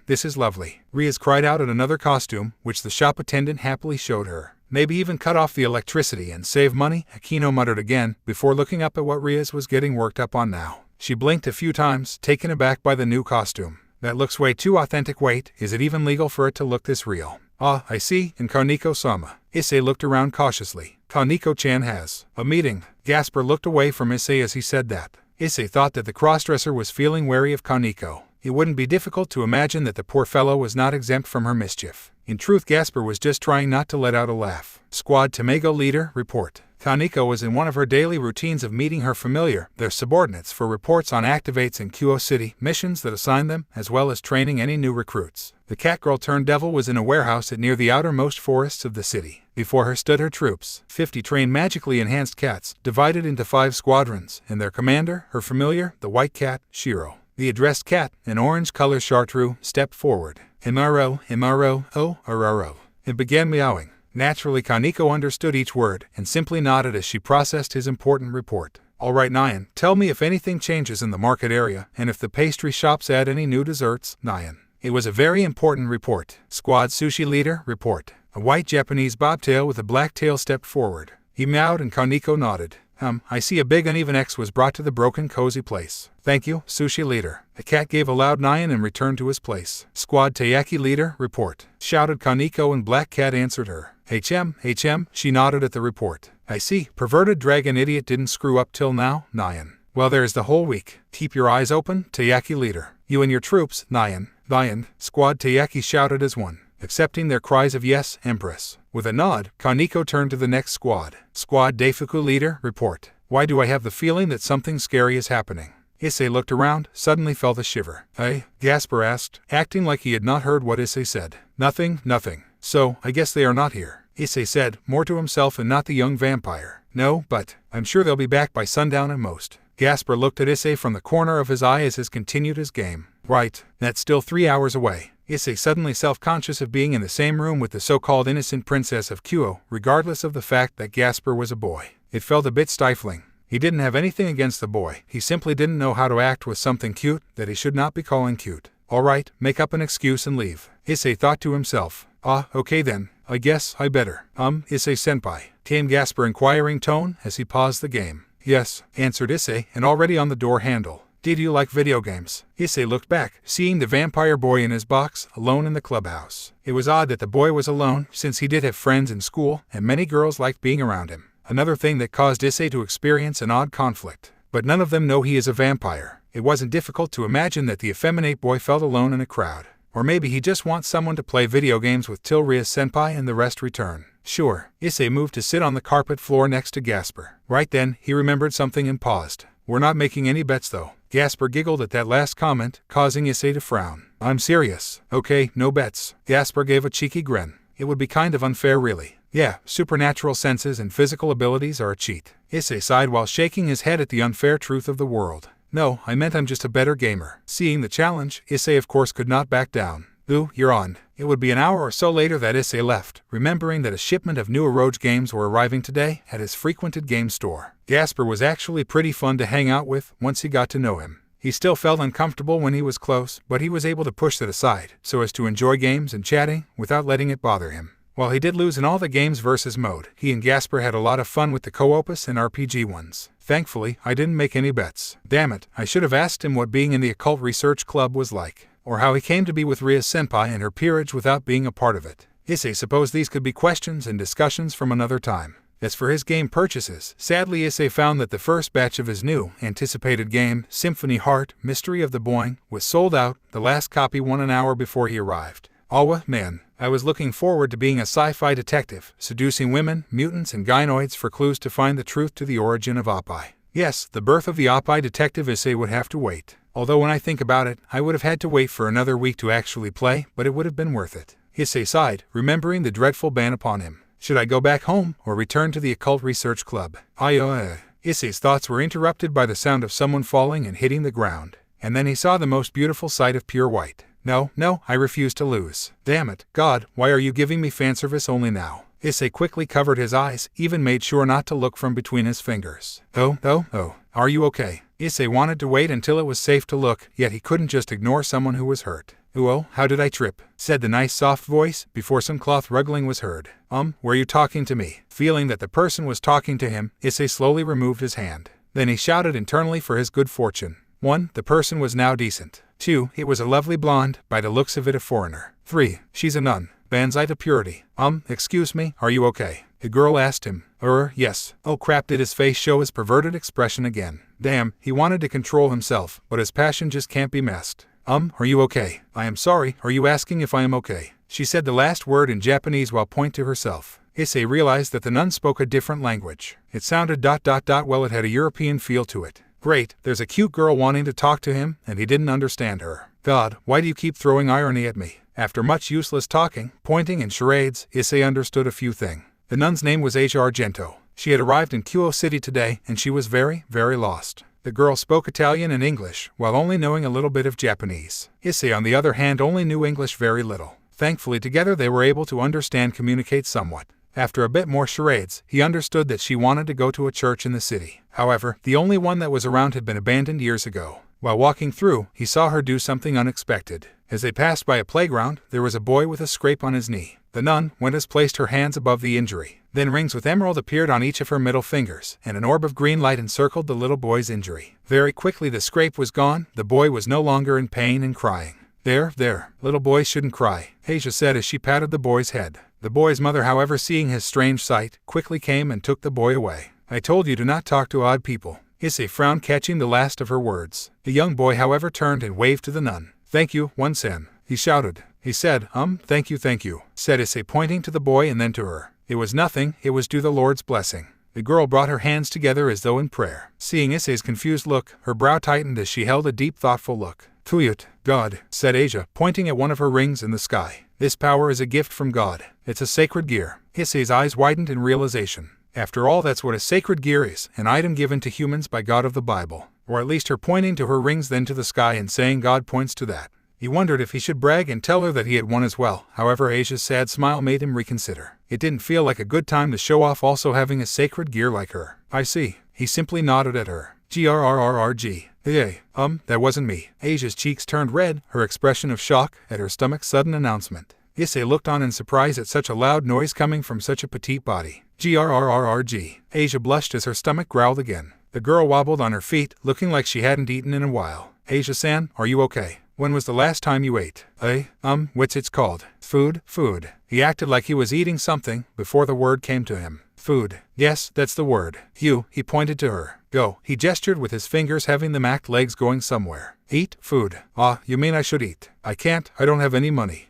This is lovely. Rias cried out at another costume, which the shop attendant happily showed her. Maybe even cut off the electricity and save money, Akino muttered again, before looking up at what Rias was getting worked up on now. She blinked a few times, taken aback by the new costume. That looks way too authentic. Wait, is it even legal for it to look this real? Ah, I see, in Kaneko-sama. Issei looked around cautiously. Kaneko-chan has a meeting. Gasper looked away from Issei as he said that. Issei thought that the crossdresser was feeling wary of Kaneko. It wouldn't be difficult to imagine that the poor fellow was not exempt from her mischief. In truth, Gasper was just trying not to let out a laugh. Squad Tamego leader, report. Kaneko was in one of her daily routines of meeting her familiar, their subordinates, for reports on activates in Kyo City, missions that assign them, as well as training any new recruits. The catgirl-turned-devil was in a warehouse near the outermost forests of the city. Before her stood her troops, 50 trained magically enhanced cats, divided into 5 squadrons, and their commander, her familiar, the white cat, Shiro. The addressed cat, an orange-color chartreux, stepped forward. Imaro, oh, araro. It began meowing. Naturally, Kaneko understood each word and simply nodded as she processed his important report. All right, Nyan, tell me if anything changes in the market area and if the pastry shops add any new desserts, Nyan. It was a very important report. Squad sushi leader, report. A white Japanese bobtail with a black tail stepped forward. He meowed and Kaneko nodded. I see a big uneven X was brought to the broken cozy place. Thank you, sushi leader. The cat gave a loud Nyan and returned to his place. Squad Taiyaki leader, report. Shouted Kaneko and Black Cat answered her. HM, she nodded at the report. I see, perverted dragon idiot didn't screw up till now, Nyan. Well, there's the whole week. Keep your eyes open, Taiyaki leader. You and your troops, Nyan. Squad Taiyaki shouted as one, accepting their cries of yes, Empress. With a nod, Kaneko turned to the next squad. Squad Deifuku leader, report. Why do I have the feeling that something scary is happening? Issei looked around, suddenly felt a shiver. Hey? Gasper asked, acting like he had not heard what Issei said. Nothing. So, I guess they are not here. Issei said, more to himself and not the young vampire. No, but I'm sure they'll be back by sundown at most. Gasper looked at Issei from the corner of his eye as he continued his game. Right, that's still 3 hours away. Issei, suddenly self-conscious of being in the same room with the so-called innocent princess of Kyo, regardless of the fact that Gasper was a boy. It felt a bit stifling. He didn't have anything against the boy, he simply didn't know how to act with something cute that he should not be calling cute. Alright, make up an excuse and leave. Issei thought to himself. Okay then, I guess I better. Issei-senpai, came Gasper's inquiring tone as he paused the game. Yes, answered Issei, and already on the door handle. Did you like video games? Issei looked back, seeing the vampire boy in his box, alone in the clubhouse. It was odd that the boy was alone, since he did have friends in school, and many girls liked being around him. Another thing that caused Issei to experience an odd conflict. But none of them know he is a vampire. It wasn't difficult to imagine that the effeminate boy felt alone in a crowd. Or maybe he just wants someone to play video games with till Ria-senpai and the rest return. Sure, Issei moved to sit on the carpet floor next to Gasper. Right then, he remembered something and paused. We're not making any bets though. Gasper giggled at that last comment, causing Issei to frown. I'm serious. Okay, no bets. Gasper gave a cheeky grin. It would be kind of unfair really. Yeah, supernatural senses and physical abilities are a cheat. Issei sighed while shaking his head at the unfair truth of the world. No, I meant I'm just a better gamer. Seeing the challenge, Issei of course could not back down. Ooh, you're on. It would be an hour or so later that Issei left, remembering that a shipment of new Eroge games were arriving today at his frequented game store. Gasper was actually pretty fun to hang out with once he got to know him. He still felt uncomfortable when he was close, but he was able to push that aside, so as to enjoy games and chatting without letting it bother him. While he did lose in all the games versus mode, he and Gasper had a lot of fun with the co-opus and RPG ones. Thankfully, I didn't make any bets. Damn it, I should have asked him what being in the Occult Research Club was like, or how he came to be with Ria-senpai and her peerage without being a part of it. Issei supposed these could be questions and discussions from another time. As for his game purchases, sadly Issei found that the first batch of his new, anticipated game, Symphony Heart, Mystery of the Boing, was sold out, the last copy won an hour before he arrived. Awa, man, I was looking forward to being a sci-fi detective, seducing women, mutants, and gynoids for clues to find the truth to the origin of Oppai. Yes, the birth of the Oppai detective Issei would have to wait. Although when I think about it, I would have had to wait for another week to actually play, but it would have been worth it. Issei sighed, remembering the dreadful ban upon him. Should I go back home, or return to the Occult Research Club? Issei's thoughts were interrupted by the sound of someone falling and hitting the ground. And then he saw the most beautiful sight of pure white. No, I refuse to lose. Damn it, God, why are you giving me fanservice only now? Issei quickly covered his eyes, even made sure not to look from between his fingers. Oh, are you okay? Issei wanted to wait until it was safe to look, yet he couldn't just ignore someone who was hurt. Oh, how did I trip? Said the nice soft voice, before some cloth ruggling was heard. Were you talking to me? Feeling that the person was talking to him, Issei slowly removed his hand. Then he shouted internally for his good fortune. 1. The person was now decent. 2. It was a lovely blonde, by the looks of it a foreigner. 3. She's a nun. Banzai to purity. Excuse me, are you okay? The girl asked him. Yes. Oh crap, did his face show his perverted expression again? Damn, he wanted to control himself, but his passion just can't be messed. Are you okay? I am sorry, are you asking if I am okay? She said the last word in Japanese while pointing to herself. Issei realized that the nun spoke a different language. It sounded ... well, it had a European feel to it. Great, there's a cute girl wanting to talk to him, and he didn't understand her. God, why do you keep throwing irony at me? After much useless talking, pointing, and charades, Issei understood a few things. The nun's name was Asia Argento. She had arrived in Kyo City today, and she was very, very lost. The girl spoke Italian and English, while only knowing a little bit of Japanese. Issei, on the other hand, only knew English very little. Thankfully, together they were able to communicate somewhat. After a bit more charades, he understood that she wanted to go to a church in the city. However, the only one that was around had been abandoned years ago. While walking through, he saw her do something unexpected. As they passed by a playground, there was a boy with a scrape on his knee. The nun went as placed her hands above the injury. Then rings with emerald appeared on each of her middle fingers, and an orb of green light encircled the little boy's injury. Very quickly the scrape was gone, the boy was no longer in pain and crying. There, little boy shouldn't cry, Asia said as she patted the boy's head. The boy's mother, however, seeing his strange sight, quickly came and took the boy away. I told you to not talk to odd people. Issei frowned, catching the last of her words. The young boy, however, turned and waved to the nun. Thank you, 1 sen, he shouted. He said, thank you, said Issei, pointing to the boy and then to her. It was nothing, it was due the Lord's blessing. The girl brought her hands together as though in prayer. Seeing Issei's confused look, her brow tightened as she held a deep, thoughtful look. Tuyut, God, said Asia, pointing at one of her rings in the sky. This power is a gift from God. It's a sacred gear. Issei's eyes widened in realization. After all, that's what a sacred gear is, an item given to humans by God of the Bible. Or at least her pointing to her rings, then to the sky, and saying God points to that. He wondered if he should brag and tell her that he had won as well. However, Asia's sad smile made him reconsider. It didn't feel like a good time to show off also having a sacred gear like her. I see. He simply nodded at her. Grrrrg. Hey, that wasn't me. Asia's cheeks turned red, her expression of shock at her stomach's sudden announcement. Issei looked on in surprise at such a loud noise coming from such a petite body. Grrrrg. Asia blushed as her stomach growled again. The girl wobbled on her feet, looking like she hadn't eaten in a while. Asia-san, are you okay? When was the last time you ate? What's it called? Food. He acted like he was eating something before the word came to him. Food. Yes, that's the word. He pointed to her. Go. He gestured with his fingers, having the macked legs going somewhere. Eat food. You mean I should eat? I can't, I don't have any money.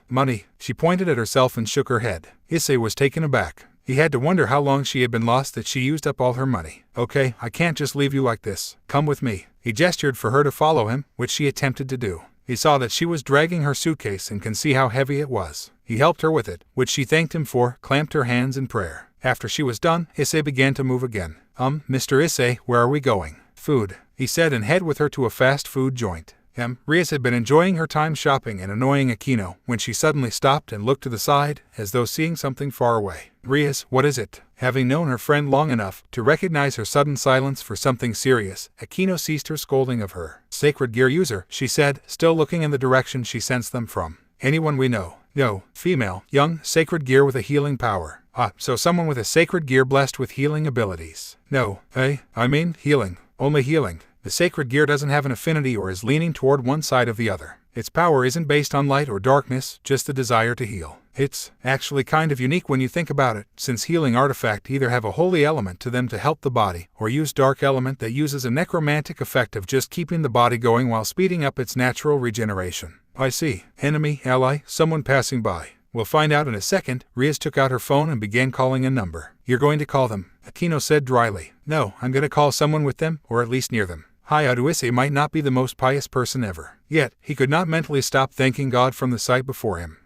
Money. She pointed at herself and shook her head. Issei was taken aback. He had to wonder how long she had been lost that she used up all her money. Okay, I can't just leave you like this. Come with me. He gestured for her to follow him, which she attempted to do. He saw that she was dragging her suitcase and can see how heavy it was. He helped her with it, which she thanked him for, clamped her hands in prayer. After she was done, Issei began to move again. Mr. Issei, where are we going? Food, he said, and head with her to a fast food joint. Rias had been enjoying her time shopping and annoying Aquino when she suddenly stopped and looked to the side, as though seeing something far away. Rias, what is it? Having known her friend long enough to recognize her sudden silence for something serious, Aquino ceased her scolding of her. Sacred gear user, she said, still looking in the direction she sensed them from. Anyone we know? No. Female, young, sacred gear with a healing power. So someone with a sacred gear blessed with healing abilities. No. I mean, healing. Only healing. The sacred gear doesn't have an affinity or is leaning toward one side of the other. Its power isn't based on light or darkness, just the desire to heal. It's actually kind of unique when you think about it, since healing artifacts either have a holy element to them to help the body, or use dark element that uses a necromantic effect of just keeping the body going while speeding up its natural regeneration. I see. Enemy, ally, someone passing by. We'll find out in a second. Rias took out her phone and began calling a number. You're going to call them, Aquino said dryly. No, I'm going to call someone with them, or at least near them. Issei might not be the most pious person ever. Yet, he could not mentally stop thanking God from the sight before him.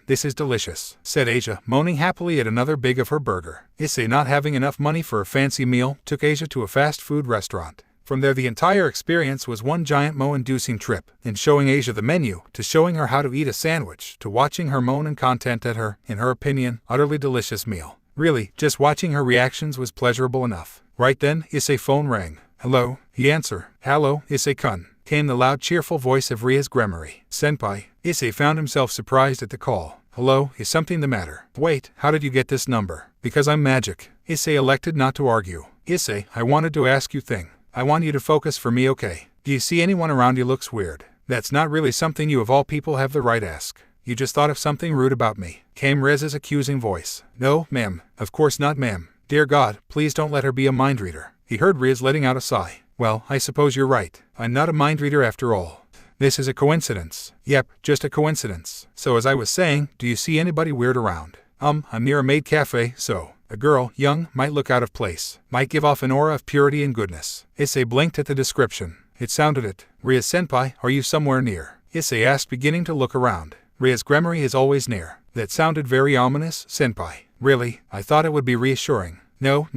This is delicious, said Asia, moaning happily at another big of her burger. Issei, not having enough money for a fancy meal, took Asia to a fast food restaurant. From there the entire experience was one giant mo-inducing trip, in showing Asia the menu, to showing her how to eat a sandwich, to watching her moan and content at her, in her opinion, utterly delicious meal. Really, just watching her reactions was pleasurable enough. Right then, Issei's phone rang. Hello, he answered. Hello, Issei-kun, came the loud cheerful voice of Rias Gremory. Senpai. Issei found himself surprised at the call. Hello, is something the matter? Wait, how did you get this number? Because I'm magic. Issei elected not to argue. Issei, I wanted to ask you thing. I want you to focus for me, okay? Do you see anyone around you looks weird? That's not really something you of all people have the right ask. You just thought of something rude about me. Came Rez's accusing voice. No, ma'am. Of course not, ma'am. Dear God, please don't let her be a mind reader. He heard Rias letting out a sigh. Well, I suppose you're right. I'm not a mind reader after all. This is a coincidence. Yep, just a coincidence. So as I was saying, do you see anybody weird around? I'm near a maid cafe, so a girl, young, might look out of place. Might give off an aura of purity and goodness. Issei blinked at the description. It sounded it. Rias-senpai, are you somewhere near? Issei asked, beginning to look around. Rias Gremory is always near. That sounded very ominous, senpai. Really, I thought it would be reassuring. No.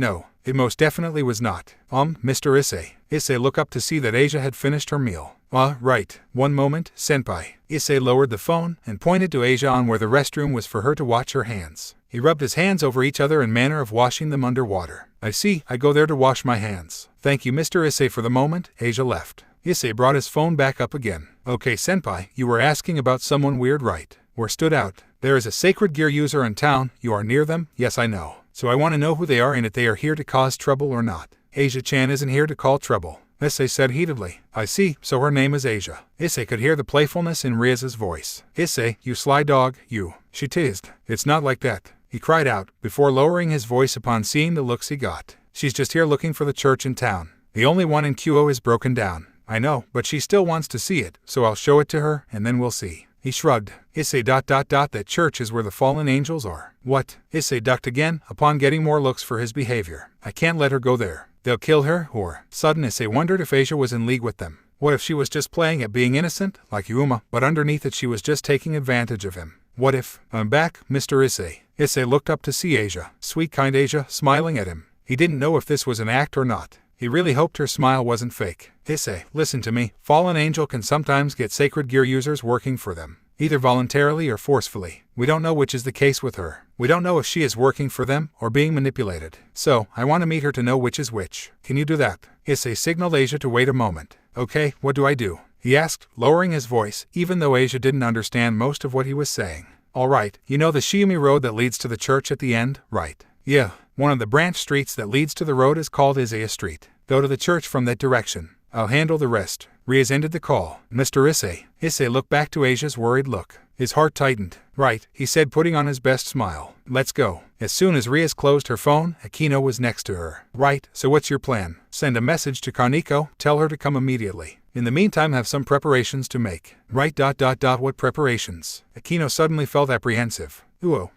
It most definitely was not. Mr. Issei. Issei looked up to see that Asia had finished her meal. Right. One moment, senpai. Issei lowered the phone and pointed to Asia on where the restroom was for her to wash her hands. He rubbed his hands over each other in manner of washing them under water. I see, I go there to wash my hands. Thank you, Mr. Issei. For the moment, Asia left. Issei brought his phone back up again. Okay, senpai, you were asking about someone weird, right? Or stood out. There is a sacred gear user in town. You are near them? Yes, I know. So I want to know who they are and if they are here to cause trouble or not. Asia-chan isn't here to call trouble, Issei said heatedly. I see, so her name is Asia. Issei could hear the playfulness in Ria's voice. Issei, you sly dog, you. She teased. It's not like that, he cried out, before lowering his voice upon seeing the looks he got. She's just here looking for the church in town. The only one in Kyoto is broken down. I know, but she still wants to see it, so I'll show it to her, and then we'll see. He shrugged. Issei ... That church is where the fallen angels are. What? Issei ducked again, upon getting more looks for his behavior. I can't let her go there. They'll kill her, or... Sudden Issei wondered if Asia was in league with them. What if she was just playing at being innocent, like Yuma, but underneath it she was just taking advantage of him? What if... I'm back, Mr. Issei. Issei looked up to see Asia, sweet kind Asia, smiling at him. He didn't know if this was an act or not. He really hoped her smile wasn't fake. Issei, listen to me. Fallen angel can sometimes get sacred gear users working for them, either voluntarily or forcefully. We don't know which is the case with her. We don't know if she is working for them or being manipulated. So, I want to meet her to know which is which. Can you do that? Issei signaled Asia to wait a moment. Okay, what do I do? He asked, lowering his voice, even though Asia didn't understand most of what he was saying. Alright, you know the Shiumi road that leads to the church at the end, right? Yeah. One of the branch streets that leads to the road is called Issei Street. Go to the church from that direction. I'll handle the rest. Riaz ended the call. Mr. Issei. Issei looked back to Asia's worried look. His heart tightened. Right, he said, putting on his best smile. Let's go. As soon as Riaz closed her phone, Akino was next to her. Right, so what's your plan? Send a message to Kaneko, tell her to come immediately. In the meantime, have some preparations to make. Right. What preparations? Akino suddenly felt apprehensive.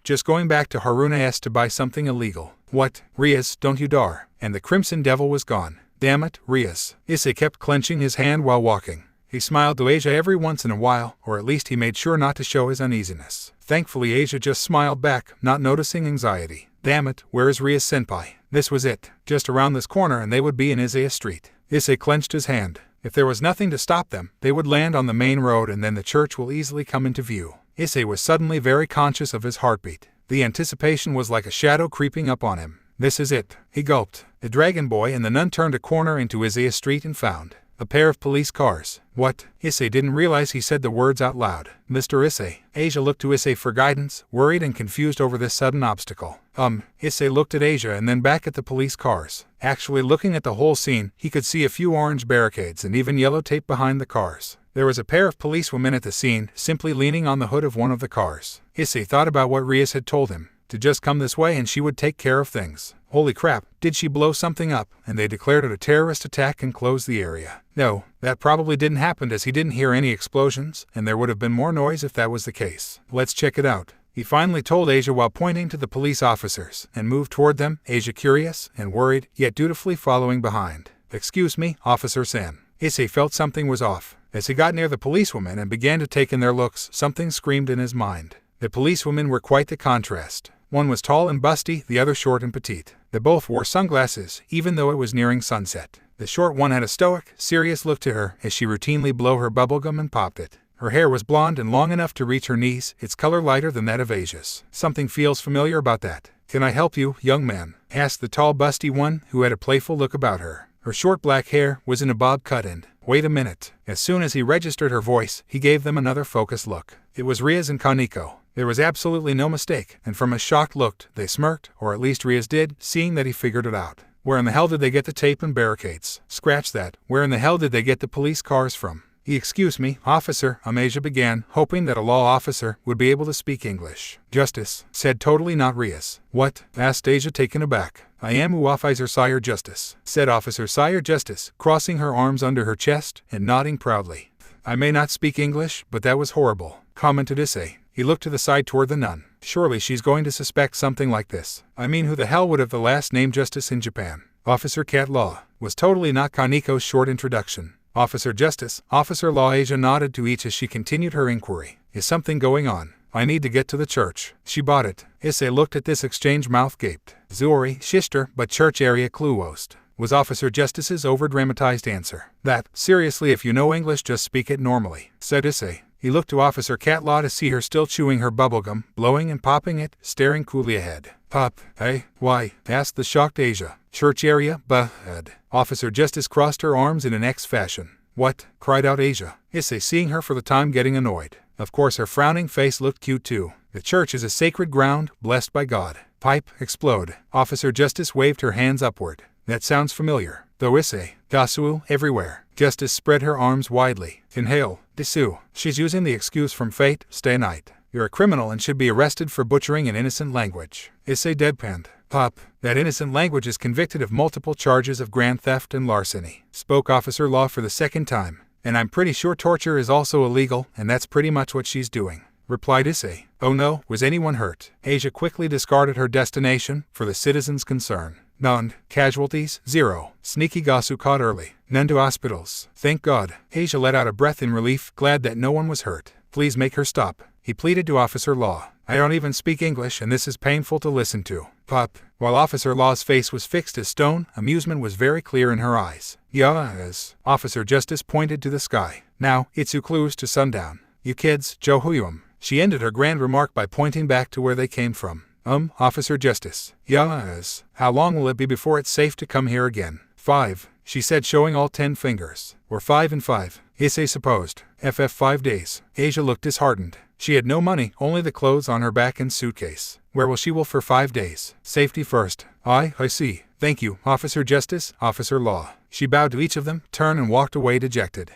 Just going back to Haruna's to buy something illegal. What? Riaz, don't you dare. And the Crimson Devil was gone. Damn it, Riaz. Issei kept clenching his hand while walking. He smiled to Asia every once in a while, or at least he made sure not to show his uneasiness. Thankfully, Asia just smiled back, not noticing anxiety. Damn it, where is Riaz senpai? This was it. Just around this corner and they would be in Issei Street. Issei clenched his hand. If there was nothing to stop them, they would land on the main road and then the church will easily come into view. Issei was suddenly very conscious of his heartbeat. The anticipation was like a shadow creeping up on him. This is it. He gulped. The dragon boy and the nun turned a corner into Issei Street and found a pair of police cars. What? Issei didn't realize he said the words out loud. Mr. Issei. Asia looked to Issei for guidance, worried and confused over this sudden obstacle. Issei looked at Asia and then back at the police cars. Actually, looking at the whole scene, he could see a few orange barricades and even yellow tape behind the cars. There was a pair of policewomen at the scene, simply leaning on the hood of one of the cars. Issei thought about what Riaz had told him. To just come this way and she would take care of things. Holy crap, did she blow something up, and they declared it a terrorist attack and closed the area? No, that probably didn't happen as he didn't hear any explosions, and there would have been more noise if that was the case. Let's check it out. He finally told Asia while pointing to the police officers, and moved toward them, Asia curious and worried, yet dutifully following behind. Excuse me, Officer San. Issei felt something was off. As he got near the policewomen and began to take in their looks, something screamed in his mind. The policewomen were quite the contrast. One was tall and busty, the other short and petite. They both wore sunglasses, even though it was nearing sunset. The short one had a stoic, serious look to her as she routinely blew her bubblegum and popped it. Her hair was blonde and long enough to reach her knees, its color lighter than that of Asia's. Something feels familiar about that. Can I help you, young man? Asked the tall, busty one, who had a playful look about her. Her short black hair was in a bob cut and, wait a minute. As soon as he registered her voice, he gave them another focused look. It was Riaz and Kaneko. There was absolutely no mistake, and from a shocked look, they smirked, or at least Riaz did, seeing that he figured it out. Where in the hell did they get the tape and barricades? Scratch that. Where in the hell did they get the police cars from? Excuse me, officer, Asia began, hoping that a law officer would be able to speak English. Justice, said totally not Riaz. What? Asked Asia taken aback. I am Officer Sire Justice, said Officer Sire Justice, crossing her arms under her chest and nodding proudly. I may not speak English, but that was horrible, commented Issei. He looked to the side toward the nun. Surely she's going to suspect something like this. I mean, who the hell would have the last name Justice in Japan? Officer Cat Law was totally not Kaneko's short introduction. Officer Justice, Officer Law. Asia nodded to each as she continued her inquiry. Is something going on? I need to get to the church. She bought it. Issei looked at this exchange, mouth gaped. Zuri, Shister, but church area Kluost, was Officer Justice's overdramatized answer. That, seriously, if you know English, just speak it normally, said Issei. He looked to Officer Catlaw to see her still chewing her bubblegum, blowing and popping it, staring coolly ahead. Pop, hey, why? Asked the shocked Asia. Church area, Ed. Officer Justice crossed her arms in an X fashion. What? Cried out Asia. Issei, seeing her for the time, getting annoyed. Of course her frowning face looked cute too. The church is a sacred ground, blessed by God. Pipe, explode. Officer Justice waved her hands upward. That sounds familiar. Though Issei, Gasu, everywhere. Justice spread her arms widely. Inhale, Disu. She's using the excuse from fate, stay night. You're a criminal and should be arrested for butchering an innocent language. Issei deadpanned. Pop, that innocent language is convicted of multiple charges of grand theft and larceny. Spoke Officer Law for the second time. And I'm pretty sure torture is also illegal, and that's pretty much what she's doing, replied Issei. Oh no, was anyone hurt? Asia quickly discarded her destination, for the citizens' concern. None. Casualties, 0. Sneaky Gasu caught early. None to hospitals. Thank God. Asia let out a breath in relief, glad that no one was hurt. Please make her stop, he pleaded to Officer Law. I don't even speak English and this is painful to listen to. Pop. While Officer Law's face was fixed as stone, amusement was very clear in her eyes. Yes. Officer Justice pointed to the sky. Now, it's close to sundown. You kids, Johuyum. She ended her grand remark by pointing back to where they came from. Officer Justice. Yes. How long will it be before it's safe to come here again? 5, she said, showing all 10 fingers. Or 5 and 5, Issei supposed. 5 days. Asia looked disheartened. She had no money, only the clothes on her back and suitcase. Where will she will for 5 days? Safety first. I see. Thank you, Officer Justice, Officer Law. She bowed to each of them, turned and walked away dejected.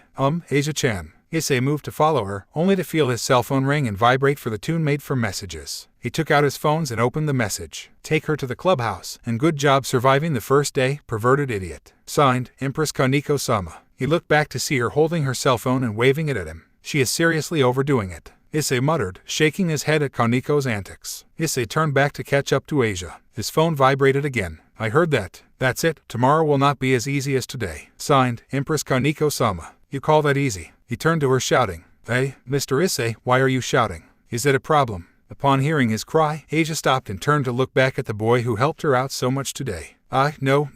Asia-chan. Issei moved to follow her, only to feel his cell phone ring and vibrate for the tune made for messages. He took out his phones and opened the message. Take her to the clubhouse, and good job surviving the first day, perverted idiot. Signed, Empress Kaneko-sama. He looked back to see her holding her cell phone and waving it at him. She is seriously overdoing it, Issei muttered, shaking his head at Kaneko's antics. Issei turned back to catch up to Asia. His phone vibrated again. I heard that. That's it, tomorrow will not be as easy as today. Signed, Empress Kaneko-sama. You call that easy? He turned to her shouting. Hey, Mr. Issei, why are you shouting? Is it a problem? Upon hearing his cry, Asia stopped and turned to look back at the boy who helped her out so much today. No.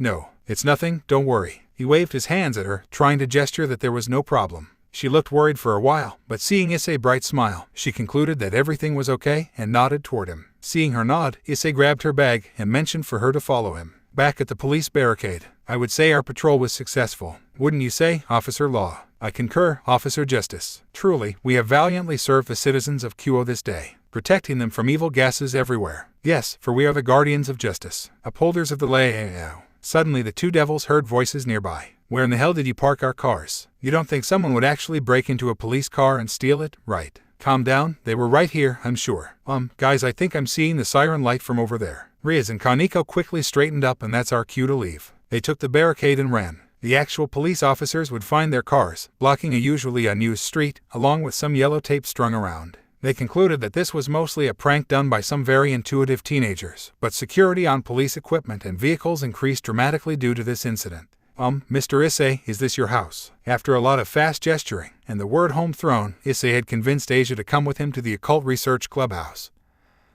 It's nothing, don't worry. He waved his hands at her, trying to gesture that there was no problem. She looked worried for a while, but seeing Issei's bright smile, she concluded that everything was okay and nodded toward him. Seeing her nod, Issei grabbed her bag and mentioned for her to follow him. Back at the police barricade, I would say our patrol was successful. Wouldn't you say, Officer Law? I concur, Officer Justice. Truly, we have valiantly served the citizens of Kuo this day, protecting them from evil gases everywhere. Yes, for we are the guardians of justice, upholders of the law. Suddenly the two devils heard voices nearby. Where in the hell did you park our cars? You don't think someone would actually break into a police car and steal it, right? Calm down, they were right here, I'm sure. Guys, I think I'm seeing the siren light from over there. Riaz and Kaneko quickly straightened up, and that's our cue to leave. They took the barricade and ran. The actual police officers would find their cars, blocking a usually unused street, along with some yellow tape strung around. They concluded that this was mostly a prank done by some very intuitive teenagers, but security on police equipment and vehicles increased dramatically due to this incident. Mr. Issei, is this your house? After a lot of fast gesturing, and the word home thrown, Issei had convinced Asia to come with him to the occult research clubhouse.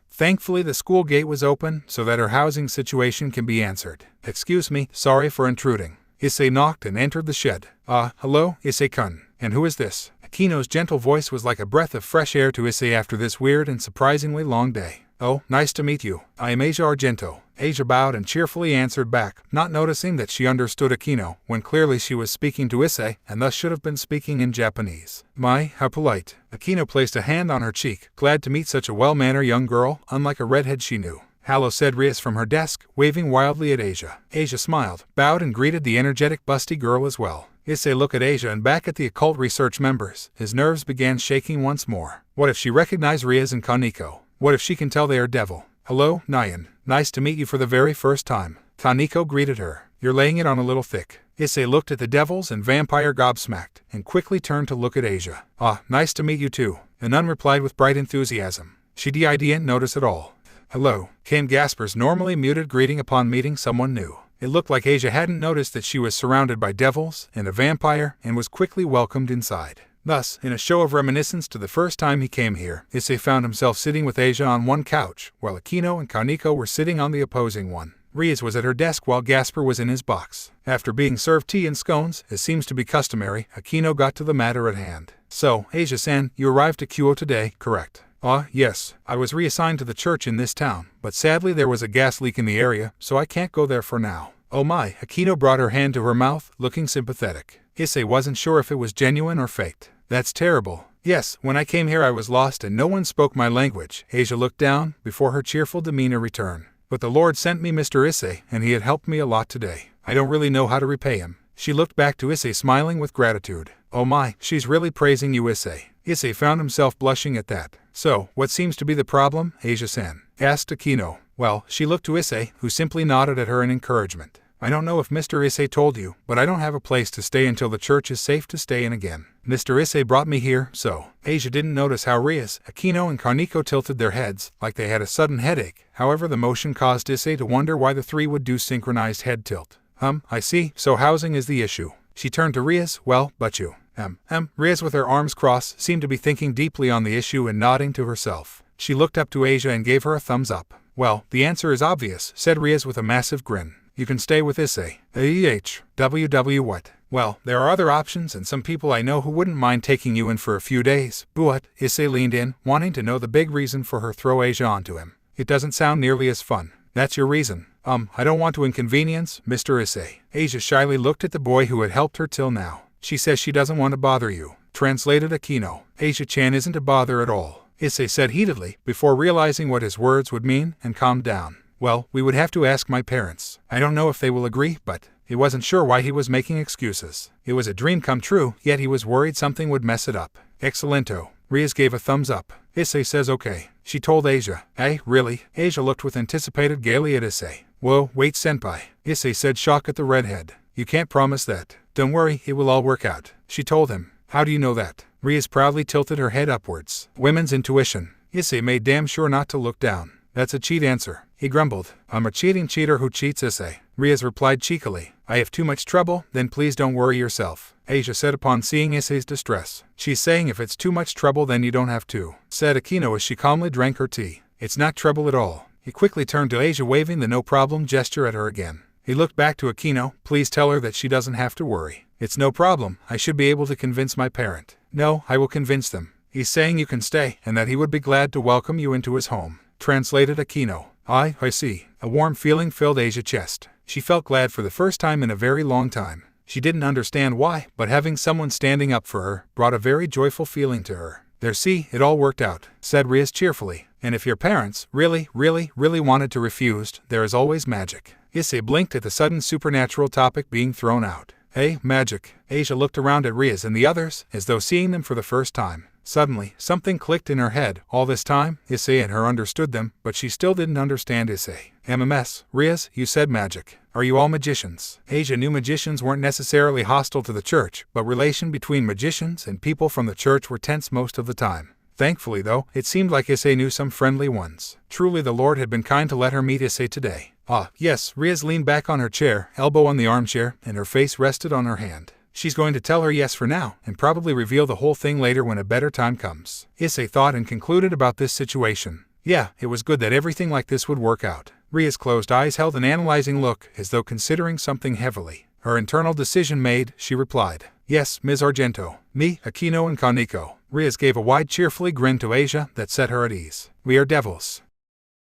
Thankfully, the school gate was open, so that her housing situation can be answered. Excuse me, sorry for intruding. Issei knocked and entered the shed. Hello, Issei-kun. And who is this? Akino's gentle voice was like a breath of fresh air to Issei after this weird and surprisingly long day. Oh, nice to meet you. I am Asia Argento. Asia bowed and cheerfully answered back, not noticing that she understood Akino, when clearly she was speaking to Issei, and thus should have been speaking in Japanese. My, how polite. Akino placed a hand on her cheek, glad to meet such a well-mannered young girl, unlike a redhead she knew. Hello, said Riaz from her desk, waving wildly at Asia. Asia smiled, bowed and greeted the energetic busty girl as well. Issei looked at Asia and back at the occult research members. His nerves began shaking once more. What if she recognized Riaz and Kaneko? What if she can tell they are devil? Hello, Nyan. Nice to meet you for the very first time. Kaneko greeted her. You're laying it on a little thick. Issei looked at the devils and vampire gobsmacked, and quickly turned to look at Asia. Nice to meet you too. The nun replied with bright enthusiasm. She didn't notice at all. Hello, came Gasper's normally muted greeting upon meeting someone new. It looked like Asia hadn't noticed that she was surrounded by devils and a vampire and was quickly welcomed inside. Thus, in a show of reminiscence to the first time he came here, Issei found himself sitting with Asia on one couch, while Aquino and Kaneko were sitting on the opposing one. Rias was at her desk while Gasper was in his box. After being served tea and scones, as seems to be customary, Aquino got to the matter at hand. So, Asia-san, you arrived at Kyoto today, correct? Yes. I was reassigned to the church in this town, but sadly there was a gas leak in the area, so I can't go there for now. Oh my, Aquino brought her hand to her mouth, looking sympathetic. Issei wasn't sure if it was genuine or faked. That's terrible. Yes, when I came here I was lost and no one spoke my language. Asia looked down, before her cheerful demeanor returned. But the Lord sent me Mr. Issei, and he had helped me a lot today. I don't really know how to repay him. She looked back to Issei smiling with gratitude. Oh my, she's really praising you, Issei. Issei found himself blushing at that. So, what seems to be the problem, Asia-san? Asked Aquino. Well, she looked to Issei, who simply nodded at her in encouragement. I don't know if Mr. Issei told you, but I don't have a place to stay until the church is safe to stay in again. Mr. Issei brought me here, so. Asia didn't notice how Rias, Aquino and Kaneko tilted their heads, like they had a sudden headache. However, the motion caused Issei to wonder why the three would do synchronized head tilt. I see, so housing is the issue. She turned to Rias, well, but you. Rias with her arms crossed seemed to be thinking deeply on the issue and nodding to herself. She looked up to Asia and gave her a thumbs up. Well, the answer is obvious, said Rias with a massive grin. You can stay with Issei. What? Well, there are other options and some people I know who wouldn't mind taking you in for a few days. But, Issei leaned in, wanting to know the big reason for her throw Asia onto him. It doesn't sound nearly as fun. That's your reason. I don't want to inconvenience, Mr. Issei. Asia shyly looked at the boy who had helped her till now. She says she doesn't want to bother you. Translated Aquino. Asia-chan isn't a bother at all, Issei said heatedly, before realizing what his words would mean, and calmed down. Well, we would have to ask my parents. I don't know if they will agree, but he wasn't sure why he was making excuses. It was a dream come true, yet he was worried something would mess it up. Excellento. Rias gave a thumbs up. Issei says okay. She told Asia. Hey, really? Asia looked with anticipated gaily at Issei. Whoa, wait senpai. Issei said, shock at the redhead. You can't promise that. Don't worry, it will all work out. She told him. How do you know that? Rias proudly tilted her head upwards. Women's intuition. Issei made damn sure not to look down. That's a cheat answer. He grumbled. I'm a cheating cheater who cheats, Issei. Rias replied cheekily. I have too much trouble, then please don't worry yourself, Asia said upon seeing Issei's distress. She's saying if it's too much trouble then you don't have to, said Aquino as she calmly drank her tea. It's not trouble at all. He quickly turned to Asia, waving the no problem gesture at her again. He looked back to Aquino. Please tell her that she doesn't have to worry. It's no problem. I should be able to convince my parent. No, I will convince them. He's saying you can stay, and that he would be glad to welcome you into his home. Translated Aquino. I see. A warm feeling filled Asia's chest. She felt glad for the first time in a very long time. She didn't understand why, but having someone standing up for her brought a very joyful feeling to her. There, see, it all worked out, said Rias cheerfully. And if your parents really wanted to refuse, there is always magic. Issei blinked at the sudden supernatural topic being thrown out. Hey, magic. Asia looked around at Rias and the others, as though seeing them for the first time. Suddenly, something clicked in her head. All this time, Issei and her understood them, but she still didn't understand Issei. Rias, you said magic. Are you all magicians? Asia knew magicians weren't necessarily hostile to the church, but relation between magicians and people from the church were tense most of the time. Thankfully, though, it seemed like Issei knew some friendly ones. Truly the Lord had been kind to let her meet Issei today. Yes, Rias leaned back on her chair, elbow on the armchair, and her face rested on her hand. She's going to tell her yes for now, and probably reveal the whole thing later when a better time comes. Issei thought and concluded about this situation. Yeah, it was good that everything like this would work out. Rias' closed eyes held an analyzing look, as though considering something heavily. Her internal decision made, she replied. Yes, Ms. Argento. Me, Aquino and Kaneko. Rias gave a wide cheerfully grin to Asia that set her at ease. We are devils.